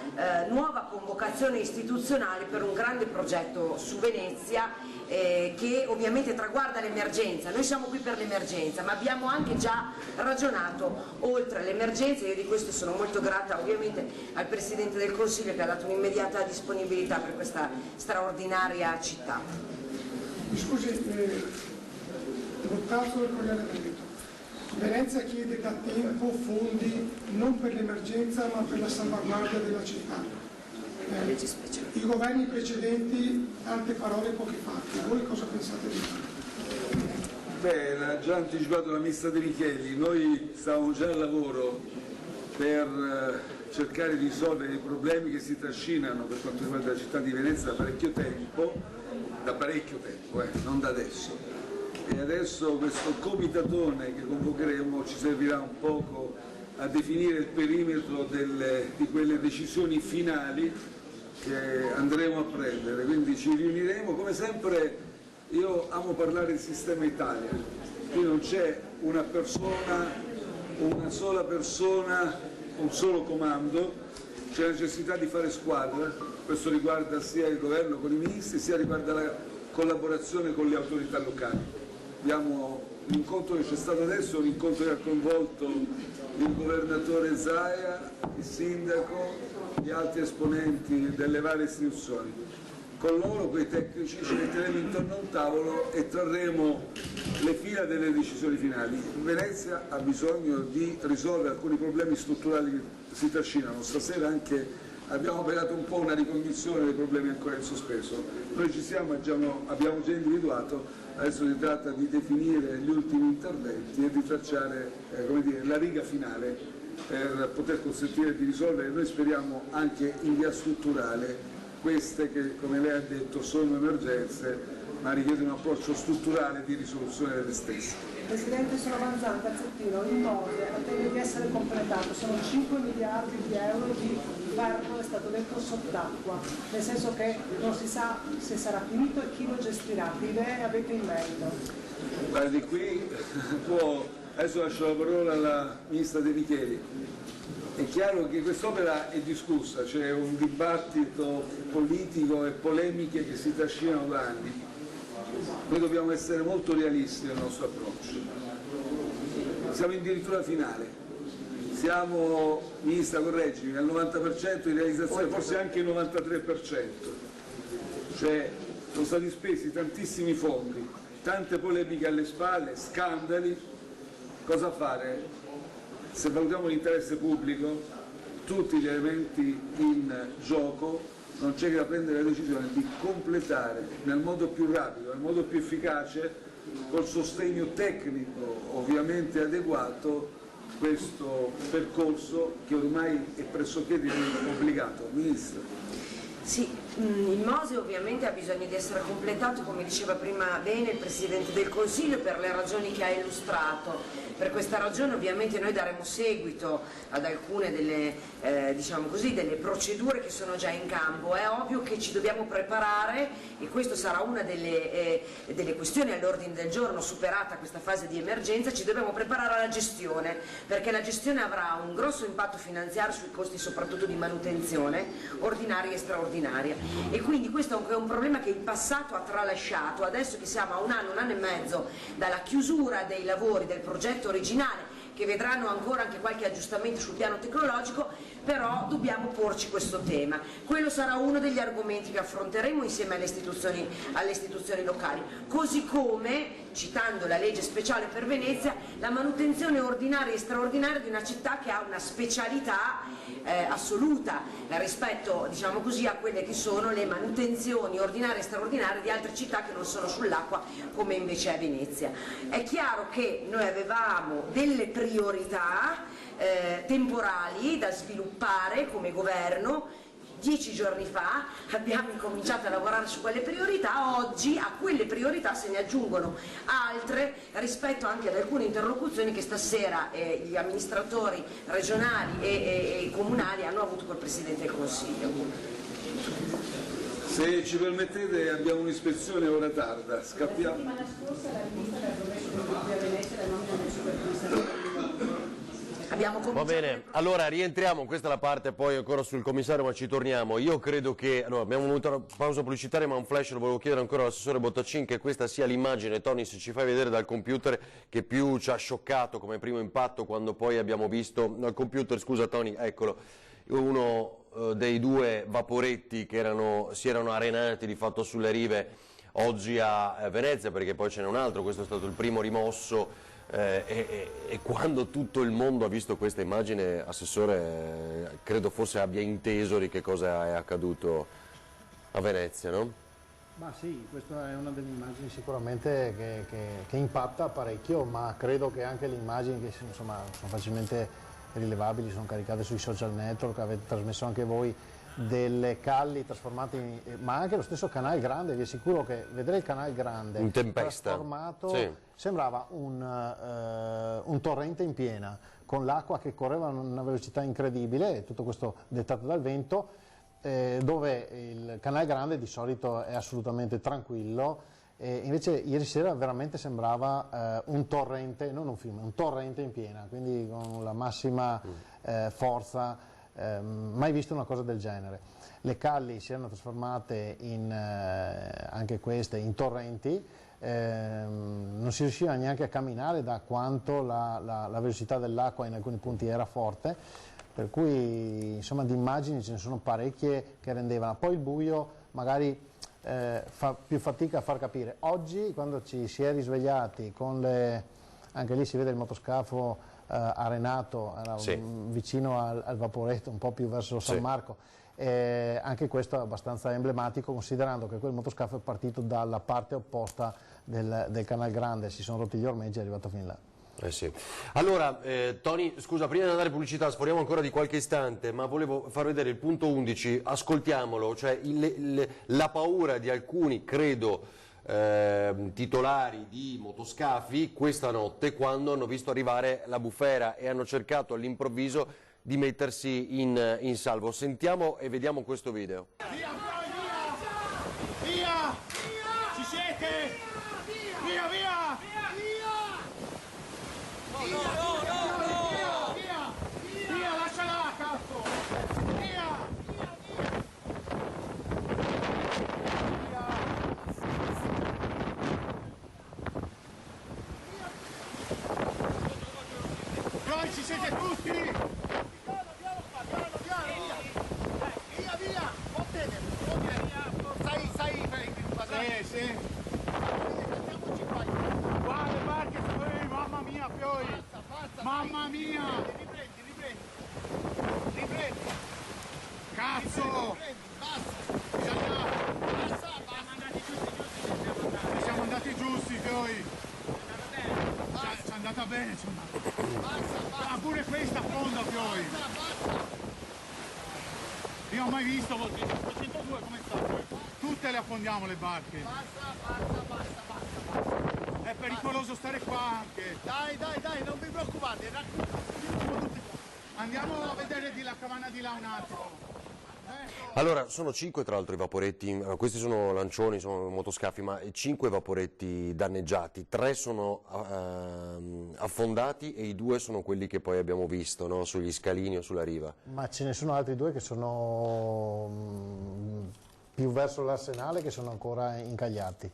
nuova convocazione istituzionale per un grande progetto su Venezia che ovviamente traguarda l'emergenza. Noi siamo qui per l'emergenza, ma abbiamo anche già ragionato oltre l'emergenza. Io di questo sono molto grata ovviamente al Presidente del Consiglio che ha dato un'immediata disponibilità per questa straordinaria città. Scusi, Bottazzo del Corriere Veneto. Venezia chiede da tempo fondi non per l'emergenza ma per la salvaguardia della città. I governi precedenti, tante parole, pochi fatti. Voi cosa pensate di fare? Beh, l'ha già anticipato la ministra De Micheli, noi stavamo già al lavoro per cercare di risolvere i problemi che si trascinano per quanto riguarda la città di Venezia da parecchio tempo, non da adesso. E adesso questo comitatone che convocheremo ci servirà un poco a definire il perimetro di quelle decisioni finali che andremo a prendere, quindi ci riuniremo. Come sempre io amo parlare di sistema Italia, qui non c'è una persona, una sola persona, un solo comando, c'è la necessità di fare squadra, questo riguarda sia il governo con i ministri, sia riguarda la collaborazione con le autorità locali. L'incontro che c'è stato adesso è un incontro che ha coinvolto il governatore Zaia, il sindaco, gli altri esponenti delle varie istituzioni. Con loro, quei tecnici, ci metteremo intorno a un tavolo e trarremo le fila delle decisioni finali. Venezia ha bisogno di risolvere alcuni problemi strutturali che si trascinano. Stasera anche abbiamo operato un po' una ricognizione dei problemi ancora in sospeso. Noi ci siamo, abbiamo già individuato, adesso si tratta di definire gli ultimi interventi e di tracciare la riga finale per poter consentire di risolvere, noi speriamo anche in via strutturale, queste che, come lei ha detto, sono emergenze ma richiedono un approccio strutturale di risoluzione delle stesse. Presidente, sono avanzata a Zettino, il Mose attende di essere completato, sono 5 miliardi di euro di ferro, è stato detto, sott'acqua, nel senso che non si sa se sarà finito e chi lo gestirà. Che idee avete in merito? Guardi, qui adesso lascio la parola alla ministra De Micheli. È chiaro che quest'opera è discussa, c'è un dibattito politico e polemiche che si trascinano da anni. Noi dobbiamo essere molto realisti nel nostro approccio. Siamo addirittura finale. Siamo, ministra, correggimi, al 90% di realizzazione, forse anche il 93%. Cioè sono stati spesi tantissimi fondi, tante polemiche alle spalle, scandali. Cosa fare? Se valutiamo l'interesse pubblico, tutti gli elementi in gioco, non c'è che da prendere la decisione di completare nel modo più rapido, nel modo più efficace, col sostegno tecnico ovviamente adeguato, questo percorso che ormai è pressoché obbligato. Ministro. Sì, il Mose ovviamente ha bisogno di essere completato, come diceva prima bene il Presidente del Consiglio, per le ragioni che ha illustrato. Per questa ragione ovviamente noi daremo seguito ad alcune delle, delle procedure che sono già in campo. È ovvio che ci dobbiamo preparare, e questo sarà una delle questioni all'ordine del giorno, superata questa fase di emergenza, ci dobbiamo preparare alla gestione, perché la gestione avrà un grosso impatto finanziario sui costi soprattutto di manutenzione, ordinaria e straordinaria. E quindi questo è un problema che il passato ha tralasciato. Adesso che siamo a un anno e mezzo dalla chiusura dei lavori del progetto originale, che vedranno ancora anche qualche aggiustamento sul piano tecnologico, però dobbiamo porci questo tema. Quello sarà uno degli argomenti che affronteremo insieme alle istituzioni locali, così come, citando la legge speciale per Venezia, la manutenzione ordinaria e straordinaria di una città che ha una specialità assoluta rispetto, diciamo così, a quelle che sono le manutenzioni ordinarie e straordinarie di altre città che non sono sull'acqua, come invece è Venezia. È chiaro che noi avevamo delle priorità temporali da sviluppare come governo, 10 giorni fa, abbiamo incominciato a lavorare su quelle priorità, oggi a quelle priorità se ne aggiungono altre rispetto anche ad alcune interlocuzioni che stasera gli amministratori regionali e comunali hanno avuto col Presidente del Consiglio. Se ci permettete abbiamo un'ispezione ora tarda, scappiamo. La settimana scorsa la ministra ha promesso a Venezia la nomina del supercommissario. Va bene, allora rientriamo, questa è la parte poi ancora sul commissario, ma ci torniamo. Io credo che, allora, abbiamo avuto una pausa pubblicitaria, ma un flash lo volevo chiedere ancora all'assessore Bottacin, che questa sia l'immagine, Tony, se ci fai vedere dal computer, che più ci ha scioccato come primo impatto quando poi abbiamo visto dal computer, scusa Tony, eccolo, uno dei due vaporetti che si erano arenati di fatto sulle rive oggi a Venezia, perché poi ce n'è un altro, questo è stato il primo rimosso. E quando tutto il mondo ha visto questa immagine, Assessore, credo forse abbia inteso di che cosa è accaduto a Venezia, no? Ma sì, questa è una delle immagini sicuramente che impatta parecchio, ma credo che anche le immagini che insomma, sono facilmente rilevabili, sono caricate sui social network, avete trasmesso anche voi, delle calli trasformate ma anche lo stesso Canal Grande, vi assicuro che vedere il Canal Grande in tempesta trasformato, sì, sembrava un torrente in piena, con l'acqua che correva a una velocità incredibile, tutto questo dettato dal vento, dove il Canal Grande di solito è assolutamente tranquillo, invece ieri sera veramente sembrava un torrente, non un fiume, un torrente in piena, quindi con la massima forza. Mai visto una cosa del genere. Le calli si erano trasformate anche queste in torrenti, non si riusciva neanche a camminare da quanto la velocità dell'acqua in alcuni punti era forte, per cui insomma di immagini ce ne sono parecchie che rendevano. Poi il buio magari fa più fatica a far capire. Oggi quando ci si è risvegliati con anche lì si vede il motoscafo arenato, era sì, vicino al vaporetto, un po' più verso San Marco, anche questo è abbastanza emblematico, considerando che quel motoscafo è partito dalla parte opposta del Canal Grande, si sono rotti gli ormeggi e è arrivato fin là. Sì. Allora, Tony, scusa, prima di andare in pubblicità, sforiamo ancora di qualche istante, ma volevo far vedere il punto 11, ascoltiamolo, cioè la paura di alcuni, credo, titolari di motoscafi questa notte quando hanno visto arrivare la bufera e hanno cercato all'improvviso di mettersi in salvo. Sentiamo e vediamo questo video. Via! Via! Ci siete? Via, via! No, no, no! Via, lasciala, cazzo! Via! Noi ci siete tutti! Via, via! Sai, sì. Qua le barche, mamma mia, Pioi! Mamma mia! Riprendi! Cazzo! Siamo andati giusti, Pioi! Ci è andata bene, insomma! Ah, pure questa affonda, Pioi! Io ho mai visto, 102 come sta? Tutte le affondiamo le barche! È pericoloso stare qua anche! Dai, non vi preoccupate, andiamo a vedere la cavanna di là un attimo! Allora, sono 5 tra l'altro i vaporetti, questi sono lancioni, sono motoscafi, ma 5 vaporetti danneggiati, 3 sono affondati e i 2 sono quelli che poi abbiamo visto, no? Sugli scalini o sulla riva. Ma ce ne sono altri 2 che sono più verso l'arsenale, che sono ancora incagliati,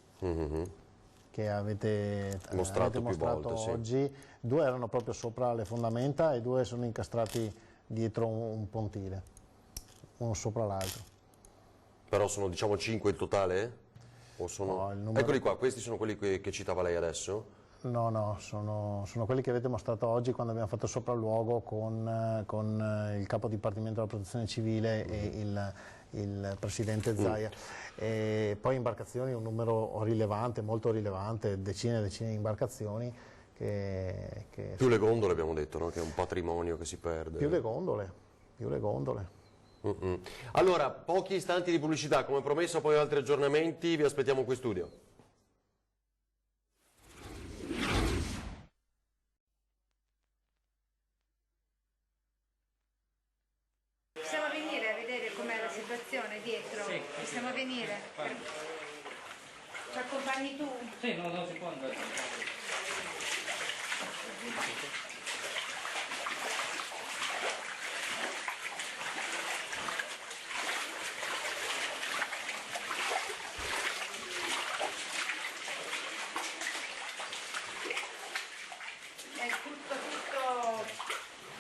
che avete mostrato più volte, oggi. 2 erano proprio sopra le fondamenta e 2 sono incastrati dietro un pontile, uno sopra l'altro. Però sono, diciamo, 5 in totale? O sono... No, il numero... Eccoli qua, questi sono quelli che citava lei adesso? No, sono quelli che avete mostrato oggi quando abbiamo fatto il sopralluogo con il capo dipartimento della protezione civile e il presidente Zaia. E poi imbarcazioni, un numero rilevante, molto rilevante, decine e decine di imbarcazioni. Più le gondole abbiamo detto, no? Che è un patrimonio che si perde. Più le gondole. Allora, pochi istanti di pubblicità, come promesso poi altri aggiornamenti, vi aspettiamo qui in studio. Possiamo venire a vedere com'è la situazione dietro? Sì. Possiamo venire? Ci accompagni tu? Sì, no, si può andare. È tutto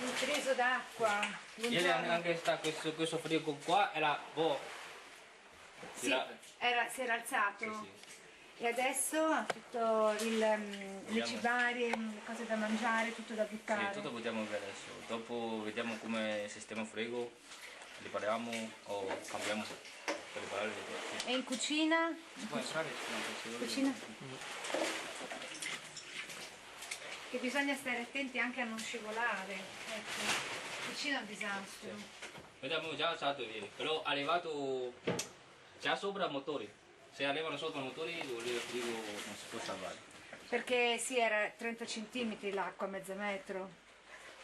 intriso d'acqua. Ieri anche sta questo frigo qua era Sì, si era alzato. Sì. E adesso ha tutto le cibarie, le cose da mangiare, tutto da buttare. Sì, tutto buttiamo via adesso. Dopo vediamo come sistema il frigo, ripariamo o cambiamo per riparare. E in cucina? Si può entrare? Cucina? Che bisogna stare attenti anche a non scivolare. Ecco, cucina è un disastro. Vediamo già alzato ieri, però è arrivato già sopra motori. Se arrivano sopra i motori vuol dire che il frigo non si può salvare. Perché sì, era 30 cm l'acqua, mezzo metro.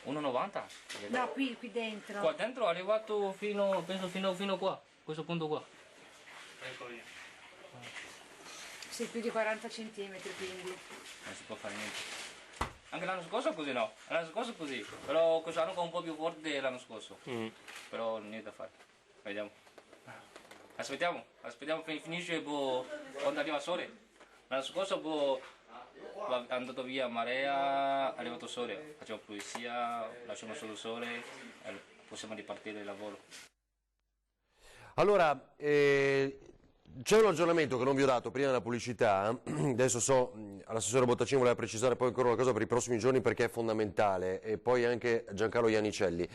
1,90? No, qui dentro. Qua dentro è arrivato penso fino qua, questo punto qua. Ecco lì. Sì, più di 40 cm quindi. Non si può fare niente. Anche l'anno scorso così no, l'anno scorso così, però quest'anno un po' più forte dell'anno scorso. Però niente da fare. Vediamo. Aspettiamo, finisce quando arriva il sole. L'anno scorso è andato via marea, è arrivato il sole, facciamo pulizia, lasciamo solo il sole e possiamo ripartire il lavoro. Allora, c'è un aggiornamento che non vi ho dato prima della pubblicità, adesso so, l'assessore Bottacini voleva precisare poi ancora una cosa per i prossimi giorni perché è fondamentale, e poi anche Giancarlo Iannicelli.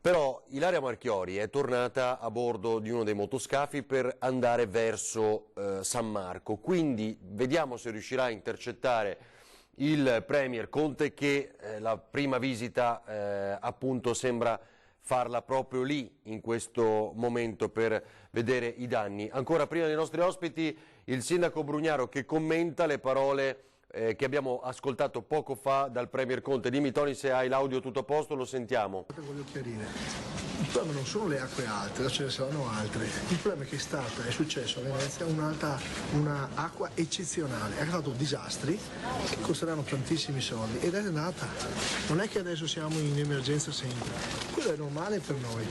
Però Ilaria Marchiori è tornata a bordo di uno dei motoscafi per andare verso San Marco, quindi vediamo se riuscirà a intercettare il Premier Conte che la prima visita appunto sembra farla proprio lì in questo momento per vedere i danni. Ancora prima dei nostri ospiti il sindaco Brugnaro che commenta le parole che abbiamo ascoltato poco fa dal Premier Conte. Dimmi Tony se hai l'audio tutto a posto, lo sentiamo. Voglio chiarire. Il problema non sono le acque alte, adesso ce ne saranno altre. Il problema è che è successo a Venezia una acqua eccezionale, ha fatto disastri che costeranno tantissimi soldi ed è andata. Non è che adesso siamo in emergenza sempre, quello è normale per noi.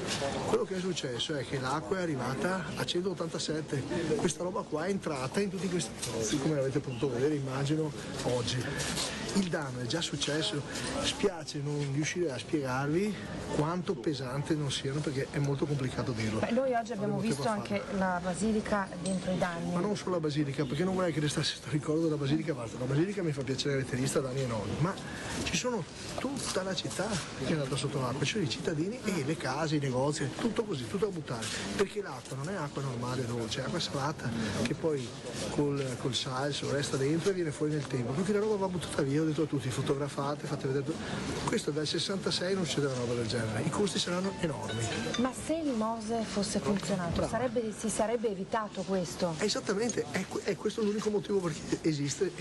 Quello che è successo è che l'acqua è arrivata a 187, questa roba qua è entrata in tutti questi pozzi, come avete potuto vedere immagino oggi. Il danno è già successo, spiace non riuscire a spiegarvi quanto pesante non siano perché è molto complicato dirlo. Beh, noi oggi abbiamo visto anche la basilica dentro i danni. Ma non solo la basilica, perché non vorrei che restasse il ricordo della basilica, basta. La basilica mi fa piacere letterista da anni e non, ma ci sono tutta la città che è andata sotto l'acqua, ci sono i cittadini e le case, i negozi, tutto così, tutto a buttare, perché l'acqua non è acqua normale dolce, è acqua salata che poi col salso resta dentro e viene fuori nel tempo, perché la roba va buttata via. Ho detto a tutti, fotografate, fate vedere. Questo dal 66 non succede una roba del genere, i costi saranno enormi. Ma se il Mose fosse funzionato, si sarebbe evitato questo? Esattamente, è questo l'unico motivo perché esiste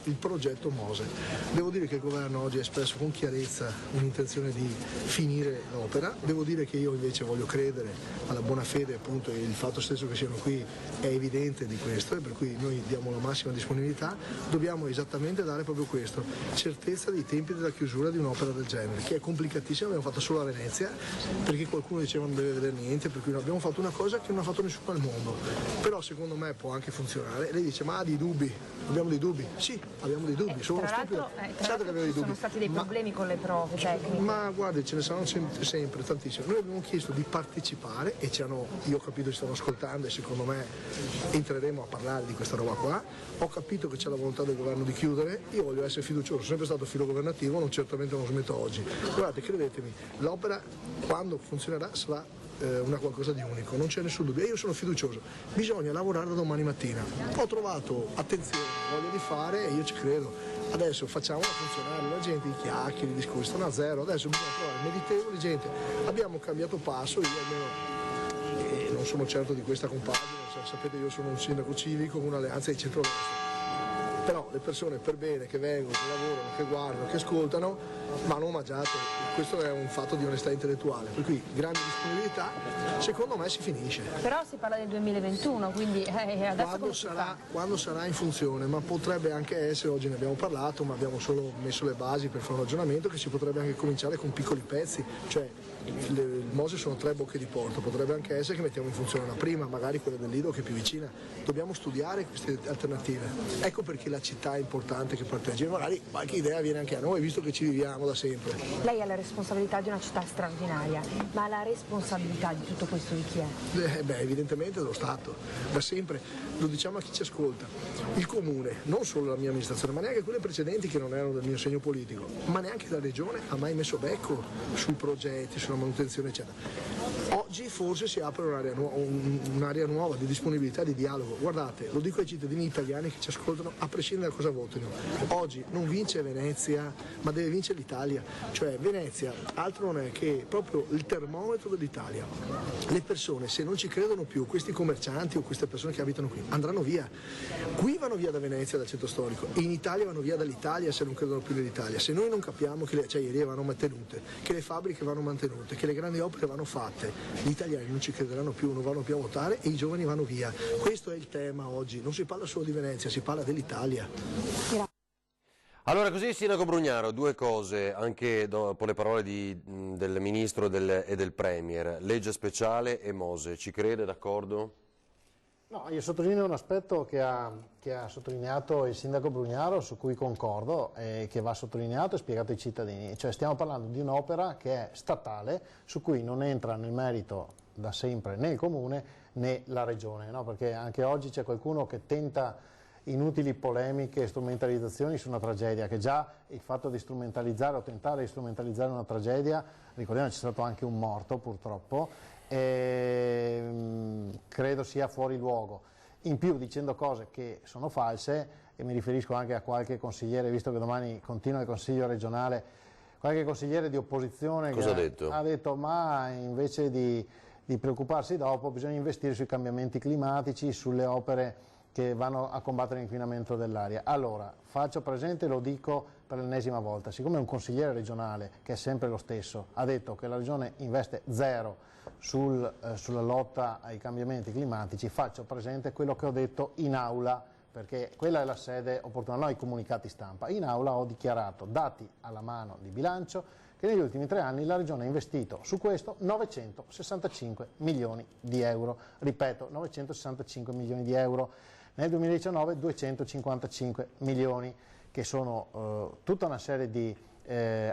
il progetto Mose. Devo dire che il governo oggi ha espresso con chiarezza un'intenzione di finire l'opera, devo dire che io invece voglio credere alla buona fede, appunto, e il fatto stesso che siano qui è evidente di questo, e per cui noi diamo la massima disponibilità, dobbiamo esattamente dare proprio questo, certezza dei tempi della chiusura di un'opera del genere, che è complicatissima, abbiamo fatto solo a Venezia, perché qualcuno diceva non deve vedere niente, per cui abbiamo fatto una cosa che non ha fatto nessuno al mondo, però secondo me può anche funzionare. Lei dice ma ha dei dubbi, abbiamo dei dubbi? Sì, abbiamo dei dubbi, sono stupido, certo che abbiamo dei dubbi. Sono stati dei problemi con le prove tecniche. Ma guardi, ce ne saranno sempre tantissime. Noi abbiamo chiesto di partecipare e io ho capito ci stanno ascoltando e secondo me entreremo a parlare di questa roba qua. Ho capito che c'è la volontà del governo di chiudere, io voglio essere fiducioso, sono sempre stato filo governativo, certamente non smetto oggi. Guardate, credetemi, l'opera quando funzionerà sarà una qualcosa di unico, non c'è nessun dubbio, e io sono fiducioso, bisogna lavorare da domani mattina. Ho trovato attenzione, voglia di fare e io ci credo. Adesso facciamola funzionare, la gente i chiacchieri, i discorsi stanno a zero, adesso bisogna trovare meritevoli gente. Abbiamo cambiato passo, io almeno sono certo di questa compagine, sapete io sono un sindaco civico con un'alleanza di centrodestra. Però le persone per bene che vengono, che lavorano, che guardano, che ascoltano, vanno omaggiate. Questo è un fatto di onestà intellettuale, per cui grande disponibilità, secondo me si finisce. Però si parla del 2021, quindi adesso quando sarà in funzione, ma potrebbe anche essere, oggi ne abbiamo parlato, ma abbiamo solo messo le basi per fare un ragionamento, che si potrebbe anche cominciare con piccoli pezzi, cioè il Mose sono 3 bocche di porto, potrebbe anche essere che mettiamo in funzione la prima, magari quella del Lido che è più vicina. Dobbiamo studiare queste alternative. Ecco perché la città è importante che partecipi, magari qualche idea viene anche a noi, visto che ci viviamo da sempre. Lei ha la responsabilità di una città straordinaria, ma la responsabilità di tutto questo di chi è? Evidentemente dello Stato, da sempre, lo diciamo a chi ci ascolta. Il Comune, non solo la mia amministrazione, ma neanche quelle precedenti che non erano del mio segno politico, ma neanche la Regione ha mai messo becco sui progetti, sulla manutenzione eccetera. Oggi forse si apre un'area nuova di disponibilità, di dialogo. Guardate, lo dico ai cittadini italiani che ci ascoltano, a prescindere da cosa votino. Oggi non vince Venezia, ma deve vincere l'Italia. Cioè Venezia altro non è che proprio il termometro dell'Italia. Le persone, se non ci credono più, questi commercianti o queste persone che abitano qui, andranno via. Qui vanno via da Venezia, dal centro storico, e in Italia vanno via dall'Italia se non credono più nell'Italia. Se noi non capiamo che le acciaierie vanno mantenute, che le fabbriche vanno mantenute, che le grandi opere vanno fatte, gli italiani non ci crederanno più, non vanno più a votare e i giovani vanno via. Questo è il tema oggi, non si parla solo di Venezia, si parla dell'Italia. Allora, così Sindaco Brugnaro, 2 cose, anche dopo le parole del Ministro e del Premier, legge speciale e Mose, ci crede, d'accordo? No, io sottolineo un aspetto che ha sottolineato il Sindaco Brugnaro, su cui concordo, e che va sottolineato e spiegato ai cittadini. Cioè stiamo parlando di un'opera che è statale, su cui non entra nel merito da sempre né il Comune né la Regione, no? Perché anche oggi c'è qualcuno che tenta inutili polemiche e strumentalizzazioni su una tragedia, che già il fatto di strumentalizzare o tentare di strumentalizzare una tragedia, ricordiamo c'è stato anche un morto purtroppo, credo sia fuori luogo. In più dicendo cose che sono false, e mi riferisco anche a qualche consigliere, visto che domani continua il Consiglio regionale, qualche consigliere di opposizione ha detto ma invece di preoccuparsi dopo bisogna investire sui cambiamenti climatici, sulle opere che vanno a combattere l'inquinamento dell'aria. Allora, faccio presente, lo dico per l'ennesima volta, siccome un consigliere regionale, che è sempre lo stesso, ha detto che la Regione investe 0 sulla lotta ai cambiamenti climatici, faccio presente quello che ho detto in aula, perché quella è la sede opportuna, no i comunicati stampa. In aula ho dichiarato, dati alla mano di bilancio, che negli ultimi 3 anni la Regione ha investito su questo 965 milioni di euro. Ripeto, 965 milioni di euro. Nel 2019 255 milioni, che sono tutta una serie di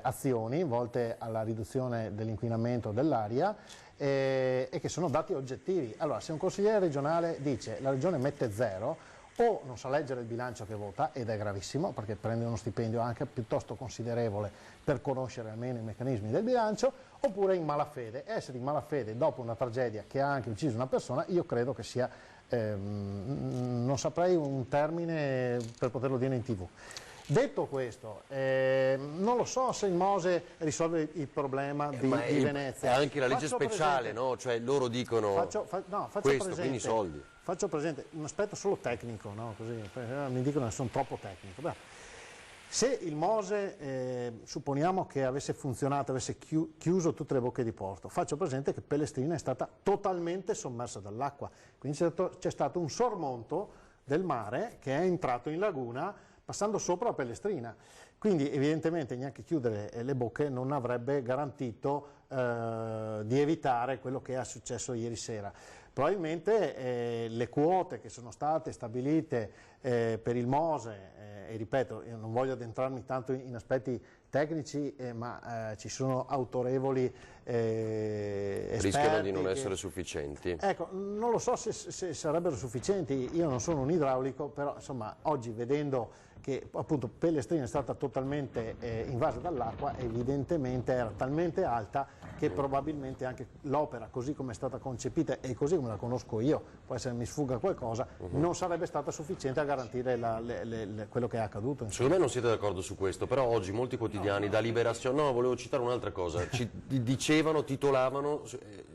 azioni volte alla riduzione dell'inquinamento dell'aria e che sono dati oggettivi. Allora, se un consigliere regionale dice la Regione mette 0, o non sa leggere il bilancio che vota, ed è gravissimo perché prende uno stipendio anche piuttosto considerevole per conoscere almeno i meccanismi del bilancio, oppure in malafede. Essere in malafede dopo una tragedia che ha anche ucciso una persona, io credo che sia, non saprei un termine per poterlo dire in TV. Detto questo, non lo so se il Mose risolve il problema di Venezia. È anche la legge speciale, no? Cioè loro dicono questo, presente, quindi soldi. Faccio presente un aspetto solo tecnico, no? Così, mi dicono che sono troppo tecnico. Beh, se il Mose, supponiamo che avesse funzionato, avesse chiuso tutte le bocche di porto, faccio presente che Pellestrina è stata totalmente sommersa dall'acqua, quindi c'è stato un sormonto del mare che è entrato in laguna passando sopra la Pellestrina. Quindi evidentemente neanche chiudere le bocche non avrebbe garantito di evitare quello che è successo ieri sera. Probabilmente le quote che sono state stabilite per il Mose, e ripeto, io non voglio addentrarmi tanto in aspetti tecnici, ma ci sono autorevoli esperti. Rischiano di non essere sufficienti. Ecco, non lo so se sarebbero sufficienti, io non sono un idraulico, però insomma oggi vedendo che appunto Pellestrina è stata totalmente invasa dall'acqua, evidentemente era talmente alta che probabilmente anche l'opera così come è stata concepita e così come la conosco io, può essere mi sfugga qualcosa, non sarebbe stata sufficiente a garantire quello che è accaduto. Secondo me non siete d'accordo su questo, però oggi molti quotidiani da Liberazione, no, volevo citare un'altra cosa, titolavano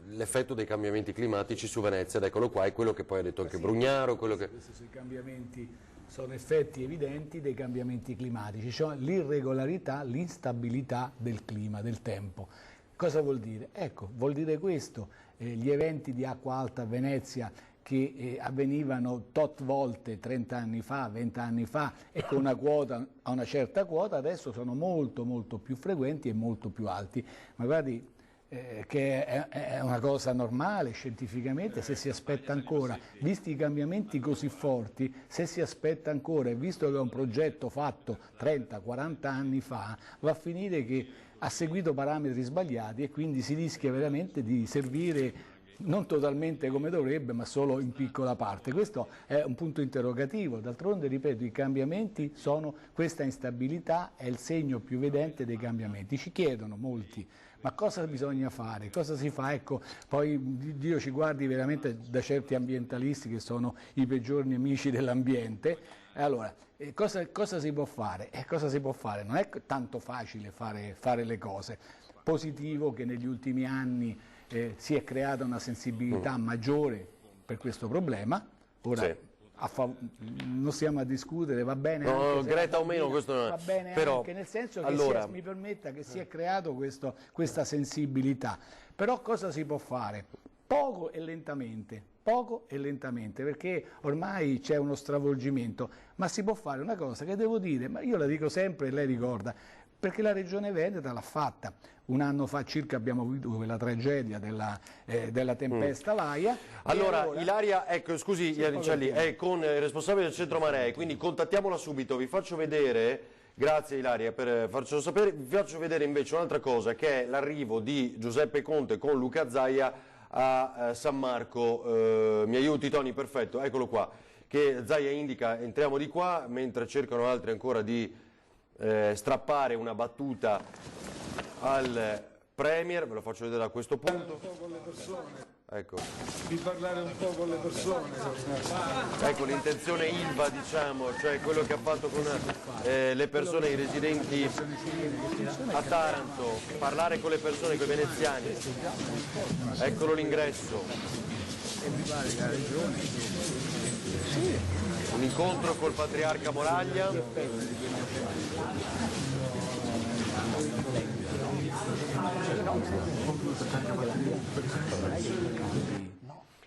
l'effetto dei cambiamenti climatici su Venezia, ed eccolo qua, è quello che poi ha detto anche Brugnaro, quello che... Sui cambiamenti sono effetti evidenti dei cambiamenti climatici, cioè l'irregolarità, l'instabilità del clima, del tempo. Cosa vuol dire? Ecco, vuol dire questo, gli eventi di acqua alta a Venezia che avvenivano tot volte 30 anni fa, 20 anni fa e con una quota, a una certa quota, adesso sono molto molto più frequenti e molto più alti. Ma guardi, che è una cosa normale scientificamente, se si aspetta ancora, visti i cambiamenti così forti, se si aspetta ancora e visto che è un progetto fatto 30-40 anni fa, va a finire che ha seguito parametri sbagliati e quindi si rischia veramente di servire non totalmente come dovrebbe, ma solo in piccola parte. Questo è un punto interrogativo. D'altronde, ripeto, i cambiamenti sono, questa instabilità è il segno più evidente dei cambiamenti. Ci chiedono molti, ma cosa bisogna fare? Cosa si fa? Ecco, poi Dio ci guardi veramente da certi ambientalisti che sono i peggiori nemici dell'ambiente. Allora, cosa si può fare? Cosa si può fare? Non è tanto facile fare le cose. Positivo che negli ultimi anni si è creata una sensibilità maggiore per questo problema. Ora, sì, non stiamo a discutere, va bene, no, Greta o meno, questo non è. Va bene, però, anche nel senso che mi permetta che si è creato questa sensibilità. Però cosa si può fare? Poco e lentamente, perché ormai c'è uno stravolgimento, ma si può fare una cosa che devo dire, ma io la dico sempre e lei ricorda, perché la Regione Veneto l'ha fatta. Un anno fa circa abbiamo avuto quella tragedia della tempesta Laia. Allora, Ilaria, ecco, scusi Iannicelli, è con il responsabile del Centro Maree, quindi contattiamola subito, vi faccio vedere, grazie Ilaria per farcelo sapere, vi faccio vedere invece un'altra cosa, che è l'arrivo di Giuseppe Conte con Luca Zaia a San Marco. Mi aiuti Tony? Perfetto, eccolo qua, che Zaia indica, entriamo di qua, mentre cercano altri ancora di strappare una battuta al Premier, ve lo faccio vedere a questo punto. Ecco. Di parlare un po' con le persone. Ecco l'intenzione Ilva, diciamo, cioè quello che ha fatto con le persone, i residenti a Taranto, parlare con le persone, con i veneziani. Eccolo l'ingresso. Un incontro col patriarca Moraglia.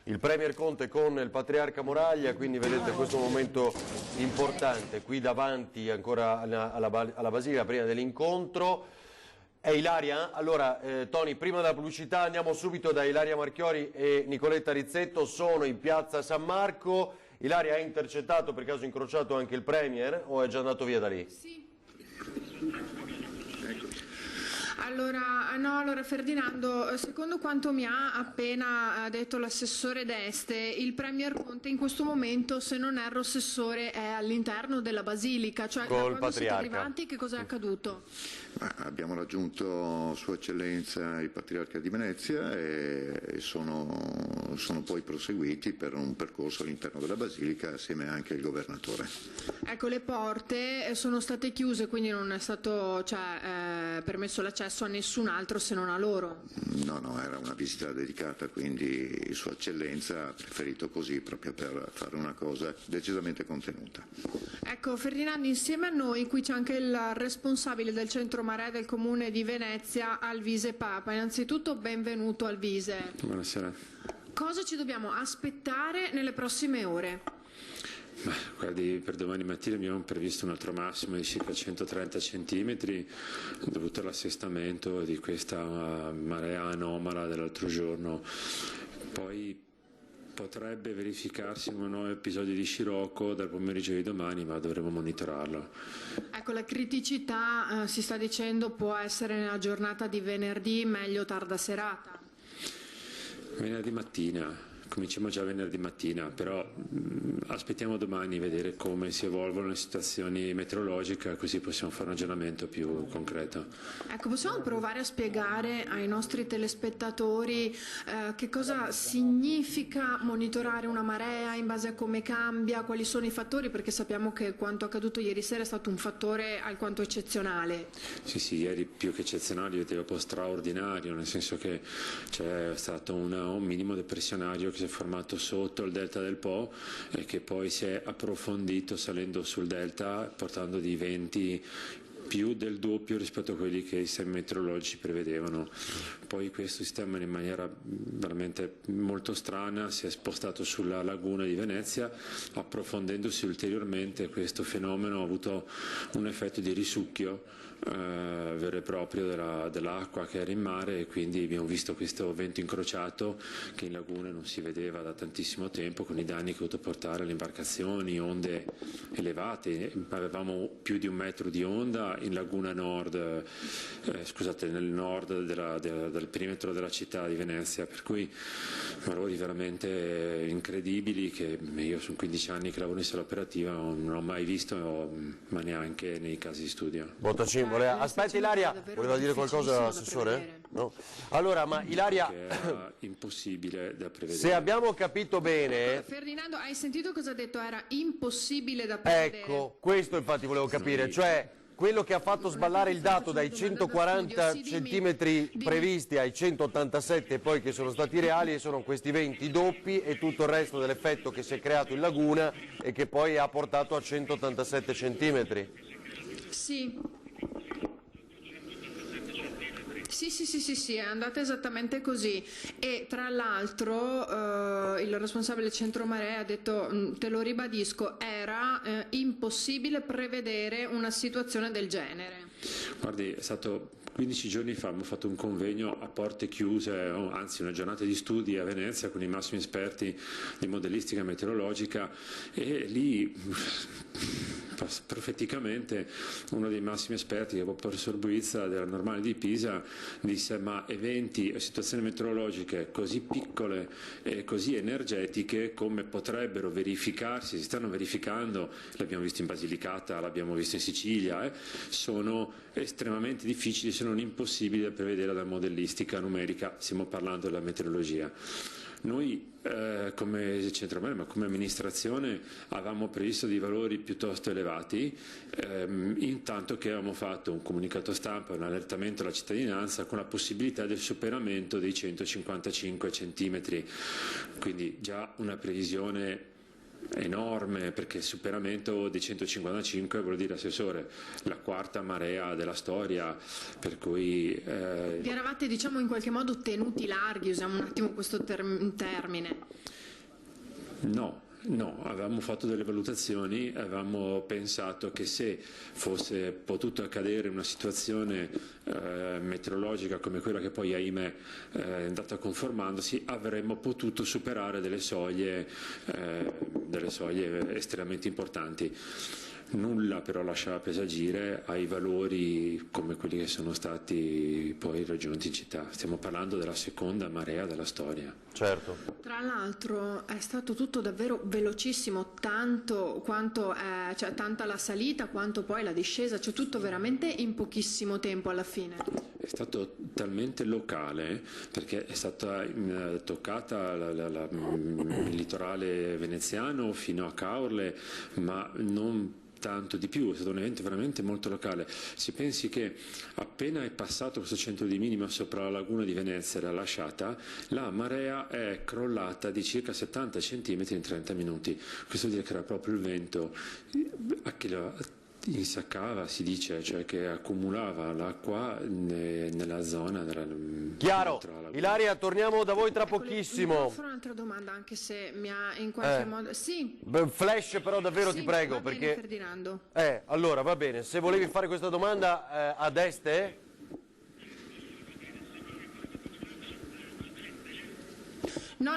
Il Premier Conte con il Patriarca Moraglia, quindi vedete questo momento importante, qui davanti ancora alla Basilica prima dell'incontro. È Ilaria? Allora Tony, prima della pubblicità andiamo subito da Ilaria Marchiori e Nicoletta Rizzetto, sono in piazza San Marco. Ilaria, ha intercettato per caso incrociato anche il Premier o è già andato via da lì? Sì. Allora Ferdinando, secondo quanto mi ha appena detto l'assessore D'Este, il Premier Conte in questo momento, se non erro, assessore, è all'interno della Basilica, cioè da quando siete arrivati che cosa è accaduto? Abbiamo raggiunto Sua Eccellenza il Patriarca di Venezia e sono poi proseguiti per un percorso all'interno della Basilica assieme anche al Governatore. Ecco, le porte sono state chiuse, quindi non è stato permesso l'accesso a nessun altro se non a loro? No, era una visita dedicata, quindi Sua Eccellenza ha preferito così proprio per fare una cosa decisamente contenuta. Ecco Ferdinando, insieme a noi qui c'è anche il responsabile del Centro Maree del Comune di Venezia, Alvise Papa. Innanzitutto benvenuto Alvise. Buonasera. Cosa ci dobbiamo aspettare nelle prossime ore? Guardi, per domani mattina abbiamo previsto un altro massimo di circa 130 centimetri dovuto all'assestamento di questa marea anomala dell'altro giorno. Poi potrebbe verificarsi un nuovo episodio di scirocco dal pomeriggio di domani, ma dovremo monitorarlo. Ecco, la criticità si sta dicendo può essere nella giornata di venerdì, meglio tarda serata. Venerdì mattina, cominciamo già venerdì mattina, però aspettiamo domani vedere come si evolvono le situazioni meteorologiche, così possiamo fare un ragionamento più concreto. Ecco, possiamo provare a spiegare ai nostri telespettatori che cosa significa monitorare una marea, in base a come cambia, quali sono i fattori, perché sappiamo che quanto accaduto ieri sera è stato un fattore alquanto eccezionale. Sì, ieri più che eccezionale, io direi un po' straordinario, nel senso che c'è stato un minimo depressionario che si è formato sotto il delta del Po e che poi si è approfondito salendo sul delta, portando dei venti più del doppio rispetto a quelli che i sistemi meteorologici prevedevano. Poi questo sistema in maniera veramente molto strana si è spostato sulla laguna di Venezia, approfondendosi ulteriormente. Questo fenomeno ha avuto un effetto di risucchio vero e proprio dell'acqua che era in mare, e quindi abbiamo visto questo vento incrociato che in laguna non si vedeva da tantissimo tempo, con i danni che ha dovuto portare alle imbarcazioni, onde elevate. Avevamo più di 1 metro di onda in laguna nord, nel nord del perimetro della città di Venezia, per cui valori veramente incredibili che io sono 15 anni che lavoro in sala operativa, non ho mai visto, ma neanche nei casi di studio. Bottacin, aspetti Ilaria, voleva dire qualcosa l'assessore? No? Allora, ma Ilaria, era impossibile da prevedere. Se abbiamo capito bene... Ferdinando, hai sentito cosa ha detto? Era impossibile da prevedere. Ecco, questo infatti volevo capire, cioè quello che ha fatto sballare il dato dai 140 centimetri previsti ai 187 poi che sono stati reali, sono questi 20 doppi e tutto il resto dell'effetto che si è creato in laguna e che poi ha portato a 187 centimetri. Sì. Sì, è andata esattamente così, e tra l'altro il responsabile centro marea ha detto, te lo ribadisco, era impossibile prevedere una situazione del genere. Guardi, è stato 15 giorni fa, abbiamo fatto un convegno a porte chiuse, anzi una giornata di studi a Venezia con i massimi esperti di modellistica meteorologica, e lì profeticamente uno dei massimi esperti, che è il professor Buizza della Normale di Pisa, disse: ma eventi e situazioni meteorologiche così piccole e così energetiche come potrebbero verificarsi, si stanno verificando, l'abbiamo visto in Basilicata, l'abbiamo visto in Sicilia, sono estremamente difficili, se non impossibili da prevedere dalla modellistica numerica, stiamo parlando della meteorologia. Noi come centro marea, ma come amministrazione, avevamo previsto dei valori piuttosto elevati, intanto che avevamo fatto un comunicato stampa, un allertamento alla cittadinanza con la possibilità del superamento dei 155 centimetri, quindi già una previsione enorme, perché il superamento dei 155 vuol dire, assessore, la quarta marea della storia, per cui vi eravate, diciamo, in qualche modo tenuti larghi, usiamo un attimo questo termine. No, avevamo fatto delle valutazioni, avevamo pensato che se fosse potuto accadere una situazione meteorologica come quella che poi ahimè è andata conformandosi, avremmo potuto superare delle soglie estremamente importanti. Nulla però lasciava presagire ai valori come quelli che sono stati poi raggiunti in città. Stiamo parlando della seconda marea della storia. Certo. Tra l'altro è stato tutto davvero velocissimo, tanto quanto cioè tanta la salita quanto poi la discesa, cioè tutto veramente in pochissimo tempo alla fine. È stato talmente locale, perché è stata toccata il litorale veneziano fino a Caorle, ma non tanto di più, è stato un evento veramente molto locale. Si pensi che appena è passato questo centro di minima sopra la laguna di Venezia, era lasciata, la marea è crollata di circa 70 cm in 30 minuti. Questo vuol dire che era proprio il vento che la insaccava, si dice, cioè che accumulava l'acqua nella zona della... Chiaro. Ilaria, torniamo da voi tra pochissimo. Posso fare un'altra domanda, anche se mi ha in qualche modo... Sì. Flash però davvero, sì, ti prego, va perché... bene, Ferdinando. Allora, va bene, se volevi fare questa domanda ad Este... No,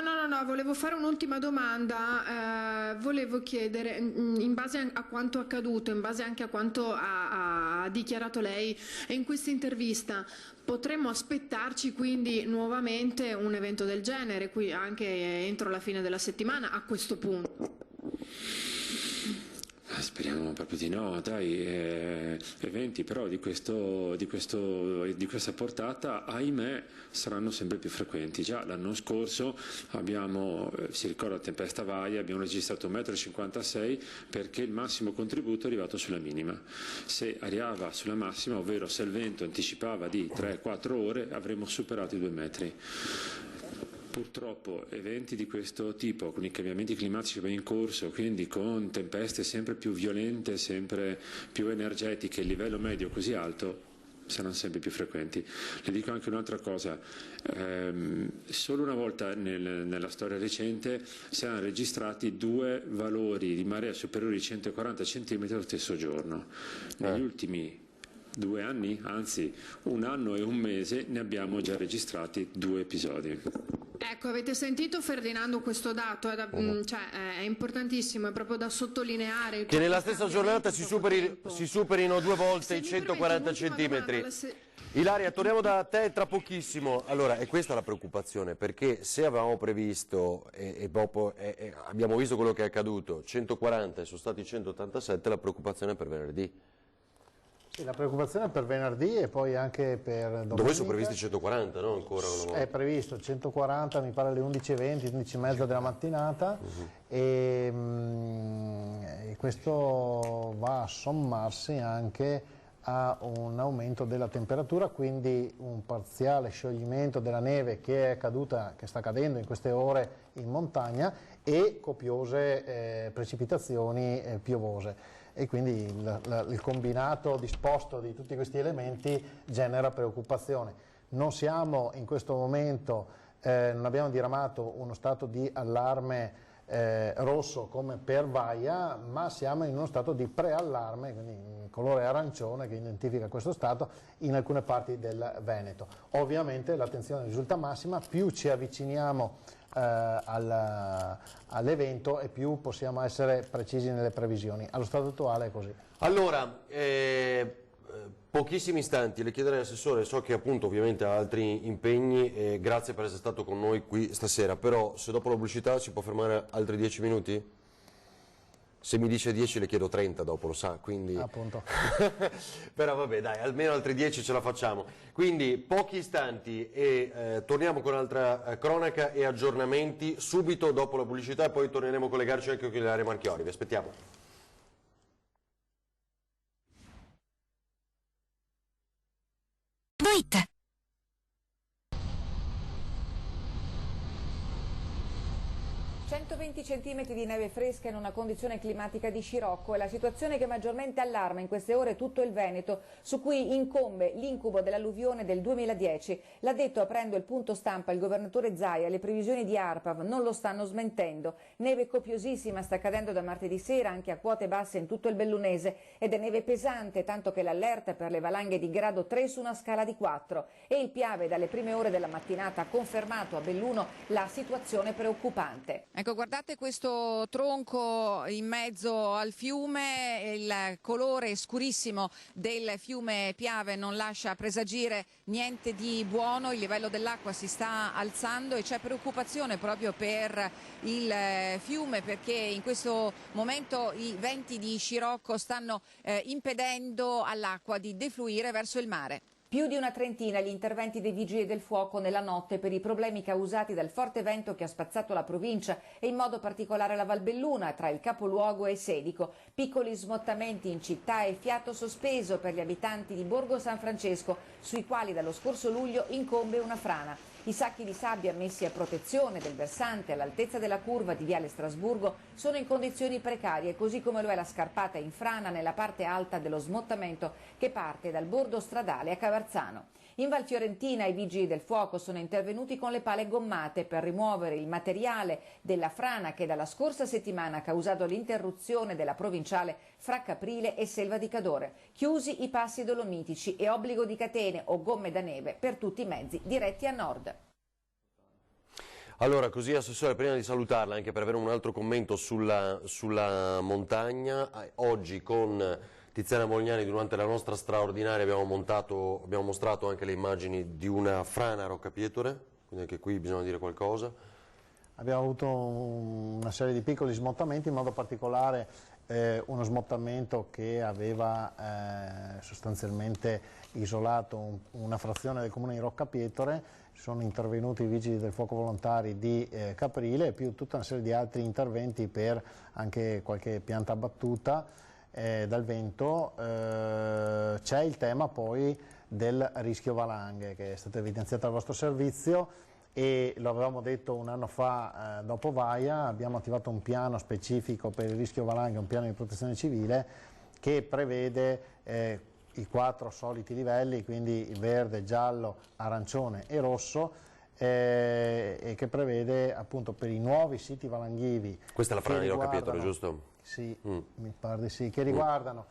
volevo fare un'ultima domanda, volevo chiedere, in base a quanto accaduto, in base anche a quanto ha ha dichiarato lei in questa intervista. Potremmo aspettarci quindi nuovamente un evento del genere, qui anche entro la fine della settimana, a questo punto? Speriamo proprio di no, dai, eventi però di questa portata, ahimè, saranno sempre più frequenti. Già l'anno scorso abbiamo, si ricorda Tempesta Vaia, abbiamo registrato 1,56 m perché il massimo contributo è arrivato sulla minima. Se arrivava sulla massima, ovvero se il vento anticipava di 3-4 ore, avremmo superato i 2 metri. Purtroppo eventi di questo tipo, con i cambiamenti climatici che vanno in corso, quindi con tempeste sempre più violente, sempre più energetiche, il livello medio così alto, saranno sempre più frequenti. Le dico anche un'altra cosa, solo una volta nella storia recente si erano registrati 2 valori di marea superiori ai 140 cm lo stesso giorno. Negli ultimi 2 anni, anzi 1 anno e 1 mese, ne abbiamo già registrati 2 episodi. Ecco, avete sentito Ferdinando questo dato? È importantissimo, è proprio da sottolineare. Che nella stessa giornata si superino 2 volte i 140 centimetri. Ilaria, torniamo da te tra pochissimo. Allora, è questa la preoccupazione, perché se avevamo previsto e dopo abbiamo visto quello che è accaduto, 140 e sono stati 187, la preoccupazione è per venerdì. Sì, la preoccupazione è per venerdì e poi anche per domenica. Dove sono previsti 140, no? Ancora una volta. È previsto 140, mi pare alle 11:20, 11:30 della mattinata, e questo va a sommarsi anche a un aumento della temperatura, quindi un parziale scioglimento della neve che è caduta, che sta cadendo in queste ore in montagna, e copiose precipitazioni piovose. E quindi il combinato disposto di tutti questi elementi genera preoccupazione. Non siamo in questo momento, non abbiamo diramato uno stato di allarme rosso come per Vaia, ma siamo in uno stato di preallarme, quindi in colore arancione, che identifica questo stato in alcune parti del Veneto. Ovviamente l'attenzione risulta massima, più ci avviciniamo all'evento e più possiamo essere precisi nelle previsioni. Allo stato attuale è così. Allora, pochissimi istanti, le chiederei Assessore, so che appunto ovviamente ha altri impegni, grazie per essere stato con noi qui stasera, però se dopo la pubblicità si può fermare altri 10 minuti? Se mi dice 10 le chiedo 30 dopo, lo sa, quindi... Appunto. Però vabbè, dai, almeno altri 10 ce la facciamo. Quindi pochi istanti e torniamo con un'altra cronaca e aggiornamenti subito dopo la pubblicità, e poi torneremo a collegarci anche con Ilaria Marchiori. Vi aspettiamo. Wait. 120 cm di neve fresca in una condizione climatica di scirocco è la situazione che maggiormente allarma in queste ore tutto il Veneto, su cui incombe l'incubo dell'alluvione del 2010. L'ha detto aprendo il punto stampa il governatore Zaia, le previsioni di ARPAV non lo stanno smentendo. Neve copiosissima sta cadendo da martedì sera anche a quote basse in tutto il Bellunese, ed è neve pesante, tanto che l'allerta per le valanghe di grado 3 su una scala di 4. E il Piave dalle prime ore della mattinata ha confermato a Belluno la situazione preoccupante. Ecco, guardate questo tronco in mezzo al fiume, il colore scurissimo del fiume Piave non lascia presagire niente di buono, il livello dell'acqua si sta alzando e c'è preoccupazione proprio per il fiume, perché in questo momento i venti di scirocco stanno impedendo all'acqua di defluire verso il mare. Più di una trentina gli interventi dei vigili del fuoco nella notte per i problemi causati dal forte vento che ha spazzato la provincia e in modo particolare la Valbelluna tra il capoluogo e Sedico. Piccoli smottamenti in città e fiato sospeso per gli abitanti di Borgo San Francesco, sui quali dallo scorso luglio incombe una frana. I sacchi di sabbia messi a protezione del versante all'altezza della curva di Viale Strasburgo sono in condizioni precarie, così come lo è la scarpata in frana nella parte alta dello smottamento che parte dal bordo stradale a Cavarzano. In Valfiorentina i vigili del fuoco sono intervenuti con le pale gommate per rimuovere il materiale della frana che dalla scorsa settimana ha causato l'interruzione della provinciale fra Caprile e Selva di Cadore. Chiusi i passi dolomitici e obbligo di catene o gomme da neve per tutti i mezzi diretti a nord. Allora, così Assessore, prima di salutarla, anche per avere un altro commento sulla montagna, oggi con Tiziana Mogliani, durante la nostra straordinaria abbiamo mostrato anche le immagini di una frana a Rocca Pietore, quindi anche qui bisogna dire qualcosa. Abbiamo avuto una serie di piccoli smottamenti, in modo particolare uno smottamento che aveva sostanzialmente isolato una frazione del comune di Rocca Pietore. Sono intervenuti i vigili del fuoco volontari di Caprile, più tutta una serie di altri interventi per anche qualche pianta abbattuta dal vento. C'è il tema poi del rischio valanghe, che è stato evidenziato dal vostro servizio, e lo avevamo detto un anno fa dopo Vaia. Abbiamo attivato un piano specifico per il rischio valanghe, un piano di protezione civile che prevede i 4 soliti livelli, quindi il verde, giallo, arancione e rosso, e che prevede appunto per i nuovi siti valanghivi. Questa è la frana di Rocca Pietore, giusto? Sì, mi pare di sì, che riguardano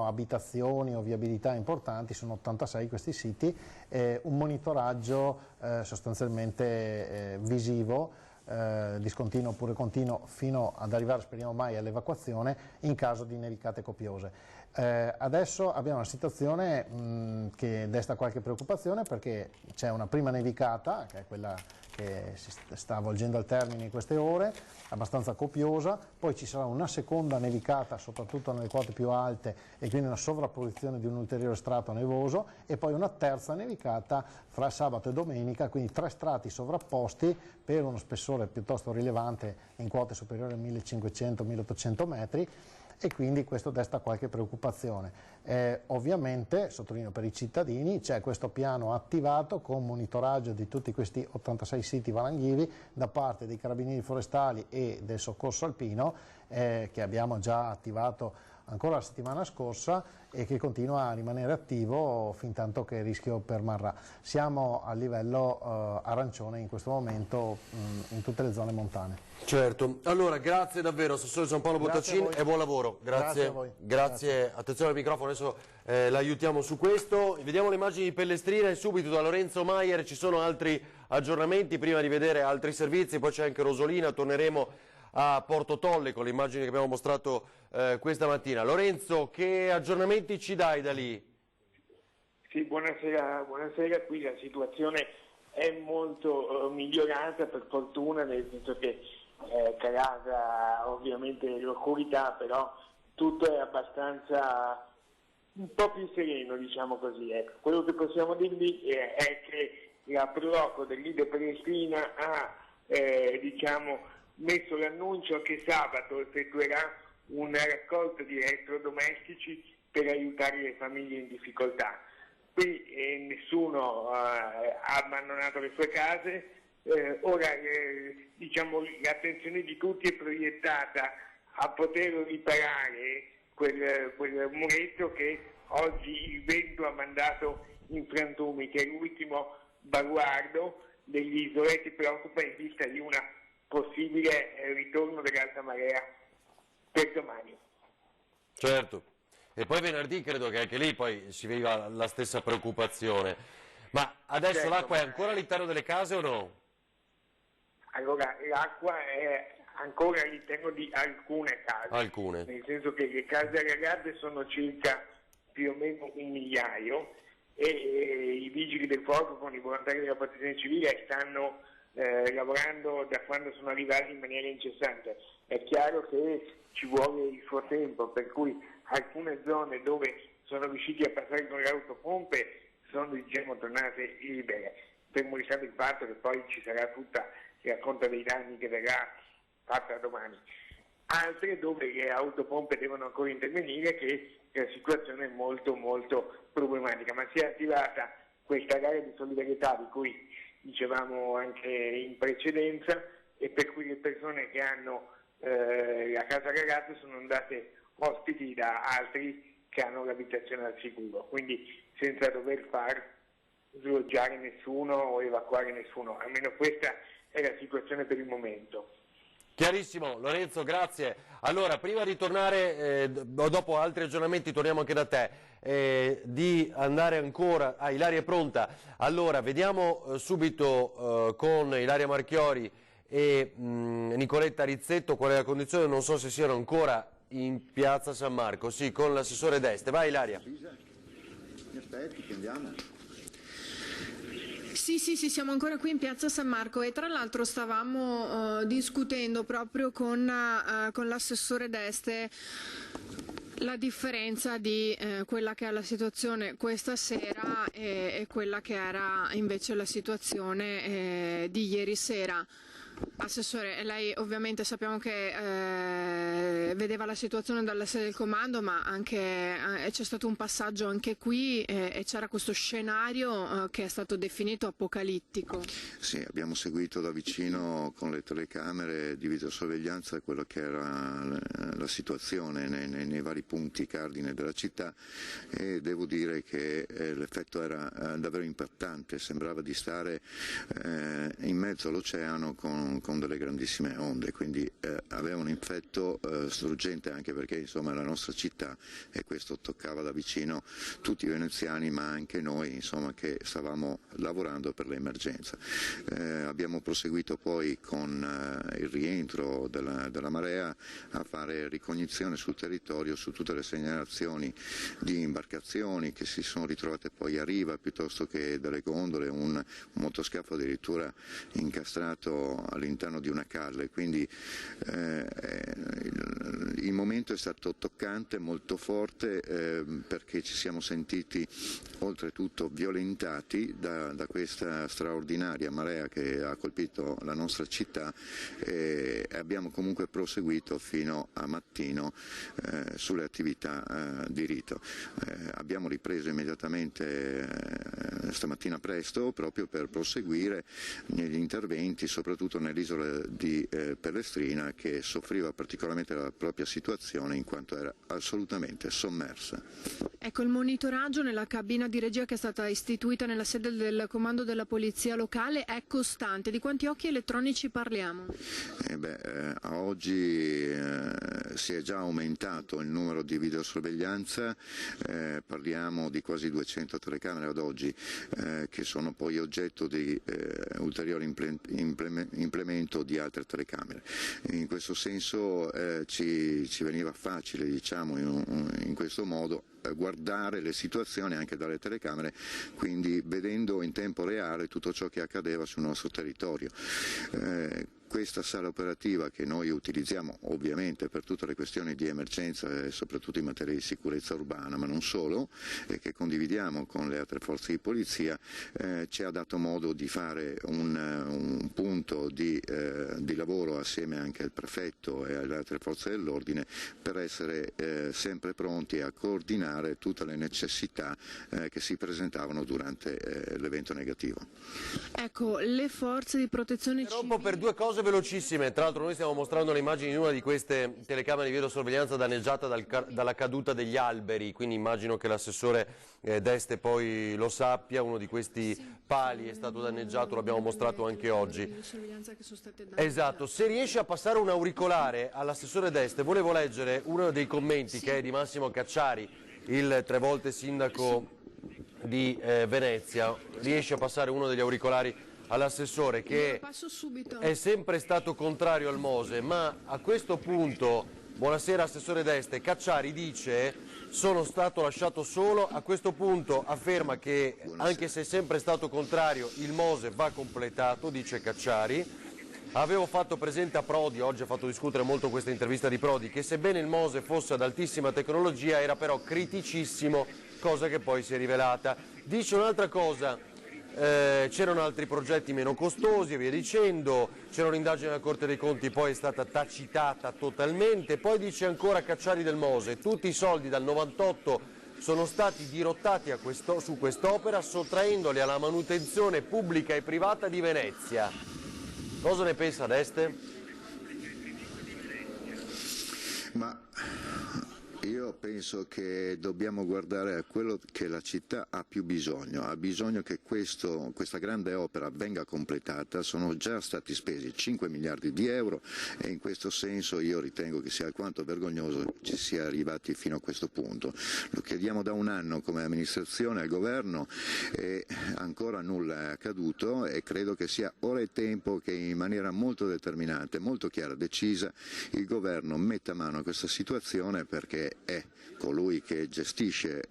abitazioni o viabilità importanti. Sono 86 questi siti, un monitoraggio sostanzialmente visivo, discontinuo oppure continuo, fino ad arrivare, speriamo mai, all'evacuazione in caso di nevicate copiose. Adesso abbiamo una situazione che desta qualche preoccupazione, perché c'è una prima nevicata, che è quella che si sta avvolgendo al termine in queste ore, abbastanza copiosa, poi ci sarà una seconda nevicata, soprattutto nelle quote più alte, e quindi una sovrapposizione di un ulteriore strato nevoso, e poi una terza nevicata fra sabato e domenica, quindi 3 strati sovrapposti per uno spessore piuttosto rilevante in quote superiori a 1500-1800 metri, e quindi questo desta qualche preoccupazione. Ovviamente, sottolineo per i cittadini, c'è questo piano attivato con monitoraggio di tutti questi 86 siti valanghivi da parte dei carabinieri forestali e del soccorso alpino, che abbiamo già attivato ancora la settimana scorsa e che continua a rimanere attivo fin tanto che il rischio permarrà. Siamo a livello arancione in questo momento in tutte le zone montane. Certo, allora grazie davvero Assessore Giampaolo Bottacin e buon lavoro. Grazie a voi. Grazie. Attenzione al microfono, adesso l'aiutiamo su questo. Vediamo le immagini di Pellestrina e subito da Lorenzo Maier ci sono altri aggiornamenti prima di vedere altri servizi, poi c'è anche Rosolina, torneremo a Porto Tolle con le immagini che abbiamo mostrato questa mattina. Lorenzo, che aggiornamenti ci dai da lì? Sì, buonasera, qui la situazione è molto migliorata per fortuna, nel senso che calata ovviamente l'oscurità, però tutto è abbastanza un po' più sereno, diciamo così. Ecco. Quello che possiamo dirvi è che la Proloco dell'Ide Pellestrina ha messo l'annuncio che sabato effettuerà una raccolta di elettrodomestici per aiutare le famiglie in difficoltà. Qui nessuno ha abbandonato le sue case, ora l'attenzione di tutti è proiettata a poter riparare quel muretto che oggi il vento ha mandato in frantumi, che è l'ultimo baluardo degli isoleti preoccupa in vista di una possibile ritorno dell'alta marea per domani. Certo, e poi venerdì credo che anche lì poi si viva la stessa preoccupazione. Ma adesso certo, l'acqua è ancora all'interno delle case o no? Allora, l'acqua è ancora all'interno di alcune case. Alcune. Nel senso che le case allagate sono circa più o meno 1 migliaio e i vigili del fuoco con i volontari della protezione civile stanno lavorando da quando sono arrivati in maniera incessante. È chiaro che ci vuole il suo tempo, per cui alcune zone dove sono riusciti a passare con le autopompe sono tornate libere, fermo restando il fatto che poi ci sarà tutta la conta dei danni che verrà fatta domani. Altre dove le autopompe devono ancora intervenire, che la situazione è molto molto problematica, ma si è attivata questa gara di solidarietà di cui dicevamo anche in precedenza, e per cui le persone che hanno la casa allagata sono andate ospiti da altri che hanno l'abitazione al sicuro, quindi senza dover far sloggiare nessuno o evacuare nessuno. Almeno questa è la situazione per il momento. Chiarissimo, Lorenzo, grazie. Allora, prima di tornare, dopo altri aggiornamenti, torniamo anche da te, di andare ancora... Ilaria è pronta. Allora, vediamo subito con Ilaria Marchiori e Nicoletta Rizzetto qual è la condizione. Non so se siano ancora in piazza San Marco, sì, con l'assessore D'Este. Vai Ilaria. Mi aspetti che andiamo? Sì, siamo ancora qui in piazza San Marco e tra l'altro stavamo discutendo proprio con l'assessore D'Este la differenza di quella che è la situazione questa sera e quella che era invece la situazione di ieri sera. Assessore, lei ovviamente sappiamo che vedeva la situazione dalla sede del comando, ma anche c'è stato un passaggio anche qui e c'era questo scenario che è stato definito apocalittico. Sì, abbiamo seguito da vicino con le telecamere di videosorveglianza quello che era la situazione nei vari punti cardine della città e devo dire che l'effetto era davvero impattante, sembrava di stare in mezzo all'oceano con delle grandissime onde, quindi aveva un effetto struggente anche perché insomma la nostra città, e questo toccava da vicino tutti i veneziani ma anche noi insomma che stavamo lavorando per l'emergenza. Abbiamo proseguito poi con il rientro della marea a fare ricognizione sul territorio su tutte le segnalazioni di imbarcazioni che si sono ritrovate poi a riva piuttosto che delle gondole, un motoscafo addirittura incastrato all'interno di una calle, quindi il momento è stato toccante, molto forte perché ci siamo sentiti oltretutto violentati da questa straordinaria marea che ha colpito la nostra città e abbiamo comunque proseguito fino a mattino sulle attività di rito. Abbiamo ripreso immediatamente stamattina presto proprio per proseguire negli interventi, soprattutto nell'isola di Pellestrina che soffriva particolarmente la propria situazione in quanto era assolutamente sommersa. Ecco, il monitoraggio nella cabina di regia che è stata istituita nella sede del comando della polizia locale è costante. Di quanti occhi elettronici parliamo? A oggi si è già aumentato il numero di videosorveglianza, parliamo di quasi 200 telecamere ad oggi che sono poi oggetto di ulteriore implemento di altre telecamere. In questo senso ci veniva facile, diciamo, in questo modo guardare le situazioni anche dalle telecamere, quindi vedendo in tempo reale tutto ciò che accadeva sul nostro territorio. Questa sala operativa che noi utilizziamo ovviamente per tutte le questioni di emergenza e soprattutto in materia di sicurezza urbana, ma non solo, e che condividiamo con le altre forze di polizia, ci ha dato modo di fare un punto di lavoro assieme anche al prefetto e alle altre forze dell'ordine per essere sempre pronti a coordinare tutte le necessità che si presentavano durante l'evento negativo. Ecco, le forze di protezione civile... Rompo per due cose velocissime, tra l'altro noi stiamo mostrando le immagini di una di queste telecamere di videosorveglianza danneggiata dalla caduta degli alberi, quindi immagino che l'assessore D'Este poi lo sappia, uno di questi pali è stato danneggiato, l'abbiamo mostrato anche oggi. Esatto, se riesce a passare un auricolare all'assessore D'Este, volevo leggere uno dei commenti che è di Massimo Cacciari, il 3 volte sindaco di Venezia, riesce a passare uno degli auricolari all'assessore che è sempre stato contrario al Mose, ma a questo punto, buonasera assessore D'Este, Cacciari dice sono stato lasciato solo, a questo punto afferma che anche se è sempre stato contrario il Mose va completato, dice Cacciari. Avevo fatto presente a Prodi, oggi ha fatto discutere molto questa intervista di Prodi, che sebbene il Mose fosse ad altissima tecnologia era però criticissimo, cosa che poi si è rivelata. Dice un'altra cosa. C'erano altri progetti meno costosi e via dicendo, c'era un'indagine della Corte dei Conti, poi è stata tacitata totalmente, poi dice ancora Cacciari del Mose, tutti i soldi dal 98 sono stati dirottati su quest'opera sottraendoli alla manutenzione pubblica e privata di Venezia. Cosa ne pensa D'Este? Ma io penso che dobbiamo guardare a quello che la città ha più bisogno, ha bisogno che questa grande opera venga completata, sono già stati spesi 5 miliardi di euro e in questo senso io ritengo che sia alquanto vergognoso ci sia arrivati fino a questo punto. Lo chiediamo da un anno come amministrazione al governo e ancora nulla è accaduto e credo che sia ora il tempo che in maniera molto determinante, molto chiara, decisa, il governo metta mano a questa situazione perché è colui che gestisce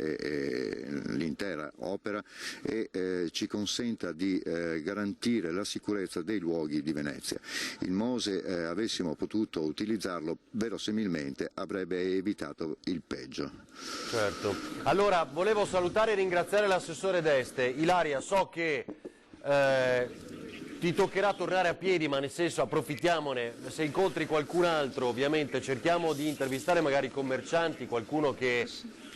l'intera opera e ci consenta di garantire la sicurezza dei luoghi di Venezia. Il Mose, avessimo potuto utilizzarlo, verosimilmente avrebbe evitato il peggio. Certo. Allora, volevo salutare e ringraziare l'assessore D'Este. Ilaria, so che ti toccherà tornare a piedi, ma nel senso approfittiamone, se incontri qualcun altro ovviamente cerchiamo di intervistare magari i commercianti, qualcuno che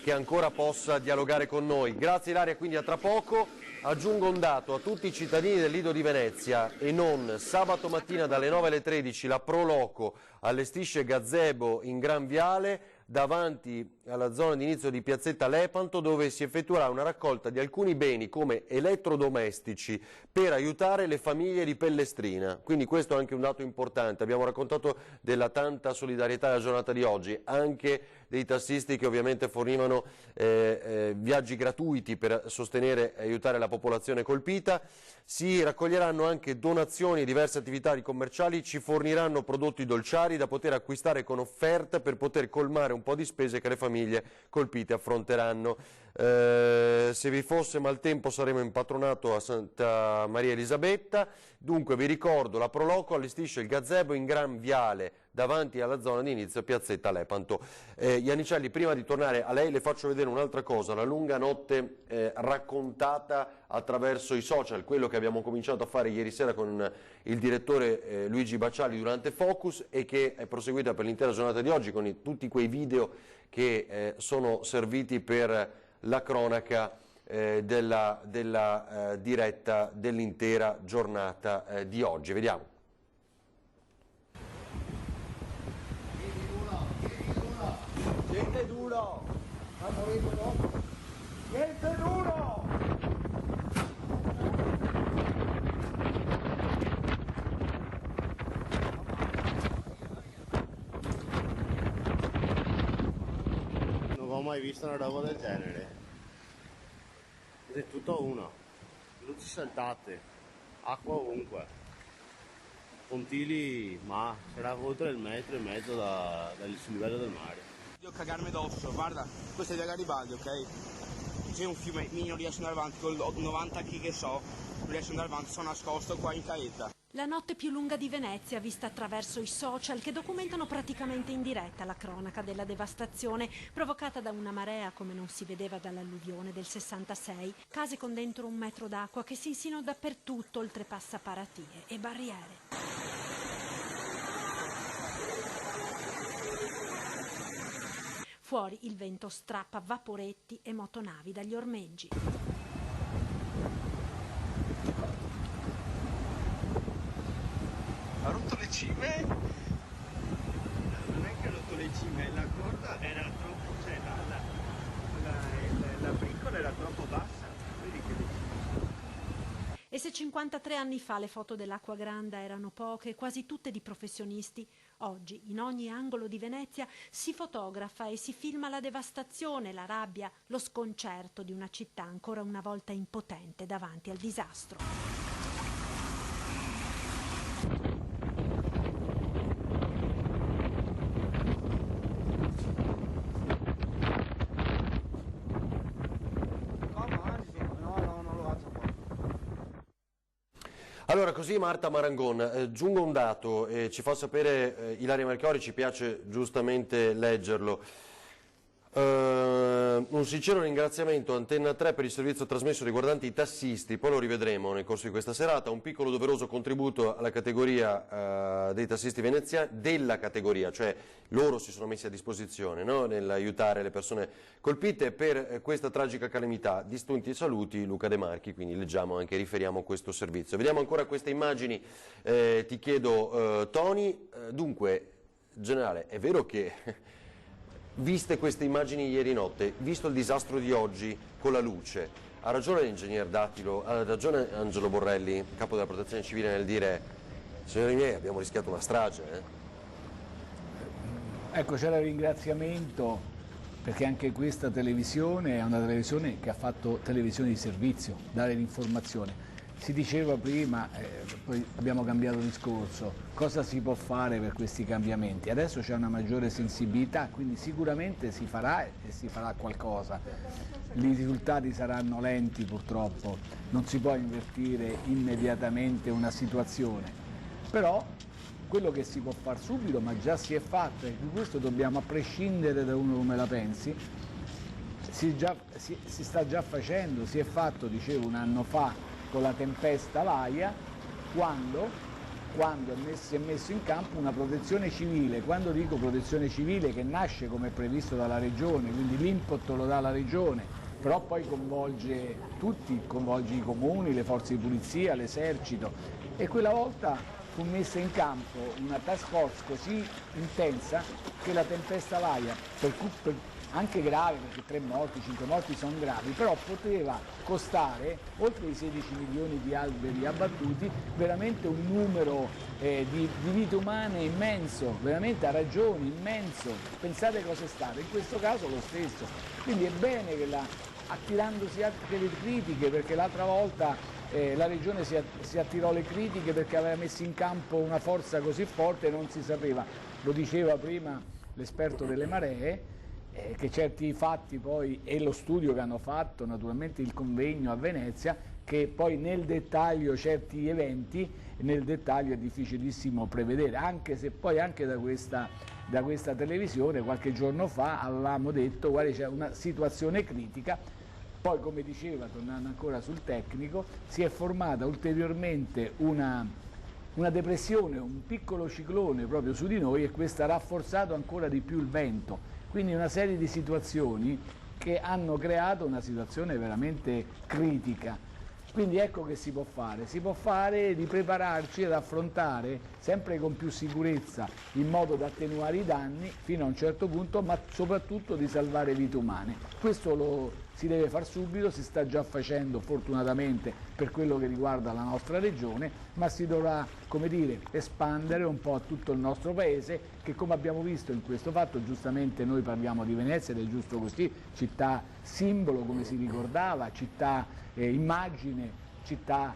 ancora possa dialogare con noi. Grazie Ilaria, quindi a tra poco. Aggiungo un dato a tutti i cittadini del Lido di Venezia e non: sabato mattina dalle 9 alle 13 la Pro Loco allestisce gazebo in Gran Viale davanti alla zona di inizio di Piazzetta Lepanto, dove si effettuerà una raccolta di alcuni beni come elettrodomestici per aiutare le famiglie di Pellestrina. Quindi questo è anche un dato importante. Abbiamo raccontato della tanta solidarietà della giornata di oggi, anche dei tassisti che ovviamente fornivano viaggi gratuiti per sostenere e aiutare la popolazione colpita. Si raccoglieranno anche donazioni e diverse attività commerciali, ci forniranno prodotti dolciari da poter acquistare con offerta per poter colmare un po' di spese che le famiglie colpite affronteranno. Se vi fosse maltempo saremo in patronato a Santa Maria Elisabetta. Dunque vi ricordo, la Pro Loco allestisce il gazebo in Gran Viale davanti alla zona di inizio Piazzetta Lepanto. Iannicelli, prima di tornare a lei le faccio vedere un'altra cosa, la lunga notte raccontata attraverso i social, quello che abbiamo cominciato a fare ieri sera con il direttore Luigi Bacciali durante Focus e che è proseguita per l'intera giornata di oggi con tutti quei video che sono serviti per la cronaca della diretta dell'intera giornata di oggi. Vediamo. Gente duro! Gente duro! Non ho mai visto una roba del genere. Ed è tutto uno. Luci saltate, acqua ovunque. Pontili, ma sarà oltre il metro e mezzo dal livello del mare. Io cagarmi addosso, guarda, questa è via Garibaldi, ok? C'è un fiume, io non riesco ad andare avanti, con 90 kg che so, non riesco ad andare avanti, sono nascosto qua in caetta. La notte più lunga di Venezia, vista attraverso i social che documentano praticamente in diretta la cronaca della devastazione provocata da una marea come non si vedeva dall'alluvione del 66, case con dentro 1 metro d'acqua che si insinuano dappertutto, oltrepassa paratie e barriere. Fuori il vento strappa vaporetti e motonavi dagli ormeggi. Ha rotto le cime? Non è che ha rotto le cime, la corda era troppo, cioè la briccola era troppo bassa. Vedi che le cime. E se 53 anni fa le foto dell'Acqua Grande erano poche, quasi tutte di professionisti, oggi in ogni angolo di Venezia si fotografa e si filma la devastazione, la rabbia, lo sconcerto di una città ancora una volta impotente davanti al disastro. Allora, così Marta Marangon, aggiungo un dato, ci fa sapere Ilaria Melchiori, ci piace giustamente leggerlo. Un sincero ringraziamento a Antenna 3 per il servizio trasmesso riguardante i tassisti, poi lo rivedremo nel corso di questa serata, un piccolo doveroso contributo alla categoria dei tassisti veneziani, della categoria, cioè loro si sono messi a disposizione, no? Nell'aiutare le persone colpite per questa tragica calamità. Distinti e saluti Luca De Marchi, quindi leggiamo anche, riferiamo questo servizio. Vediamo ancora queste immagini, ti chiedo Tony, dunque, generale, è vero che Viste queste immagini ieri notte, visto il disastro di oggi con la luce, ha ragione l'ingegner Dattilo, ha ragione Angelo Borrelli, capo della Protezione Civile, nel dire: signori miei, abbiamo rischiato una strage? Ecco, c'era il ringraziamento, perché anche questa televisione è una televisione che ha fatto televisione di servizio, dare l'informazione. Si diceva prima, poi abbiamo cambiato discorso, cosa si può fare per questi cambiamenti. Adesso c'è una maggiore sensibilità, quindi sicuramente si farà e si farà qualcosa. I risultati saranno lenti purtroppo, non si può invertire immediatamente una situazione, però quello che si può fare subito, ma già si è fatto, e di questo dobbiamo, a prescindere da uno come la pensi, si sta già facendo, si è fatto, dicevo, un anno fa, con la tempesta Laia, quando si è messo in campo una protezione civile. Quando dico protezione civile, che nasce come previsto dalla Regione, quindi l'input lo dà la Regione, però poi coinvolge tutti, coinvolge i comuni, le forze di polizia, l'esercito, e quella volta fu messa in campo una task force così intensa che la tempesta Laia, anche grave, perché 3 morti, 5 morti sono gravi, però poteva costare, oltre i 16 milioni di alberi abbattuti, veramente un numero di vite umane immenso, veramente a ragioni immenso. Pensate cosa è stato, in questo caso lo stesso. Quindi è bene che attirandosi anche le critiche, perché l'altra volta la Regione si attirò le critiche perché aveva messo in campo una forza così forte e non si sapeva. Lo diceva prima l'esperto delle maree, che certi fatti poi, e lo studio che hanno fatto, naturalmente il convegno a Venezia, che poi nel dettaglio certi eventi, nel dettaglio è difficilissimo prevedere, anche se poi anche da questa televisione qualche giorno fa avevamo detto: guarda, c'è una situazione critica. Poi, come diceva, tornando ancora sul tecnico, si è formata ulteriormente una depressione, un piccolo ciclone proprio su di noi, e questo ha rafforzato ancora di più il vento. Quindi una serie di situazioni che hanno creato una situazione veramente critica. Quindi ecco che si può fare di prepararci ad affrontare sempre con più sicurezza, in modo da attenuare i danni fino a un certo punto, ma soprattutto di salvare vite umane. Questo si deve far subito, si sta già facendo fortunatamente per quello che riguarda la nostra regione, ma si dovrà, come dire, espandere un po' a tutto il nostro paese, che, come abbiamo visto in questo fatto, giustamente noi parliamo di Venezia ed è giusto così, città simbolo, come si ricordava, città immagine, città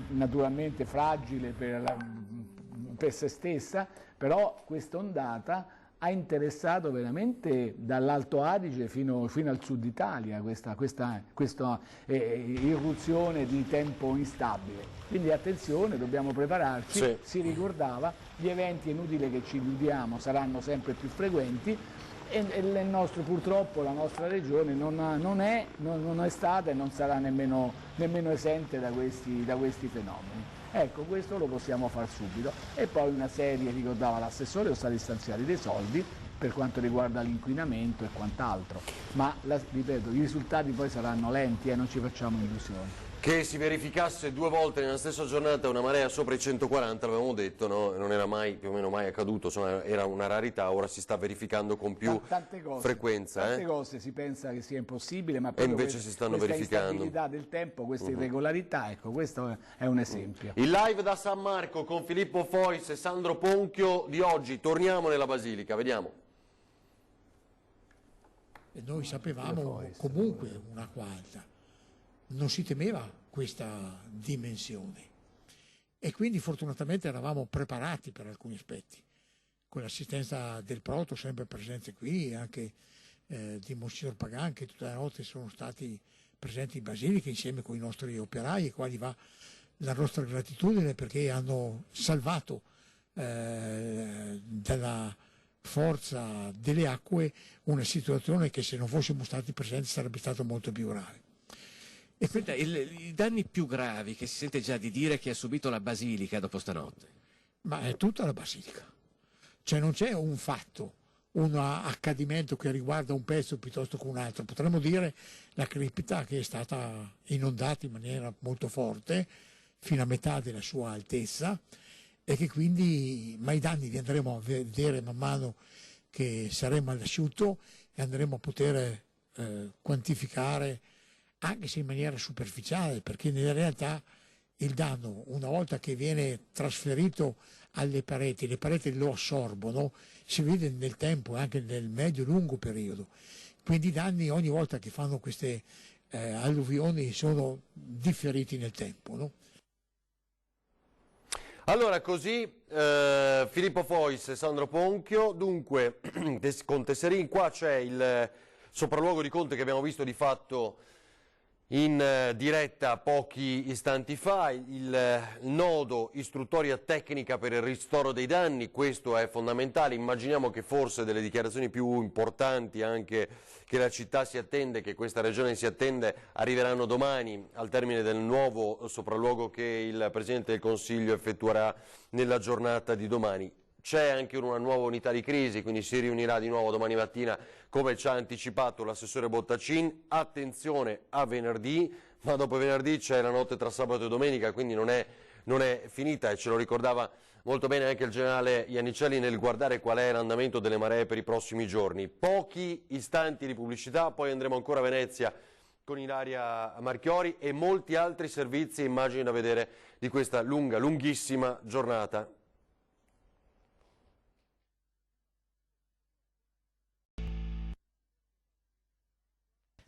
naturalmente fragile per se stessa, però questa ondata ha interessato veramente dall'Alto Adige fino al sud Italia, questa irruzione di tempo instabile. Quindi attenzione, dobbiamo prepararci, sì. Si ricordava, gli eventi, è inutile che ci illudiamo, saranno sempre più frequenti, e purtroppo la nostra regione non è stata e non sarà nemmeno esente da questi fenomeni. Ecco, questo lo possiamo far subito. E poi una serie, ricordava l'assessore, sono stati stanziati dei soldi per quanto riguarda l'inquinamento e quant'altro, ma ripeto, i risultati poi saranno lenti e non ci facciamo illusioni. Che si verificasse 2 volte nella stessa giornata una marea sopra i 140, l'avevamo detto, no? Non era mai, più o meno mai accaduto, insomma, era una rarità, ora si sta verificando con più frequenza. Tante cose si pensa che sia impossibile, ma e invece si stanno verificando. Questa instabilità del tempo, questa irregolarità, ecco, questo è un esempio. Il live da San Marco con Filippo Fois e Sandro Ponchio di oggi, torniamo nella Basilica, vediamo. E noi sapevamo comunque un'acqua alta. Non si temeva questa dimensione e quindi fortunatamente eravamo preparati per alcuni aspetti, con l'assistenza del Proto sempre presente qui, e anche di Monsignor Pagan, che tutta la notte sono stati presenti in Basilica insieme con i nostri operai, ai quali va la nostra gratitudine, perché hanno salvato dalla forza delle acque una situazione che, se non fossimo stati presenti, sarebbe stata molto più grave. E senta, i danni più gravi che si sente già di dire che ha subito la Basilica dopo stanotte? Ma è tutta la Basilica. Cioè non c'è un fatto, un accadimento che riguarda un pezzo piuttosto che un altro. Potremmo dire la cripta, che è stata inondata in maniera molto forte, fino a metà della sua altezza, e che quindi, ma i danni li andremo a vedere man mano che saremo all'asciutto e andremo a poter quantificare, anche se in maniera superficiale, perché nella realtà il danno, una volta che viene trasferito alle pareti, le pareti lo assorbono, si vede nel tempo, anche nel medio-lungo periodo. Quindi i danni ogni volta che fanno queste alluvioni sono differiti nel tempo, no? Allora, così Filippo Fois e Sandro Ponchio. Dunque, con Tesserin qua c'è il sopralluogo di Conte che abbiamo visto di fatto in diretta pochi istanti fa, il nodo istruttoria tecnica per il ristoro dei danni. Questo è fondamentale. Immaginiamo che forse delle dichiarazioni più importanti anche che la città si attende, che questa regione si attende, arriveranno domani al termine del nuovo sopralluogo che il Presidente del Consiglio effettuerà nella giornata di domani. C'è anche una nuova unità di crisi, quindi si riunirà di nuovo domani mattina, come ci ha anticipato l'assessore Bottacin. Attenzione a venerdì, ma dopo venerdì c'è la notte tra sabato e domenica, quindi non è finita, e ce lo ricordava molto bene anche il generale Iannicelli nel guardare qual è l'andamento delle maree per i prossimi giorni. Pochi istanti di pubblicità, poi andremo ancora a Venezia con Ilaria Marchiori e molti altri servizi e immagini da vedere di questa lunghissima giornata.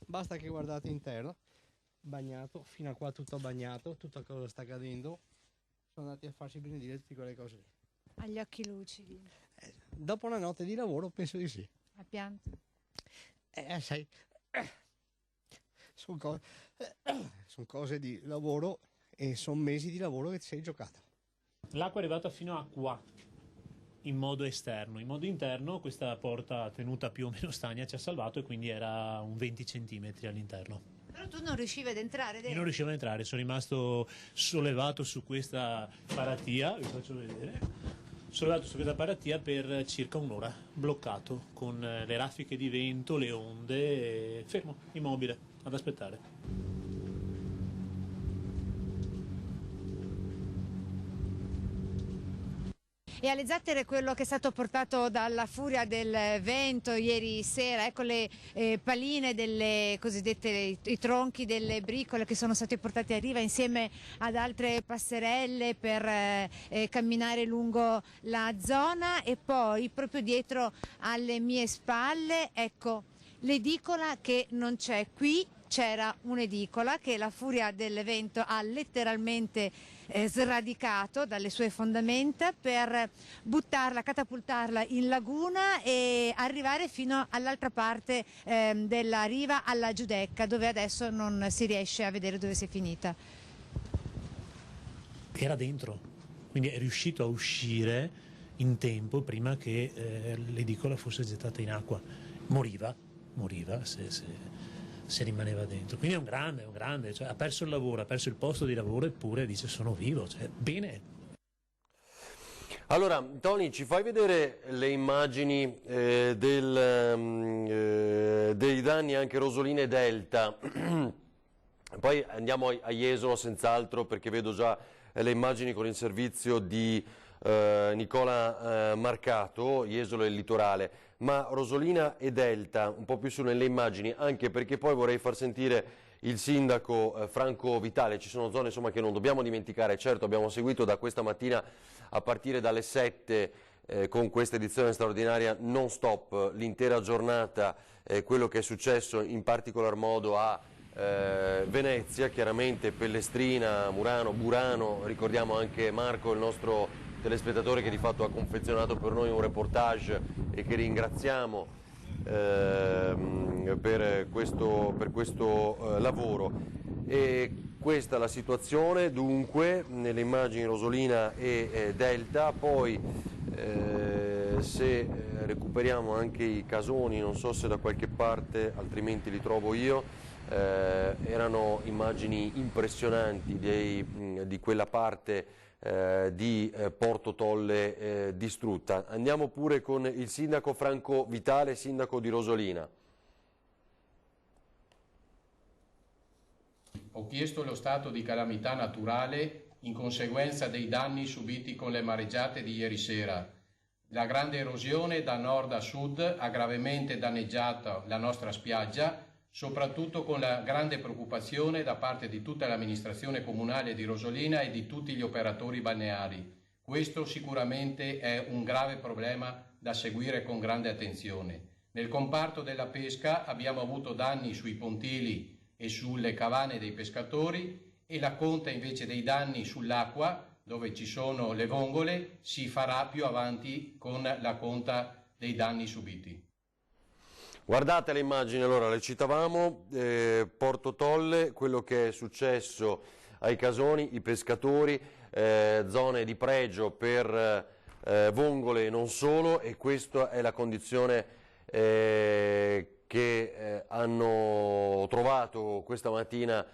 Basta che guardate interno, bagnato, fino a qua tutto bagnato, tutta cosa sta cadendo, sono andati a farsi benedire tutte quelle cose lì. Agli occhi lucidi. Dopo una notte di lavoro penso di sì. A pianto. Sai, sono cose di lavoro e sono mesi di lavoro che ti sei giocato. L'acqua è arrivata fino a qua, in modo esterno. In modo interno questa porta tenuta più o meno stagna ci ha salvato, e quindi era un 20 centimetri all'interno. Però tu non riuscivi ad entrare dentro. Io non riuscivo ad entrare, sono rimasto sollevato su questa paratia, vi faccio vedere, sollevato su questa paratia per circa un'ora, bloccato, con le raffiche di vento, le onde, fermo, immobile, ad aspettare. E alle zattere quello che è stato portato dalla furia del vento ieri sera, ecco le paline delle cosiddette, i tronchi delle bricole che sono stati portati a riva insieme ad altre passerelle per camminare lungo la zona. E poi proprio dietro alle mie spalle, ecco, l'edicola che non c'è. Qui c'era un'edicola che la furia del vento ha letteralmente sradicato dalle sue fondamenta per buttarla, catapultarla in laguna e arrivare fino all'altra parte della riva, alla Giudecca, dove adesso non si riesce a vedere dove si è finita. Era dentro, quindi è riuscito a uscire in tempo prima che l'edicola fosse gettata in acqua. Moriva se rimaneva dentro. Quindi è un grande, cioè, ha perso il lavoro, ha perso il posto di lavoro, eppure dice sono vivo, cioè, bene. Allora, Tony, ci fai vedere le immagini dei danni anche Rosolina e Delta? Poi andiamo a Jesolo senz'altro, perché vedo già le immagini con il servizio di Nicola Marcato, Jesolo e il litorale. Ma Rosolina e Delta, un po' più su nelle immagini, anche perché poi vorrei far sentire il sindaco Franco Vitale. Ci sono zone insomma che non dobbiamo dimenticare. Certo, abbiamo seguito da questa mattina a partire dalle 7 con questa edizione straordinaria non stop l'intera giornata quello che è successo in particolar modo a Venezia, chiaramente Pellestrina, Murano, Burano. Ricordiamo anche Marco, il nostro telespettatore, che di fatto ha confezionato per noi un reportage e che ringraziamo per questo lavoro. E questa è la situazione dunque nelle immagini Rosolina e Delta. Poi se recuperiamo anche i casoni, non so se da qualche parte, altrimenti li trovo io, erano immagini impressionanti di quella parte di Porto Tolle distrutta. Andiamo pure con il sindaco Franco Vitale, sindaco di Rosolina. Ho chiesto lo stato di calamità naturale in conseguenza dei danni subiti con le mareggiate di ieri sera. La grande erosione da nord a sud ha gravemente danneggiato la nostra spiaggia, soprattutto con la grande preoccupazione da parte di tutta l'amministrazione comunale di Rosolina e di tutti gli operatori balneari. Questo sicuramente è un grave problema da seguire con grande attenzione. Nel comparto della pesca abbiamo avuto danni sui pontili e sulle cavane dei pescatori, e la conta invece dei danni sull'acqua, dove ci sono le vongole, si farà più avanti con la conta dei danni subiti. Guardate le immagini, allora le citavamo, Porto Tolle, quello che è successo ai casoni, i pescatori, zone di pregio per vongole e non solo, e questa è la condizione che hanno trovato questa mattina,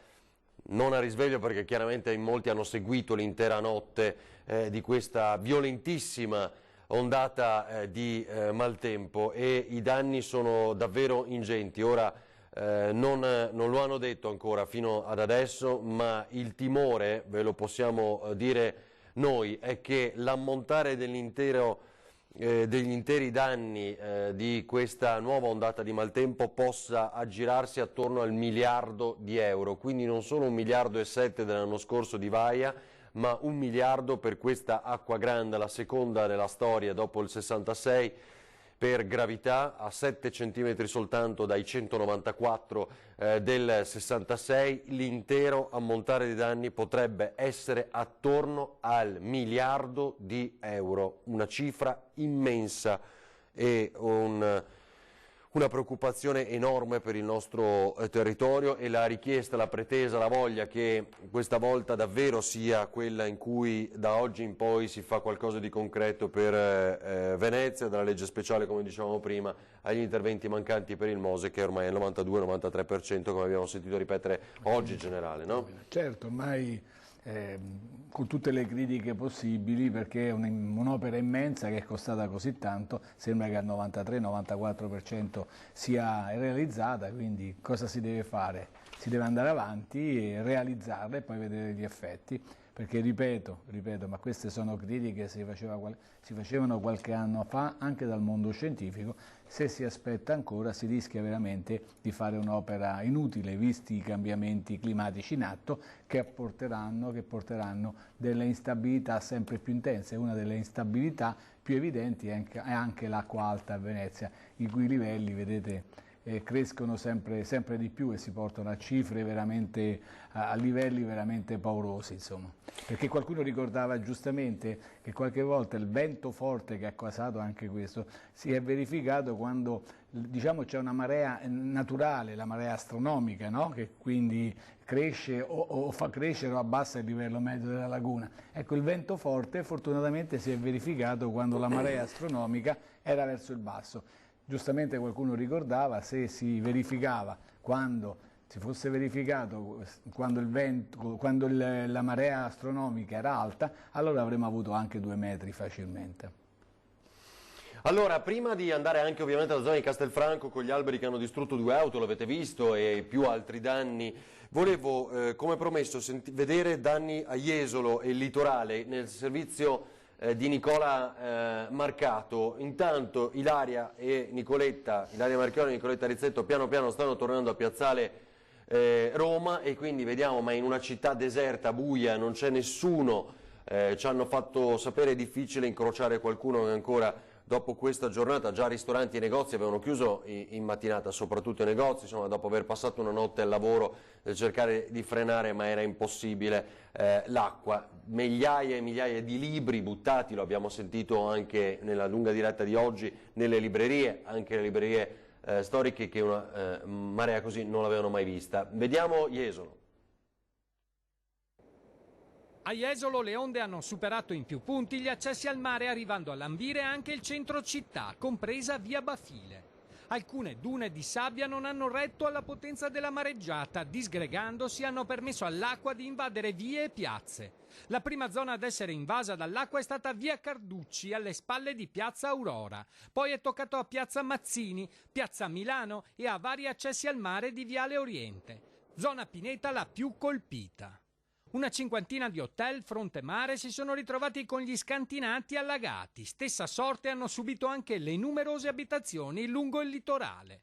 non a risveglio perché chiaramente in molti hanno seguito l'intera notte di questa violentissima ondata di maltempo, e i danni sono davvero ingenti. Ora non lo hanno detto ancora fino ad adesso, ma il timore, ve lo possiamo dire noi, è che l'ammontare degli interi danni di questa nuova ondata di maltempo possa aggirarsi attorno al 1 miliardo di euro, quindi non solo 1,7 miliardi dell'anno scorso di Vaia, ma 1 miliardo per questa acqua grande, la seconda nella storia dopo il 66 per gravità, a 7 centimetri soltanto dai 194 del 66. L'intero ammontare di danni potrebbe essere attorno al 1 miliardo di euro, una cifra immensa e una preoccupazione enorme per il nostro territorio, e la richiesta, la pretesa, la voglia che questa volta davvero sia quella in cui da oggi in poi si fa qualcosa di concreto per Venezia, dalla legge speciale, come dicevamo prima, agli interventi mancanti per il Mose, che ormai è il 92-93%, come abbiamo sentito ripetere oggi in generale, no? Certo, ormai con tutte le critiche possibili, perché è un'opera immensa che è costata così tanto, sembra che al 93-94% sia realizzata, quindi cosa si deve fare? Si deve andare avanti e realizzarla e poi vedere gli effetti, perché ripeto, ma queste sono critiche che si facevano qualche anno fa anche dal mondo scientifico. Se si aspetta ancora si rischia veramente di fare un'opera inutile, visti i cambiamenti climatici in atto che porteranno delle instabilità sempre più intense. Una delle instabilità più evidenti è anche l'acqua alta a Venezia, i cui livelli, vedete, crescono sempre di più e si portano a cifre veramente, a livelli veramente paurosi, insomma. Perché qualcuno ricordava giustamente che qualche volta il vento forte che ha causato anche questo si è verificato quando, diciamo, c'è una marea naturale, la marea astronomica, no? Che quindi cresce o fa crescere o abbassa il livello medio della laguna. Ecco, il vento forte fortunatamente si è verificato quando la marea astronomica era verso il basso. Giustamente qualcuno ricordava, se si verificava quando si fosse verificato quando la marea astronomica era alta, allora avremmo avuto anche 2 metri facilmente. Allora, prima di andare anche ovviamente alla zona di Castelfranco con gli alberi che hanno distrutto 2 auto, l'avete visto, e più altri danni, volevo, come promesso, vedere danni a Jesolo e il litorale nel servizio di Nicola Marcato. Intanto Ilaria Marchione e Nicoletta Rizzetto piano piano stanno tornando a Piazzale Roma, e quindi vediamo, ma in una città deserta, buia, non c'è nessuno, ci hanno fatto sapere è difficile incrociare qualcuno che ancora dopo questa giornata, già ristoranti e negozi avevano chiuso in mattinata, soprattutto i negozi, insomma, dopo aver passato una notte al lavoro, cercare di frenare, ma era impossibile. L'acqua, migliaia e migliaia di libri buttati, lo abbiamo sentito anche nella lunga diretta di oggi, nelle librerie, anche le librerie storiche, che una marea così non l'avevano mai vista. Vediamo Jesolo. A Jesolo le onde hanno superato in più punti gli accessi al mare, arrivando a lambire anche il centro città, compresa via Bafile. Alcune dune di sabbia non hanno retto alla potenza della mareggiata, disgregandosi hanno permesso all'acqua di invadere vie e piazze. La prima zona ad essere invasa dall'acqua è stata via Carducci, alle spalle di piazza Aurora. Poi è toccato a piazza Mazzini, piazza Milano e a vari accessi al mare di viale Oriente. Zona Pineta la più colpita. Una cinquantina di hotel fronte mare si sono ritrovati con gli scantinati allagati. Stessa sorte hanno subito anche le numerose abitazioni lungo il litorale.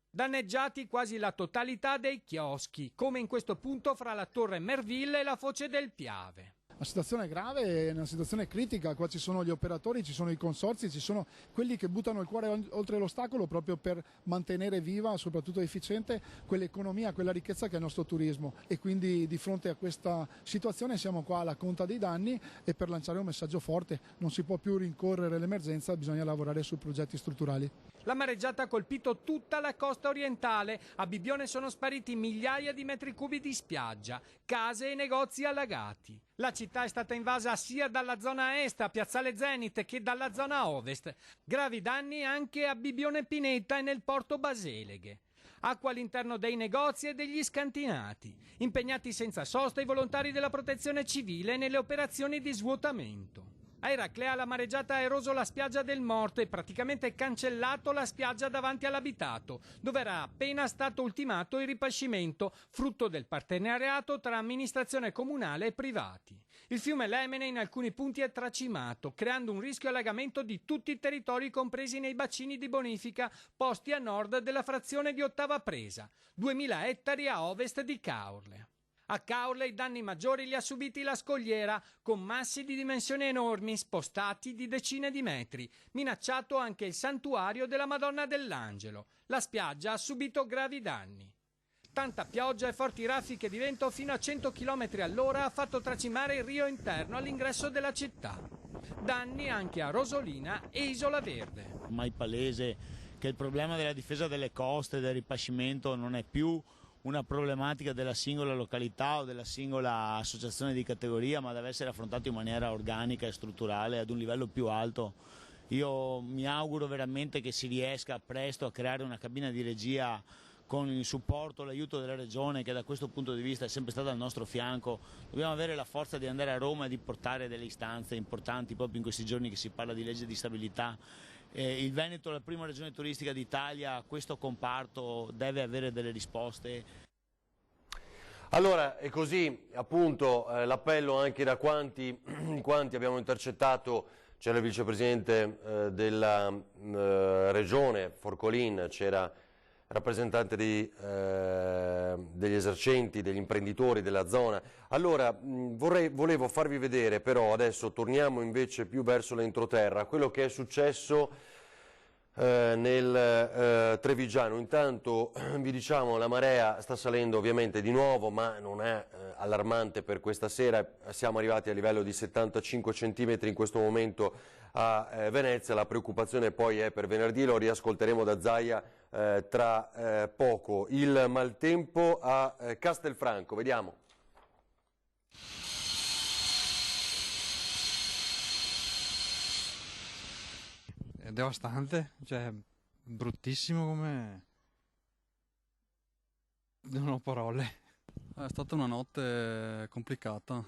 Danneggiati quasi la totalità dei chioschi, come in questo punto fra la Torre Merville e la Foce del Piave. La situazione è grave, è una situazione critica, qua ci sono gli operatori, ci sono i consorzi, ci sono quelli che buttano il cuore oltre l'ostacolo proprio per mantenere viva, soprattutto efficiente, quell'economia, quella ricchezza che è il nostro turismo, e quindi di fronte a questa situazione siamo qua alla conta dei danni e per lanciare un messaggio forte: non si può più rincorrere l'emergenza, bisogna lavorare su progetti strutturali. La mareggiata ha colpito tutta la costa orientale, a Bibbione sono spariti migliaia di metri cubi di spiaggia, case e negozi allagati. La città è stata invasa sia dalla zona est, a Piazzale Zenit, che dalla zona ovest. Gravi danni anche a Bibbione Pineta e nel porto Baseleghe. Acqua all'interno dei negozi e degli scantinati. Impegnati senza sosta i volontari della protezione civile nelle operazioni di svuotamento. A Eraclea la mareggiata ha eroso la spiaggia del Morto e praticamente cancellato la spiaggia davanti all'abitato, dove era appena stato ultimato il ripascimento, frutto del partenariato tra amministrazione comunale e privati. Il fiume Lemene in alcuni punti è tracimato, creando un rischio allagamento di tutti i territori compresi nei bacini di bonifica posti a nord della frazione di Ottava Presa, 2000 ettari a ovest di Caorle. A Caorle i danni maggiori li ha subiti la scogliera, con massi di dimensioni enormi spostati di decine di metri, minacciato anche il santuario della Madonna dell'Angelo. La spiaggia ha subito gravi danni. Tanta pioggia e forti raffiche di vento fino a 100 km all'ora ha fatto tracimare il Rio Interno all'ingresso della città. Danni anche a Rosolina e Isola Verde. Ormai palese che il problema della difesa delle coste e del ripascimento non è più una problematica della singola località o della singola associazione di categoria, ma deve essere affrontato in maniera organica e strutturale ad un livello più alto. Io mi auguro veramente che si riesca presto a creare una cabina di regia con il supporto, l'aiuto della Regione, che da questo punto di vista è sempre stata al nostro fianco. Dobbiamo avere la forza di andare a Roma e di portare delle istanze importanti proprio in questi giorni che si parla di legge di stabilità. Il Veneto, la prima regione turistica d'Italia, questo comparto deve avere delle risposte. Allora, è così appunto l'appello anche da quanti abbiamo intercettato. C'era il vicepresidente della regione Forcolin, c'era il rappresentante degli esercenti, degli imprenditori della zona. Allora, volevo farvi vedere, però adesso torniamo invece più verso l'entroterra, quello che è successo nel Trevigiano. Intanto vi diciamo, la marea sta salendo ovviamente di nuovo, ma non è allarmante per questa sera. Siamo arrivati a livello di 75 centimetri in questo momento a Venezia. La preoccupazione poi è per venerdì, lo riascolteremo da Zaia tra poco. Il maltempo a Castelfranco, vediamo. È devastante, cioè bruttissimo, come non ho parole. È stata una notte complicata.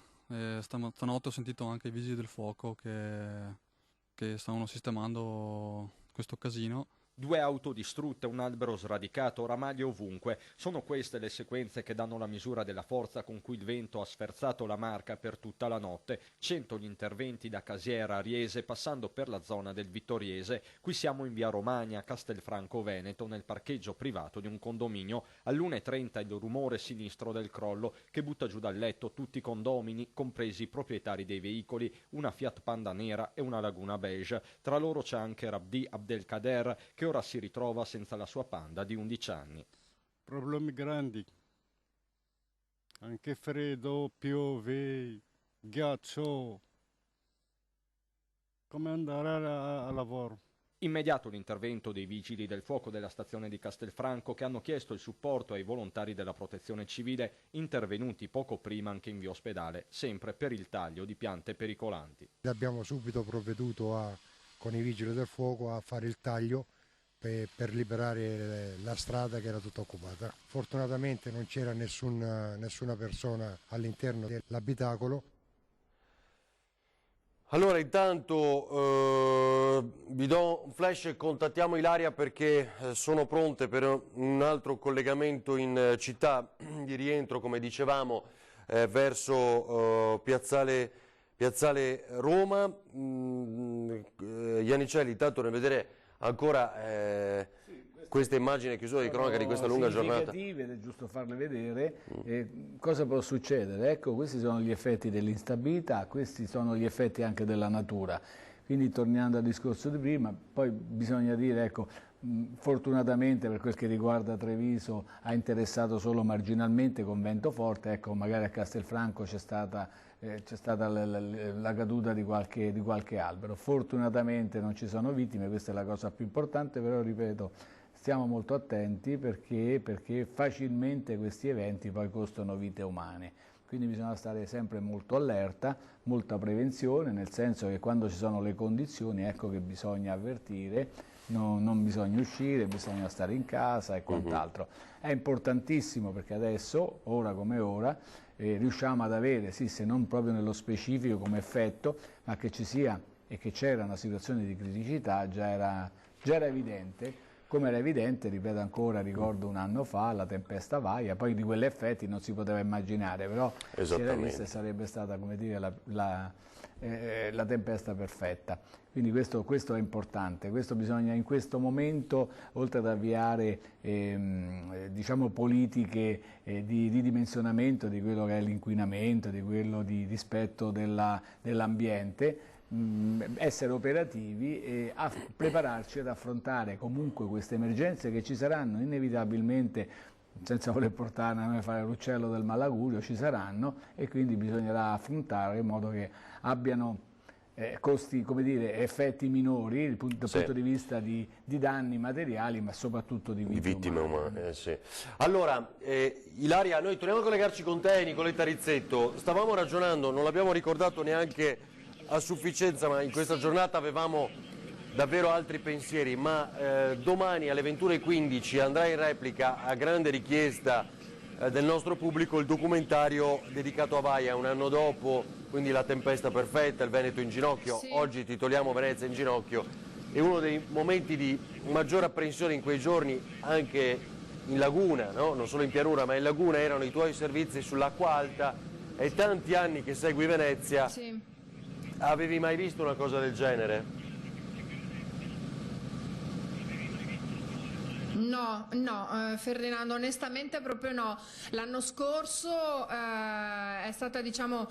Stanotte ho sentito anche i vigili del fuoco che stavano sistemando questo casino. 2 auto distrutte, un albero sradicato, ramaglie ovunque. Sono queste le sequenze che danno la misura della forza con cui il vento ha sferzato la Marca per tutta la notte. 100 gli interventi da Casiera a Riese, passando per la zona del Vittoriese. Qui siamo in via Romagna, Castelfranco Veneto, nel parcheggio privato di un condominio. All'1:30 il rumore sinistro del crollo che butta giù dal letto tutti i condomini, compresi i proprietari dei veicoli, una Fiat Panda nera e una Laguna beige. Tra loro c'è anche Rabdi Abdelkader, che ora si ritrova senza la sua Panda di 11 anni. Problemi grandi, anche freddo, piove, ghiaccio, come andare a lavoro. Immediato l'intervento dei vigili del fuoco della stazione di Castelfranco, che hanno chiesto il supporto ai volontari della protezione civile intervenuti poco prima anche in via Ospedale, sempre per il taglio di piante pericolanti. Abbiamo subito provveduto con i vigili del fuoco a fare il taglio per liberare la strada che era tutta occupata. Fortunatamente non c'era nessuna persona all'interno dell'abitacolo. Allora intanto vi do un flash e contattiamo Ilaria perché sono pronte per un altro collegamento in città di rientro, come dicevamo. verso Piazzale Roma. Iannicelli, tanto nel vedere ancora queste immagini chiusura di cronaca di questa lunga giornata. Ed è giusto farle vedere. Cosa può succedere? Ecco, questi sono gli effetti dell'instabilità, questi sono gli effetti anche della natura. Quindi tornando al discorso di prima, poi bisogna dire, ecco, fortunatamente per quel che riguarda Treviso ha interessato solo marginalmente con vento forte, ecco, magari a Castelfranco c'è stata la caduta di qualche albero. Fortunatamente non ci sono vittime, questa è la cosa più importante, però ripeto, stiamo molto attenti perché facilmente questi eventi poi costano vite umane. Quindi bisogna stare sempre molto allerta, molta prevenzione, nel senso che quando ci sono le condizioni, ecco che bisogna avvertire, non bisogna uscire, bisogna stare in casa e quant'altro. È importantissimo perché adesso, ora come ora, riusciamo ad avere, sì, se non proprio nello specifico come effetto, ma che ci sia e che c'era una situazione di criticità già era evidente. Come era evidente, ripeto ancora, ricordo un anno fa la tempesta Vaia, poi di quegli effetti non si poteva immaginare, però si era vista e sarebbe stata, come dire, la tempesta perfetta. Quindi questo è importante, questo bisogna in questo momento, oltre ad avviare diciamo politiche di dimensionamento di quello che è l'inquinamento, di quello di rispetto dell'ambiente, essere operativi e prepararci ad affrontare comunque queste emergenze che ci saranno inevitabilmente, senza voler portare a noi a fare l'uccello del malaugurio, ci saranno, e quindi bisognerà affrontare in modo che abbiano costi, come dire, effetti minori dal punto di vista di danni materiali, ma soprattutto di vittime umane. Sì. Allora, Ilaria, noi torniamo a collegarci con te, Nicoletta Rizzetto. Stavamo ragionando, non l'abbiamo ricordato neanche a sufficienza, ma in questa giornata avevamo davvero altri pensieri, ma domani alle 21:15 andrà in replica, a grande richiesta del nostro pubblico, il documentario dedicato a Vaia, un anno dopo, quindi la tempesta perfetta, il Veneto in ginocchio. Sì. Oggi titoliamo Venezia in ginocchio, e uno dei momenti di maggiore apprensione in quei giorni anche in laguna, no? Non solo in pianura ma in laguna, erano i tuoi servizi sull'acqua alta, e tanti anni che segui Venezia. Sì. Avevi mai visto una cosa del genere? No, Ferdinando, onestamente proprio no. L'anno scorso è stata, diciamo,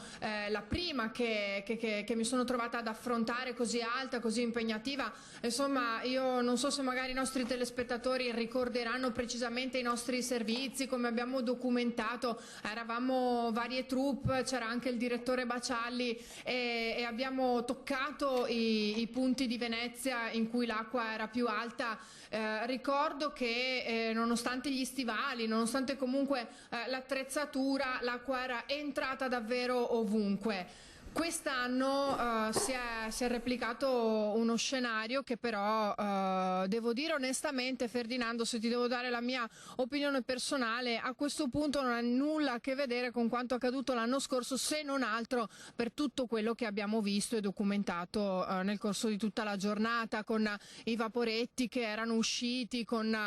la prima che mi sono trovata ad affrontare così alta, così impegnativa. Insomma, io non so se magari i nostri telespettatori ricorderanno precisamente i nostri servizi, come abbiamo documentato. Eravamo varie troupe, c'era anche il direttore Bacialli, e abbiamo toccato i punti di Venezia in cui l'acqua era più alta. Ricordo che nonostante gli stivali, nonostante comunque l'attrezzatura, l'acqua era entrata davvero ovunque. Quest'anno si è replicato uno scenario che però devo dire onestamente, Ferdinando, se ti devo dare la mia opinione personale, a questo punto non ha nulla a che vedere con quanto accaduto l'anno scorso, se non altro per tutto quello che abbiamo visto e documentato nel corso di tutta la giornata, con i vaporetti che erano usciti, con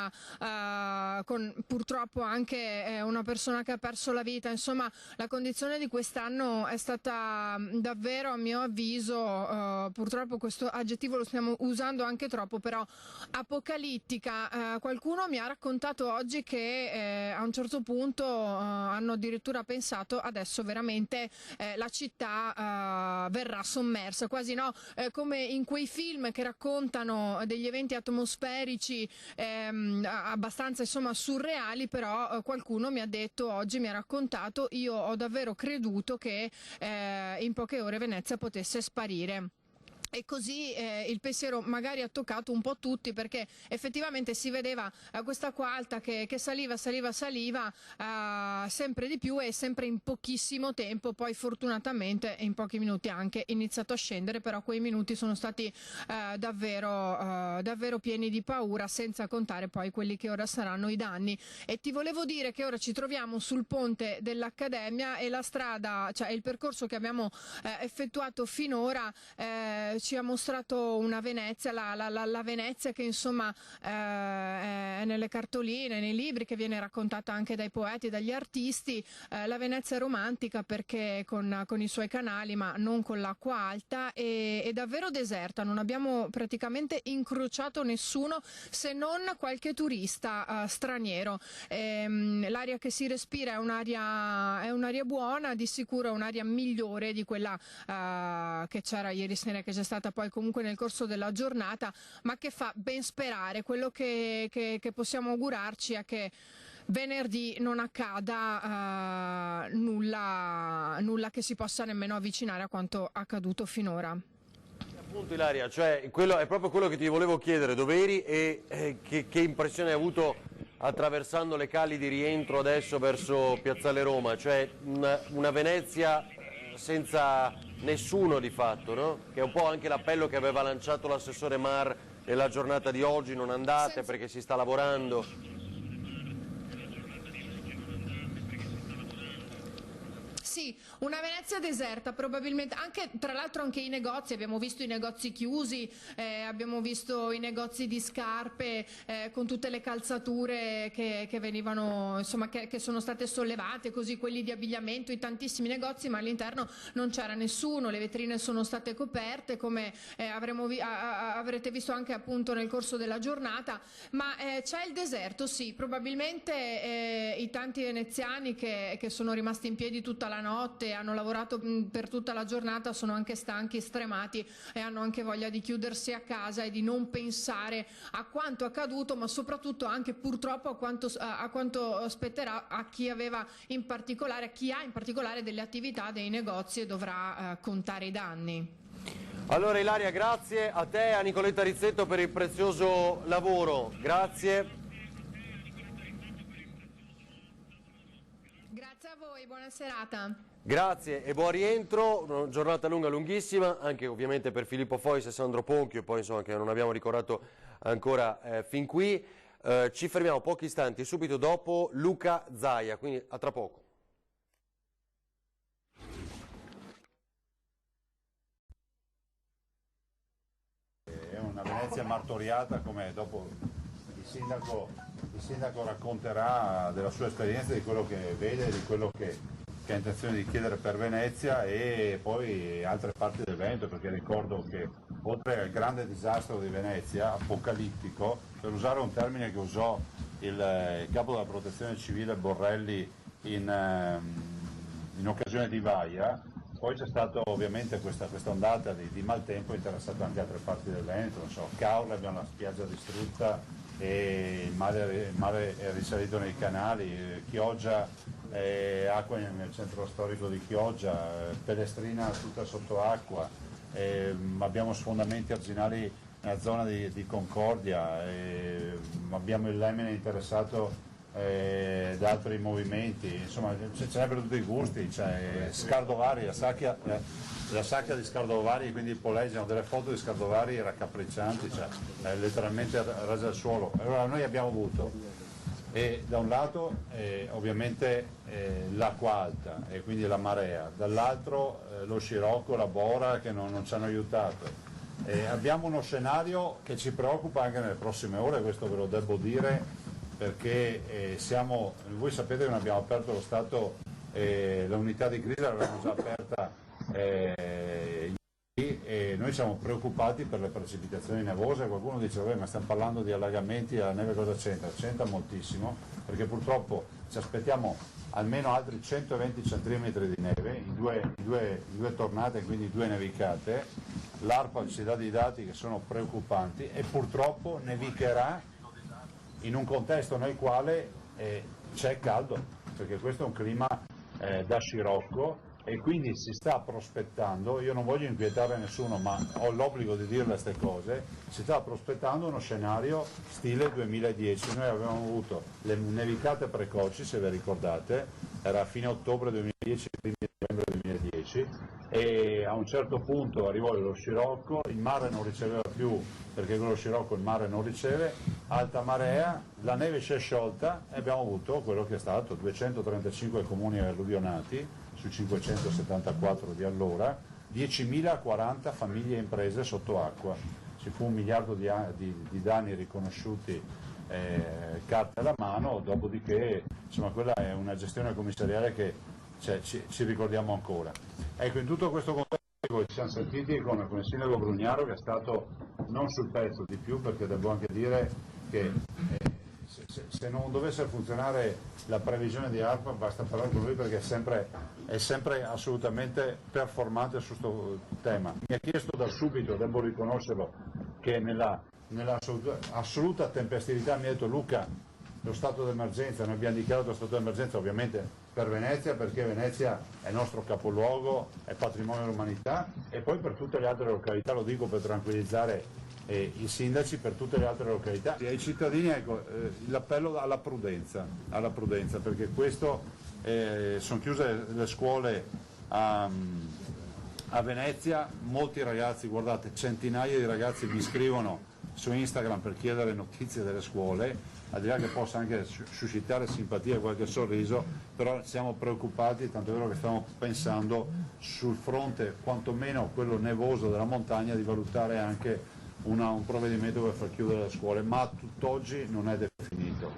purtroppo anche una persona che ha perso la vita. Insomma, la condizione di quest'anno è stata davvero, a mio avviso, purtroppo questo aggettivo lo stiamo usando anche troppo, però apocalittica. Qualcuno mi ha raccontato oggi che a un certo punto hanno addirittura pensato adesso veramente la città verrà sommersa, quasi no, come in quei film che raccontano degli eventi atmosferici abbastanza, insomma, surreali, però qualcuno mi ha detto oggi, mi ha raccontato, io ho davvero creduto che in poche ore Venezia potesse sparire. E così il pensiero magari ha toccato un po' tutti, perché effettivamente si vedeva questa acqua alta che saliva sempre di più e sempre in pochissimo tempo. Poi fortunatamente in pochi minuti ha anche iniziato a scendere, però quei minuti sono stati davvero pieni di paura, senza contare poi quelli che ora saranno i danni. E ti volevo dire che ora ci troviamo sul ponte dell'Accademia, e la strada, cioè il percorso che abbiamo effettuato finora, ci ha mostrato una Venezia, la Venezia che insomma è nelle cartoline, nei libri, che viene raccontata anche dai poeti, dagli artisti, la Venezia romantica, perché con i suoi canali ma non con l'acqua alta, è davvero deserta, non abbiamo praticamente incrociato nessuno se non qualche turista straniero. L'aria che si respira è un'aria buona, di sicuro è un'aria migliore di quella che c'era ieri sera, che c'è stata poi comunque nel corso della giornata, ma che fa ben sperare. Quello che possiamo augurarci è che venerdì non accada nulla che si possa nemmeno avvicinare a quanto accaduto finora. Appunto, Ilaria, cioè quello è proprio quello che ti volevo chiedere, dov'eri e che impressione hai avuto attraversando le cali di rientro adesso verso Piazzale Roma, cioè una Venezia senza nessuno di fatto, no? Che è un po' anche l'appello che aveva lanciato l'assessore Mar nella giornata di oggi: non andate perché si sta lavorando. Sì, una Venezia deserta probabilmente, anche tra l'altro anche i negozi, abbiamo visto i negozi chiusi, abbiamo visto i negozi di scarpe con tutte le calzature che venivano, insomma, che sono state sollevate, così quelli di abbigliamento, in tantissimi negozi, ma all'interno non c'era nessuno, le vetrine sono state coperte, come avrete visto anche appunto nel corso della giornata, ma c'è il deserto, sì, probabilmente i tanti veneziani che sono rimasti in piedi tutta la notte, hanno lavorato per tutta la giornata, sono anche stanchi, stremati e hanno anche voglia di chiudersi a casa e di non pensare a quanto accaduto, ma soprattutto anche purtroppo a quanto spetterà a chi aveva in particolare, a chi ha in particolare delle attività, dei negozi, e dovrà contare i danni. Allora Ilaria, grazie a te e a Nicoletta Rizzetto per il prezioso lavoro, grazie. Grazie a voi, buona serata. Grazie e buon rientro, una giornata lunga, lunghissima, anche ovviamente per Filippo Fois e Sandro Ponchio, poi insomma che non abbiamo ricordato ancora fin qui. Ci fermiamo pochi istanti e subito dopo Luca Zaia, quindi a tra poco. È una Venezia martoriata, come dopo il sindaco racconterà della sua esperienza, di quello che vede, di quello che ha intenzione di chiedere per Venezia e poi altre parti del Veneto, perché ricordo che oltre al grande disastro di Venezia, apocalittico, per usare un termine che usò il capo della protezione civile Borrelli in occasione di Vaia, poi c'è stata ovviamente questa ondata di maltempo, interessato anche altre parti del Veneto, non so, Caorle abbiamo la spiaggia distrutta e il mare è risalito nei canali, Chioggia, acqua nel centro storico di Chioggia, Pellestrina tutta sotto acqua, abbiamo sfondamenti arginali nella zona di Concordia, abbiamo il Lemene interessato da altri movimenti, insomma ce n'è per tutti i gusti, c'è Scardovari, la sacca di Scardovari, quindi polleggiano delle foto di Scardovari raccapriccianti, cioè letteralmente rasa al suolo. Allora noi abbiamo avuto da un lato ovviamente l'acqua alta e quindi la marea, dall'altro lo scirocco, la bora che non ci hanno aiutato. Abbiamo uno scenario che ci preoccupa anche nelle prossime ore, questo ve lo devo dire, perché voi sapete che non abbiamo aperto lo Stato, l'unità di crisi l'avevamo già aperta e noi siamo preoccupati per le precipitazioni nevose. Qualcuno dice vabbè, ma stiamo parlando di allagamenti, la neve cosa c'entra? C'entra moltissimo, perché purtroppo ci aspettiamo almeno altri 120 cm di neve in due tornate, quindi due nevicate. L'ARPA ci dà dei dati che sono preoccupanti e purtroppo nevicherà in un contesto nel quale c'è caldo, perché questo è un clima da scirocco e quindi si sta prospettando, io non voglio inquietare nessuno ma ho l'obbligo di dire queste cose, si sta prospettando uno scenario stile 2010, noi avevamo avuto le nevicate precoci, se vi ricordate, era a fine ottobre 2010, primi novembre 2010 e a un certo punto arrivò lo scirocco, il mare non riceveva più, perché con lo scirocco il mare non riceve, alta marea, la neve si è sciolta e abbiamo avuto quello che è stato 235 comuni alluvionati su 574 di allora, 10.040 famiglie e imprese sotto acqua, ci fu 1 miliardo di danni riconosciuti carte alla mano, dopodiché insomma quella è una gestione commissariale che ci ricordiamo ancora. Ecco, in tutto questo contesto ci siamo sentiti con il sindaco Brugnaro, che è stato non sul pezzo di più, perché devo anche dire che se non dovesse funzionare la previsione di ARPA basta parlare con lui, perché è sempre assolutamente performante su questo tema. Mi ha chiesto da subito, devo riconoscerlo, che nella assoluta tempestività mi ha detto: Luca, lo stato d'emergenza, noi abbiamo dichiarato lo stato d'emergenza ovviamente per Venezia, perché Venezia è il nostro capoluogo, è patrimonio dell'umanità, e poi per tutte le altre località, lo dico per tranquillizzare i sindaci, per tutte le altre località. E ai cittadini, ecco, l'appello alla prudenza, perché questo, sono chiuse le scuole a Venezia, molti ragazzi, guardate, centinaia di ragazzi mi scrivono su Instagram per chiedere notizie delle scuole, al di là che possa anche suscitare simpatia e qualche sorriso, però siamo preoccupati, tanto è vero che stiamo pensando sul fronte, quantomeno quello nevoso della montagna, di valutare anche un provvedimento per far chiudere le scuole, ma tutt'oggi non è definito.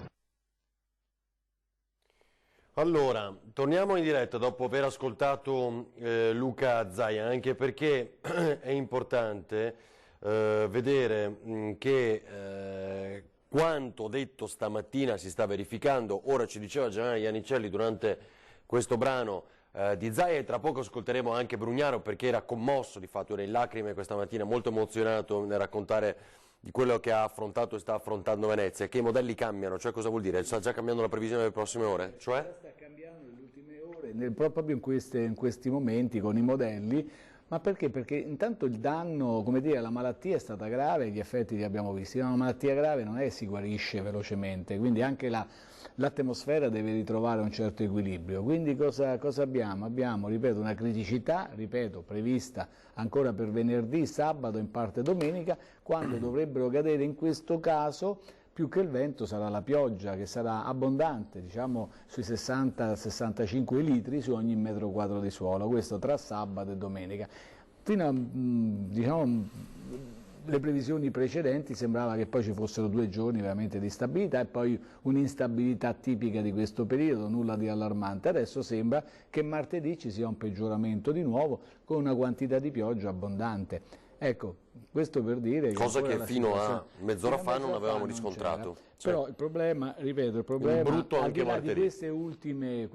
Allora, torniamo in diretta dopo aver ascoltato Luca Zaia, anche perché è importante vedere che quanto detto stamattina si sta verificando. Ora ci diceva Gianni Iannicelli durante questo brano di Zaia, e tra poco ascolteremo anche Brugnaro, perché era commosso, di fatto era in lacrime questa mattina, molto emozionato nel raccontare di quello che ha affrontato e sta affrontando Venezia. Che i modelli cambiano, cioè cosa vuol dire? Sta già cambiando la previsione delle prossime ore? Cioè? Sta cambiando nelle ultime ore, proprio in questi momenti con i modelli. Ma perché? Perché intanto il danno, come dire, la malattia è stata grave, gli effetti li abbiamo visti. Una malattia grave non è che si guarisce velocemente, quindi anche l'atmosfera deve ritrovare un certo equilibrio. Quindi cosa abbiamo? Abbiamo, ripeto, una criticità, prevista ancora per venerdì, sabato, in parte domenica, quando dovrebbero cadere in questo caso, più che il vento sarà la pioggia, che sarà abbondante, diciamo sui 60-65 litri su ogni metro quadro di suolo, questo tra sabato e domenica. Fino a, le previsioni precedenti sembrava che poi ci fossero 2 giorni veramente di stabilità e poi un'instabilità tipica di questo periodo, nulla di allarmante. Adesso sembra che martedì ci sia un peggioramento di nuovo con una quantità di pioggia abbondante. Ecco, questo per dire cosa che fino a mezz'ora fa non avevamo riscontrato. Però il problema, ripeto, il problema al di là di queste ultime,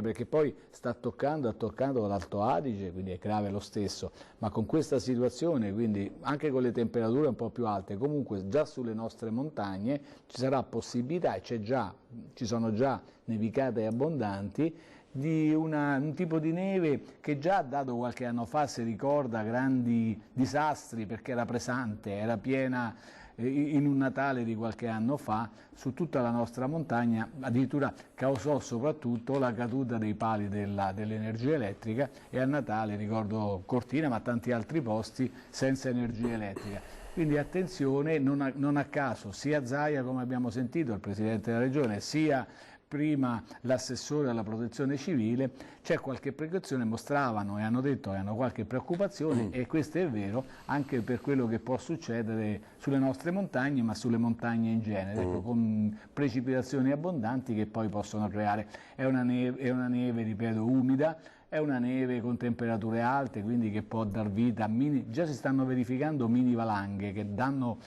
perché poi ha toccato l'Alto Adige, quindi è grave lo stesso, ma con questa situazione, quindi anche con le temperature un po' più alte, comunque già sulle nostre montagne ci sarà possibilità, e ci sono già nevicate abbondanti, di un tipo di neve che già ha dato qualche anno fa, si ricorda, grandi disastri perché era pesante, era piena in un Natale di qualche anno fa su tutta la nostra montagna, addirittura causò soprattutto la caduta dei pali dell'energia elettrica, e a Natale, ricordo Cortina ma tanti altri posti senza energia elettrica. Quindi attenzione, non a caso sia Zaia, come abbiamo sentito, il Presidente della Regione, sia prima l'assessore alla protezione civile, c'è qualche precauzione, mostravano e hanno detto che hanno qualche preoccupazione, e questo è vero anche per quello che può succedere sulle nostre montagne, ma sulle montagne in genere, ecco, con precipitazioni abbondanti che poi possono creare, è una neve, ripeto, umida, è una neve con temperature alte, quindi che può dar vita a già si stanno verificando mini valanghe che danno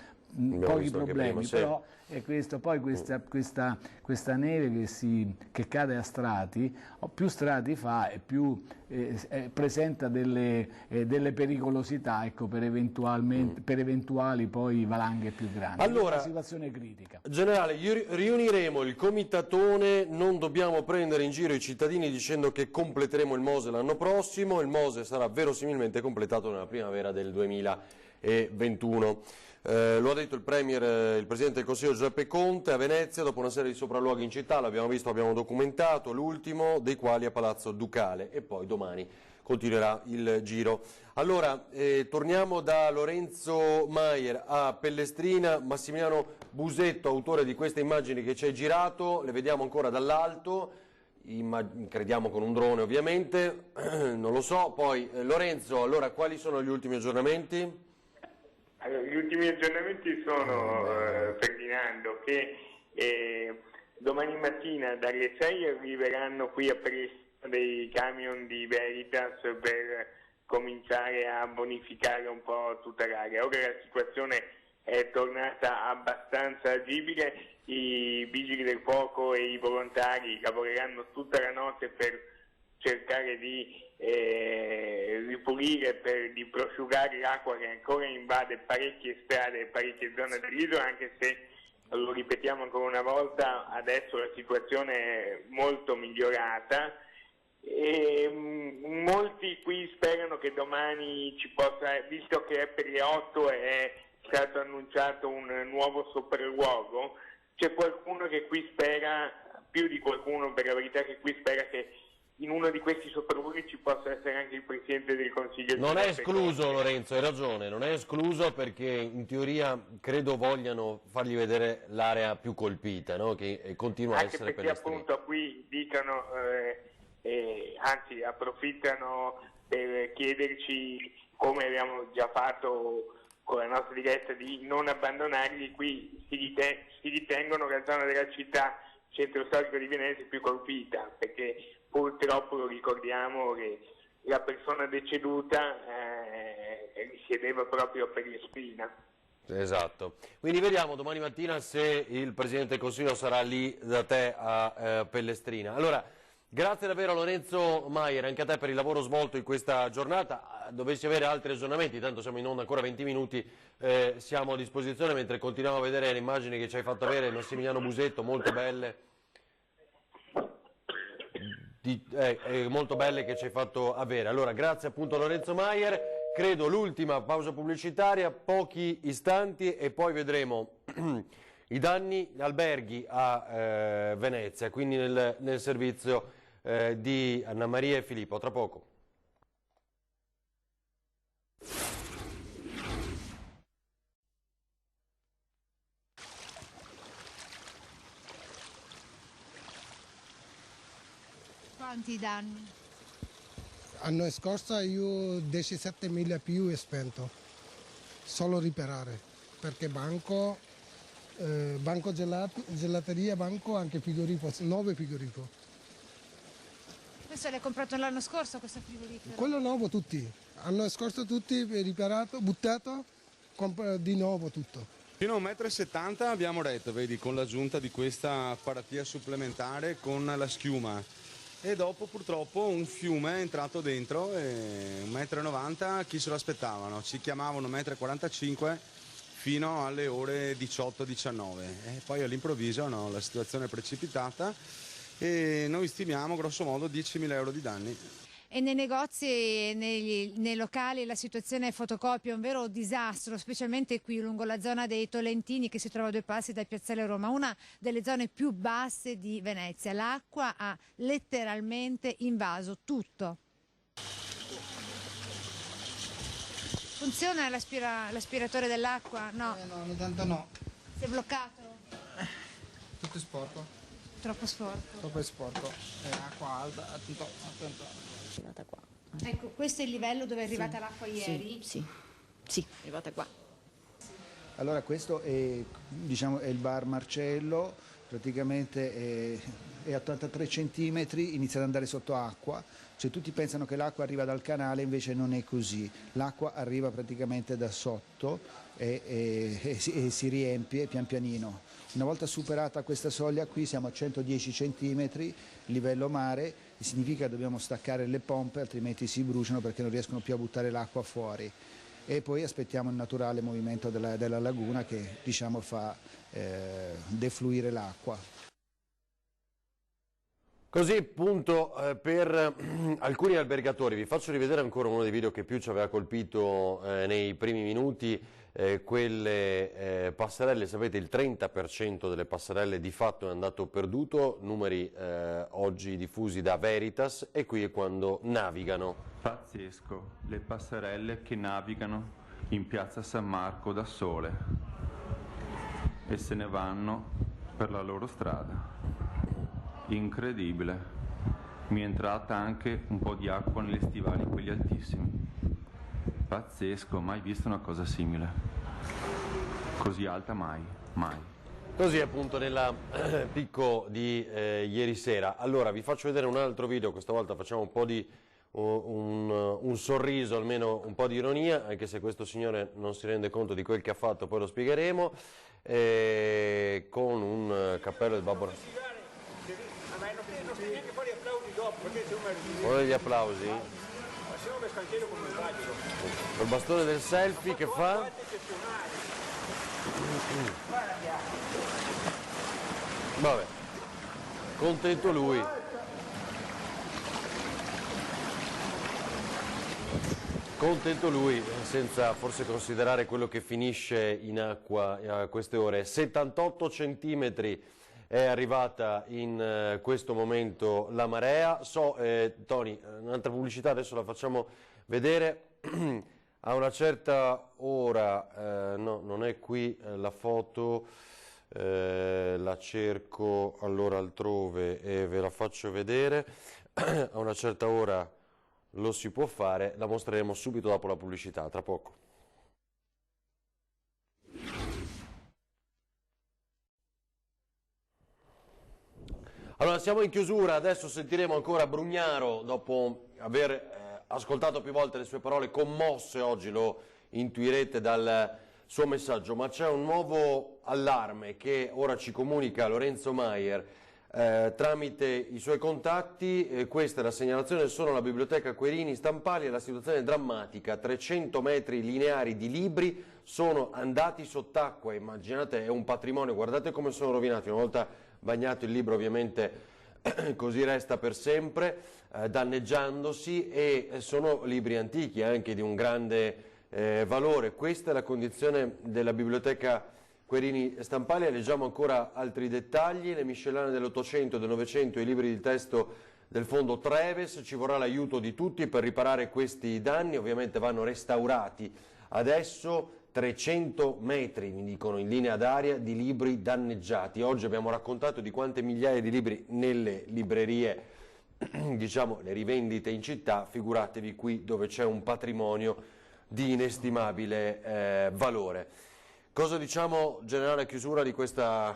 pochi problemi, però è questo, poi questa neve che cade a strati, più strati fa e più presenta delle pericolosità, ecco, per eventuali poi valanghe più grandi. Allora, è una situazione critica. Generale, riuniremo il comitatone, non dobbiamo prendere in giro i cittadini dicendo che completeremo il Mose l'anno prossimo, il Mose sarà verosimilmente completato nella primavera del 2021. Lo ha detto il Presidente del Consiglio Giuseppe Conte a Venezia dopo una serie di sopralluoghi in città, l'abbiamo visto, abbiamo documentato, l'ultimo dei quali a Palazzo Ducale, e poi domani continuerà il giro. Allora, torniamo da Lorenzo Maier a Pellestrina. Massimiliano Busetto, autore di queste immagini che ci hai girato, le vediamo ancora dall'alto. crediamo con un drone ovviamente, non lo so. Poi Lorenzo, allora quali sono gli ultimi aggiornamenti? Allora, gli ultimi aggiornamenti sono, Ferdinando, che domani mattina dalle 6 arriveranno qui a Presto dei camion di Veritas per cominciare a bonificare un po' tutta l'area. Ora la situazione è tornata abbastanza agibile, i vigili del fuoco e i volontari lavoreranno tutta la notte per cercare di ripulire, di prosciugare l'acqua che ancora invade parecchie strade e parecchie zone dell'isola, anche se, lo ripetiamo ancora una volta, adesso la situazione è molto migliorata. E molti qui sperano che domani ci possa, visto che per le 8 è stato annunciato un nuovo sopralluogo, c'è qualcuno che qui spera, più di qualcuno per la verità, che qui spera che in uno di questi sopralluoghi ci possa essere anche il Presidente del Consiglio. Non è escluso, Lorenzo, hai ragione, non è escluso, perché in teoria credo vogliano fargli vedere l'area più colpita, no? Che continua a essere perché appunto qui dicono, anzi approfittano per chiederci, come abbiamo già fatto con la nostra diretta, di non abbandonarli. Qui si ritengono che la zona della città, centro storico di Venezia, è più colpita, perché purtroppo lo ricordiamo che la persona deceduta risiedeva proprio a Pellestrina. Esatto, quindi vediamo domani mattina se il Presidente del Consiglio sarà lì da te a Pellestrina. Allora, grazie davvero Lorenzo Maier, anche a te per il lavoro svolto in questa giornata. Dovessi avere altri aggiornamenti, tanto siamo in onda ancora 20 minuti, siamo a disposizione, mentre continuiamo a vedere le immagini che ci hai fatto avere, Massimiliano Busetto, molto belle. Molto belle che ci hai fatto avere. Allora, grazie appunto a Lorenzo Maier. Credo l'ultima pausa pubblicitaria, pochi istanti, e poi vedremo i danni alberghi a Venezia, quindi nel servizio di Anna Maria e Filippo. Tra poco. Quanti danni? L'anno scorso io 17.000 più spento, solo riparare, perché banco gelateria, banco anche frigorifero, 9 frigoriferi. Questo l'hai comprato l'anno scorso, questo frigorifero? Quello nuovo tutti, l'anno scorso tutti riparato, buttato, di nuovo tutto. Fino a 1,70 m abbiamo retto, vedi, con l'aggiunta di questa paratia supplementare con la schiuma. E dopo purtroppo un fiume è entrato dentro e 1,90 m chi se lo aspettavano, ci chiamavano 1,45 m fino alle ore 18-19 e poi all'improvviso no, la situazione è precipitata e noi stimiamo grosso modo 10.000 euro di danni. E nei negozi e nei locali la situazione fotocopia è un vero disastro, specialmente qui lungo la zona dei Tolentini, che si trova a 2 passi dal piazzale Roma, una delle zone più basse di Venezia. L'acqua ha letteralmente invaso tutto. Funziona l'aspiratore dell'acqua? No. No, ogni tanto no. Si è bloccato? Tutto sporco. Troppo sporco. Troppo sporco. Acqua alta, attento. Arrivata qua. Ecco, questo è il livello dove è arrivata l'acqua ieri? Sì, è arrivata qua. Allora questo è, diciamo, è il bar Marcello, praticamente è a 83 centimetri, inizia ad andare sotto acqua, cioè tutti pensano che l'acqua arriva dal canale, invece non è così, l'acqua arriva praticamente da sotto e si riempie pian pianino. Una volta superata questa soglia qui siamo a 110 centimetri, livello mare, significa che dobbiamo staccare le pompe, altrimenti si bruciano perché non riescono più a buttare l'acqua fuori. E poi aspettiamo il naturale movimento della laguna che, diciamo, fa defluire l'acqua. Così appunto per alcuni albergatori, vi faccio rivedere ancora uno dei video che più ci aveva colpito nei primi minuti, quelle passerelle. Sapete, il 30% delle passerelle di fatto è andato perduto, numeri oggi diffusi da Veritas, e qui è quando navigano. Pazzesco, le passerelle che navigano in piazza San Marco da sole e se ne vanno per la loro strada. Incredibile. mi è entrata anche un po' di acqua negli stivali, quelli altissimi. Pazzesco, mai visto una cosa simile. Così alta mai, mai. Così appunto nella picco di ieri sera. Allora vi faccio vedere un altro video, questa volta facciamo un po' di un sorriso, almeno un po' di ironia, anche se questo signore non si rende conto di quel che ha fatto, poi lo spiegheremo, con un cappello del Babbo Natale. Vuole gli applausi? Col bastone del selfie che fa? Vabbè, contento lui. Contento lui, senza forse considerare quello che finisce in acqua a queste ore. 78 centimetri è arrivata in questo momento la marea. Tony, un'altra pubblicità, adesso la facciamo vedere. A una certa ora, no, non è qui la foto, la cerco allora altrove e ve la faccio vedere. A una certa ora lo si può fare, la mostreremo subito dopo la pubblicità, tra poco. Allora siamo in chiusura, adesso sentiremo ancora Brugnaro dopo aver ascoltato più volte le sue parole commosse, oggi lo intuirete dal suo messaggio, ma c'è un nuovo allarme che ora ci comunica Lorenzo Maier tramite i suoi contatti. Questa è la segnalazione, sono alla biblioteca Querini Stampali e la situazione è drammatica, 300 metri lineari di libri sono andati sott'acqua, immaginate, è un patrimonio, guardate come sono rovinati, una volta bagnato il libro ovviamente così resta per sempre, danneggiandosi, e sono libri antichi anche di un grande valore. Questa è la condizione della biblioteca Querini Stampali. Leggiamo ancora altri dettagli: le miscellanee dell'Ottocento e del Novecento e i libri di testo del fondo Treves, ci vorrà l'aiuto di tutti per riparare questi danni, ovviamente vanno restaurati. Adesso 300 metri, mi dicono, in linea d'aria di libri danneggiati. Oggi abbiamo raccontato di quante migliaia di libri nelle librerie, diciamo le rivendite in città, figuratevi qui dove c'è un patrimonio di inestimabile valore. Cosa diciamo generale a chiusura di questa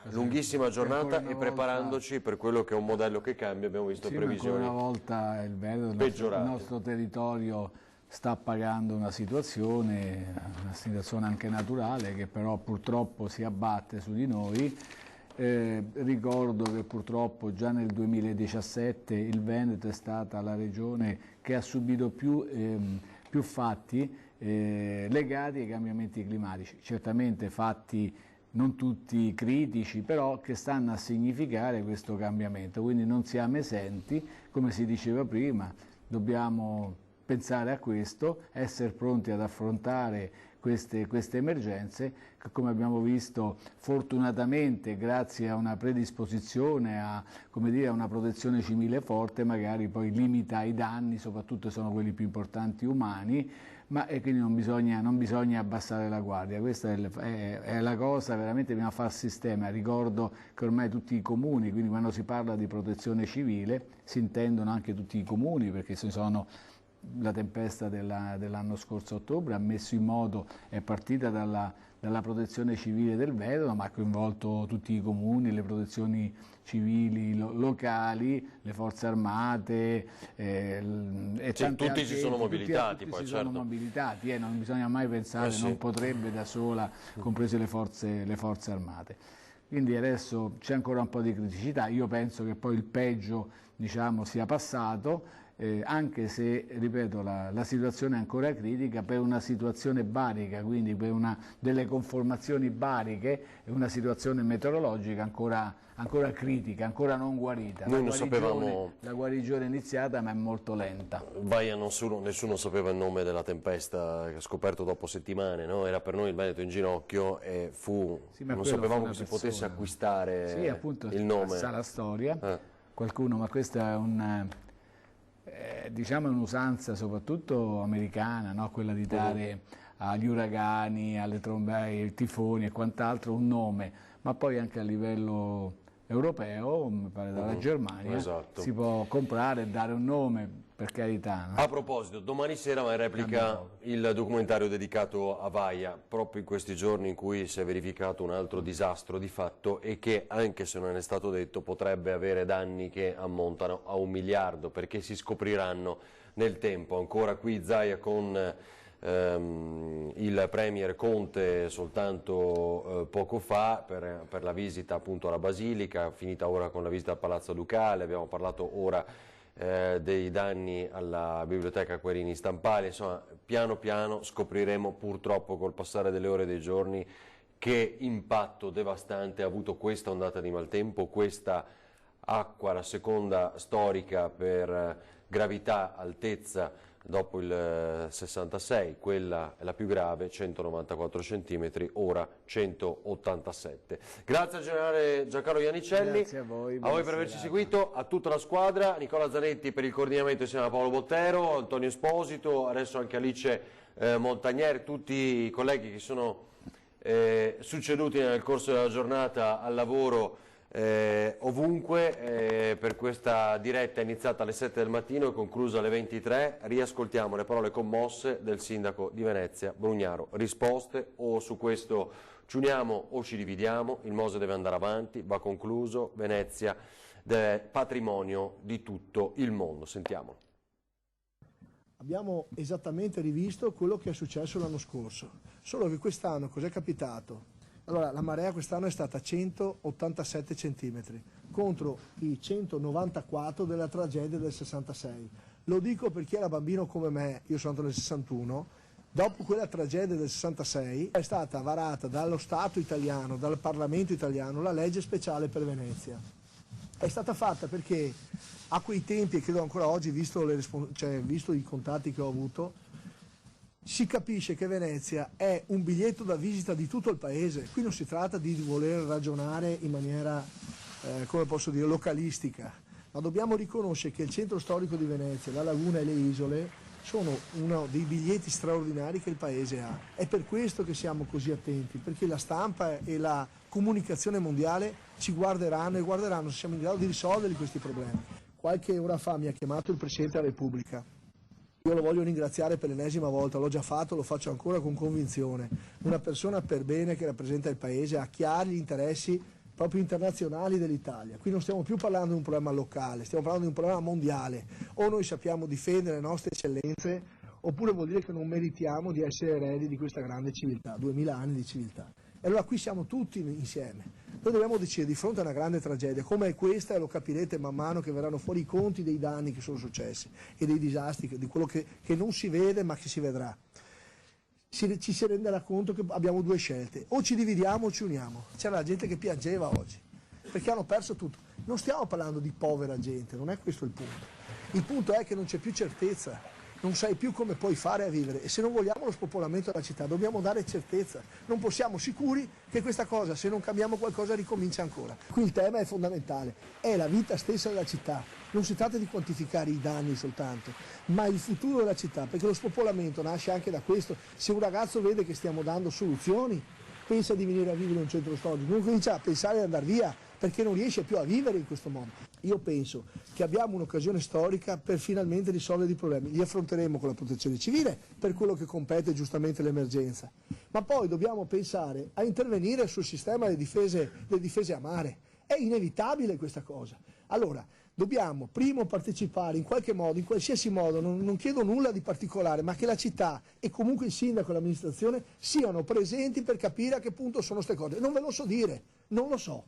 lunghissima giornata e preparandoci per quello che è un modello che cambia? Abbiamo visto previsioni ancora una volta il Veneto, il nostro territorio sta pagando una situazione anche naturale che però purtroppo si abbatte su di noi. Ricordo che purtroppo già nel 2017 il Veneto è stata la regione che ha subito più fatti legati ai cambiamenti climatici, certamente fatti non tutti critici, però che stanno a significare questo cambiamento, quindi non siamo esenti, come si diceva prima, dobbiamo pensare a questo, essere pronti ad affrontare queste emergenze che, come abbiamo visto, fortunatamente grazie a una predisposizione a una protezione civile forte, magari poi limita i danni, soprattutto sono quelli più importanti umani, ma quindi non bisogna abbassare la guardia. Questa è la cosa, veramente bisogna fare sistema. Ricordo che ormai tutti i comuni, quindi quando si parla di protezione civile si intendono anche tutti i comuni, perché la tempesta dell'anno scorso ottobre ha messo in moto, è partita dalla protezione civile del Veneto, ma ha coinvolto tutti i comuni, le protezioni civili locali, le forze armate, tutti si sono mobilitati. Tutti si sono mobilitati, non bisogna mai pensare, non potrebbe da sola, comprese le forze armate. Quindi adesso c'è ancora un po' di criticità, io penso che poi il peggio sia passato, anche se, ripeto, la situazione è ancora critica per una situazione barica, quindi per delle conformazioni bariche e una situazione meteorologica ancora critica, ancora non guarita. Noi non sapevamo. La guarigione è iniziata ma è molto lenta. Nessuno sapeva il nome della tempesta, che ha scoperto dopo settimane, no? Era per noi il Veneto in ginocchio e non sapevamo che si potesse acquistare il nome. Sa la storia, qualcuno, ma questa è un'usanza soprattutto americana, no? Quella di dare agli uragani, alle trombe, ai tifoni e quant'altro un nome, ma poi anche a livello europeo, mi pare dalla Germania, esatto. Si può comprare e dare un nome, per carità. No? A proposito, domani sera va in replica il documentario dedicato a Vaia, proprio in questi giorni in cui si è verificato un altro disastro di fatto e che, anche se non è stato detto, potrebbe avere danni che ammontano a 1 miliardo, perché si scopriranno nel tempo. Ancora qui Zaia con il Premier Conte soltanto poco fa per la visita appunto alla Basilica, finita ora con la visita al Palazzo Ducale. Abbiamo parlato ora dei danni alla Biblioteca Querini Stampali. Insomma, piano piano scopriremo, purtroppo col passare delle ore e dei giorni, che impatto devastante ha avuto questa ondata di maltempo, questa acqua, la seconda storica per gravità, altezza dopo il 66, quella è la più grave, 194 cm, ora 187. Grazie al generale Giancarlo Iannicelli, Grazie a voi per averci seguito, a tutta la squadra, Nicola Zanetti per il coordinamento insieme a Paolo Bottero, Antonio Esposito, adesso anche Alice Montagnieri, tutti i colleghi che sono succeduti nel corso della giornata al lavoro ovunque per questa diretta iniziata alle 7 del mattino e conclusa alle 23. Riascoltiamo le parole commosse del sindaco di Venezia Brugnaro. Risposte: o su questo ci uniamo o ci dividiamo, il Mose deve andare avanti, va concluso, Venezia è patrimonio di tutto il mondo. Sentiamolo. Abbiamo esattamente rivisto quello che è successo l'anno scorso, solo che quest'anno cos'è capitato? Allora, la marea quest'anno è stata 187 cm contro i 194 della tragedia del 66. Lo dico per chi era bambino come me, io sono nato nel 61, dopo quella tragedia del 66 è stata varata dallo Stato italiano, dal Parlamento italiano, la legge speciale per Venezia. È stata fatta perché a quei tempi, e credo ancora oggi, visto i contatti che ho avuto, si capisce che Venezia è un biglietto da visita di tutto il paese. Qui non si tratta di voler ragionare in maniera, come posso dire, localistica, ma dobbiamo riconoscere che il centro storico di Venezia, la laguna e le isole sono uno dei biglietti straordinari che il paese ha. È per questo che siamo così attenti, perché la stampa e la comunicazione mondiale ci guarderanno e guarderanno se siamo in grado di risolvere questi problemi. Qualche ora fa mi ha chiamato il Presidente della Repubblica. Io lo voglio ringraziare per l'ennesima volta, l'ho già fatto, lo faccio ancora con convinzione. Una persona per bene che rappresenta il Paese, ha chiari gli interessi proprio internazionali dell'Italia. Qui non stiamo più parlando di un problema locale, stiamo parlando di un problema mondiale. O noi sappiamo difendere le nostre eccellenze, oppure vuol dire che non meritiamo di essere eredi di questa grande civiltà, 2000 anni di civiltà. E allora qui siamo tutti insieme. Noi dobbiamo decidere di fronte a una grande tragedia come è questa, e lo capirete man mano che verranno fuori i conti dei danni che sono successi e dei disastri, di quello che non si vede ma che si vedrà. Ci si renderà conto che abbiamo due scelte: o ci dividiamo o ci uniamo. C'era la gente che piangeva oggi perché hanno perso tutto. Non stiamo parlando di povera gente, non è questo il punto. Il punto è che non c'è più certezza. Non sai più come puoi fare a vivere, e se non vogliamo lo spopolamento della città dobbiamo dare certezza. Non possiamo sicuri che questa cosa, se non cambiamo qualcosa, ricomincia ancora. Qui il tema è fondamentale, è la vita stessa della città. Non si tratta di quantificare i danni soltanto, ma il futuro della città, perché lo spopolamento nasce anche da questo. Se un ragazzo vede che stiamo dando soluzioni, pensa di venire a vivere in un centro storico, non comincia a pensare di andare via, perché non riesce più a vivere in questo modo. Io penso che abbiamo un'occasione storica per finalmente risolvere i problemi. Li affronteremo con la protezione civile per quello che compete giustamente l'emergenza, ma poi dobbiamo pensare a intervenire sul sistema delle difese a mare. È inevitabile questa cosa. Allora, dobbiamo primo partecipare in qualche modo, in qualsiasi modo, non chiedo nulla di particolare, ma che la città e comunque il sindaco e l'amministrazione siano presenti per capire a che punto sono queste cose. Non ve lo so dire, non lo so.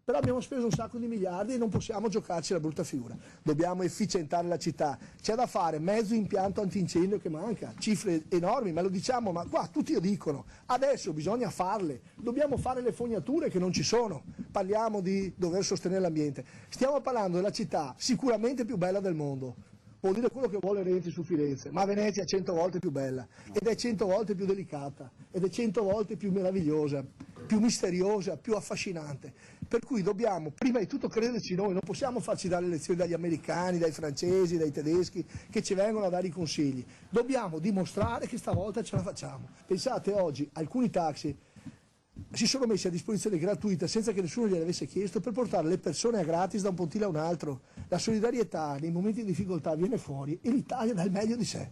Però abbiamo speso un sacco di miliardi e non possiamo giocarci la brutta figura. Dobbiamo efficientare la città. C'è da fare mezzo impianto antincendio che manca, cifre enormi, ma lo diciamo, ma qua tutti lo dicono. Adesso bisogna farle. Dobbiamo fare le fognature che non ci sono. Parliamo di dover sostenere l'ambiente. Stiamo parlando della città sicuramente più bella del mondo. Vuol dire quello che vuole Renzi su Firenze, ma Venezia è 100 volte più bella, ed è 100 volte più delicata, ed è 100 volte più meravigliosa, più misteriosa, più affascinante. Per cui dobbiamo prima di tutto crederci noi, non possiamo farci dare lezioni dagli americani, dai francesi, dai tedeschi che ci vengono a dare i consigli. Dobbiamo dimostrare che stavolta ce la facciamo. Pensate oggi, alcuni taxi si sono messi a disposizione gratuita senza che nessuno gliene avesse chiesto per portare le persone a gratis da un pontile a un altro. La solidarietà nei momenti di difficoltà viene fuori e l'Italia dà il meglio di sé.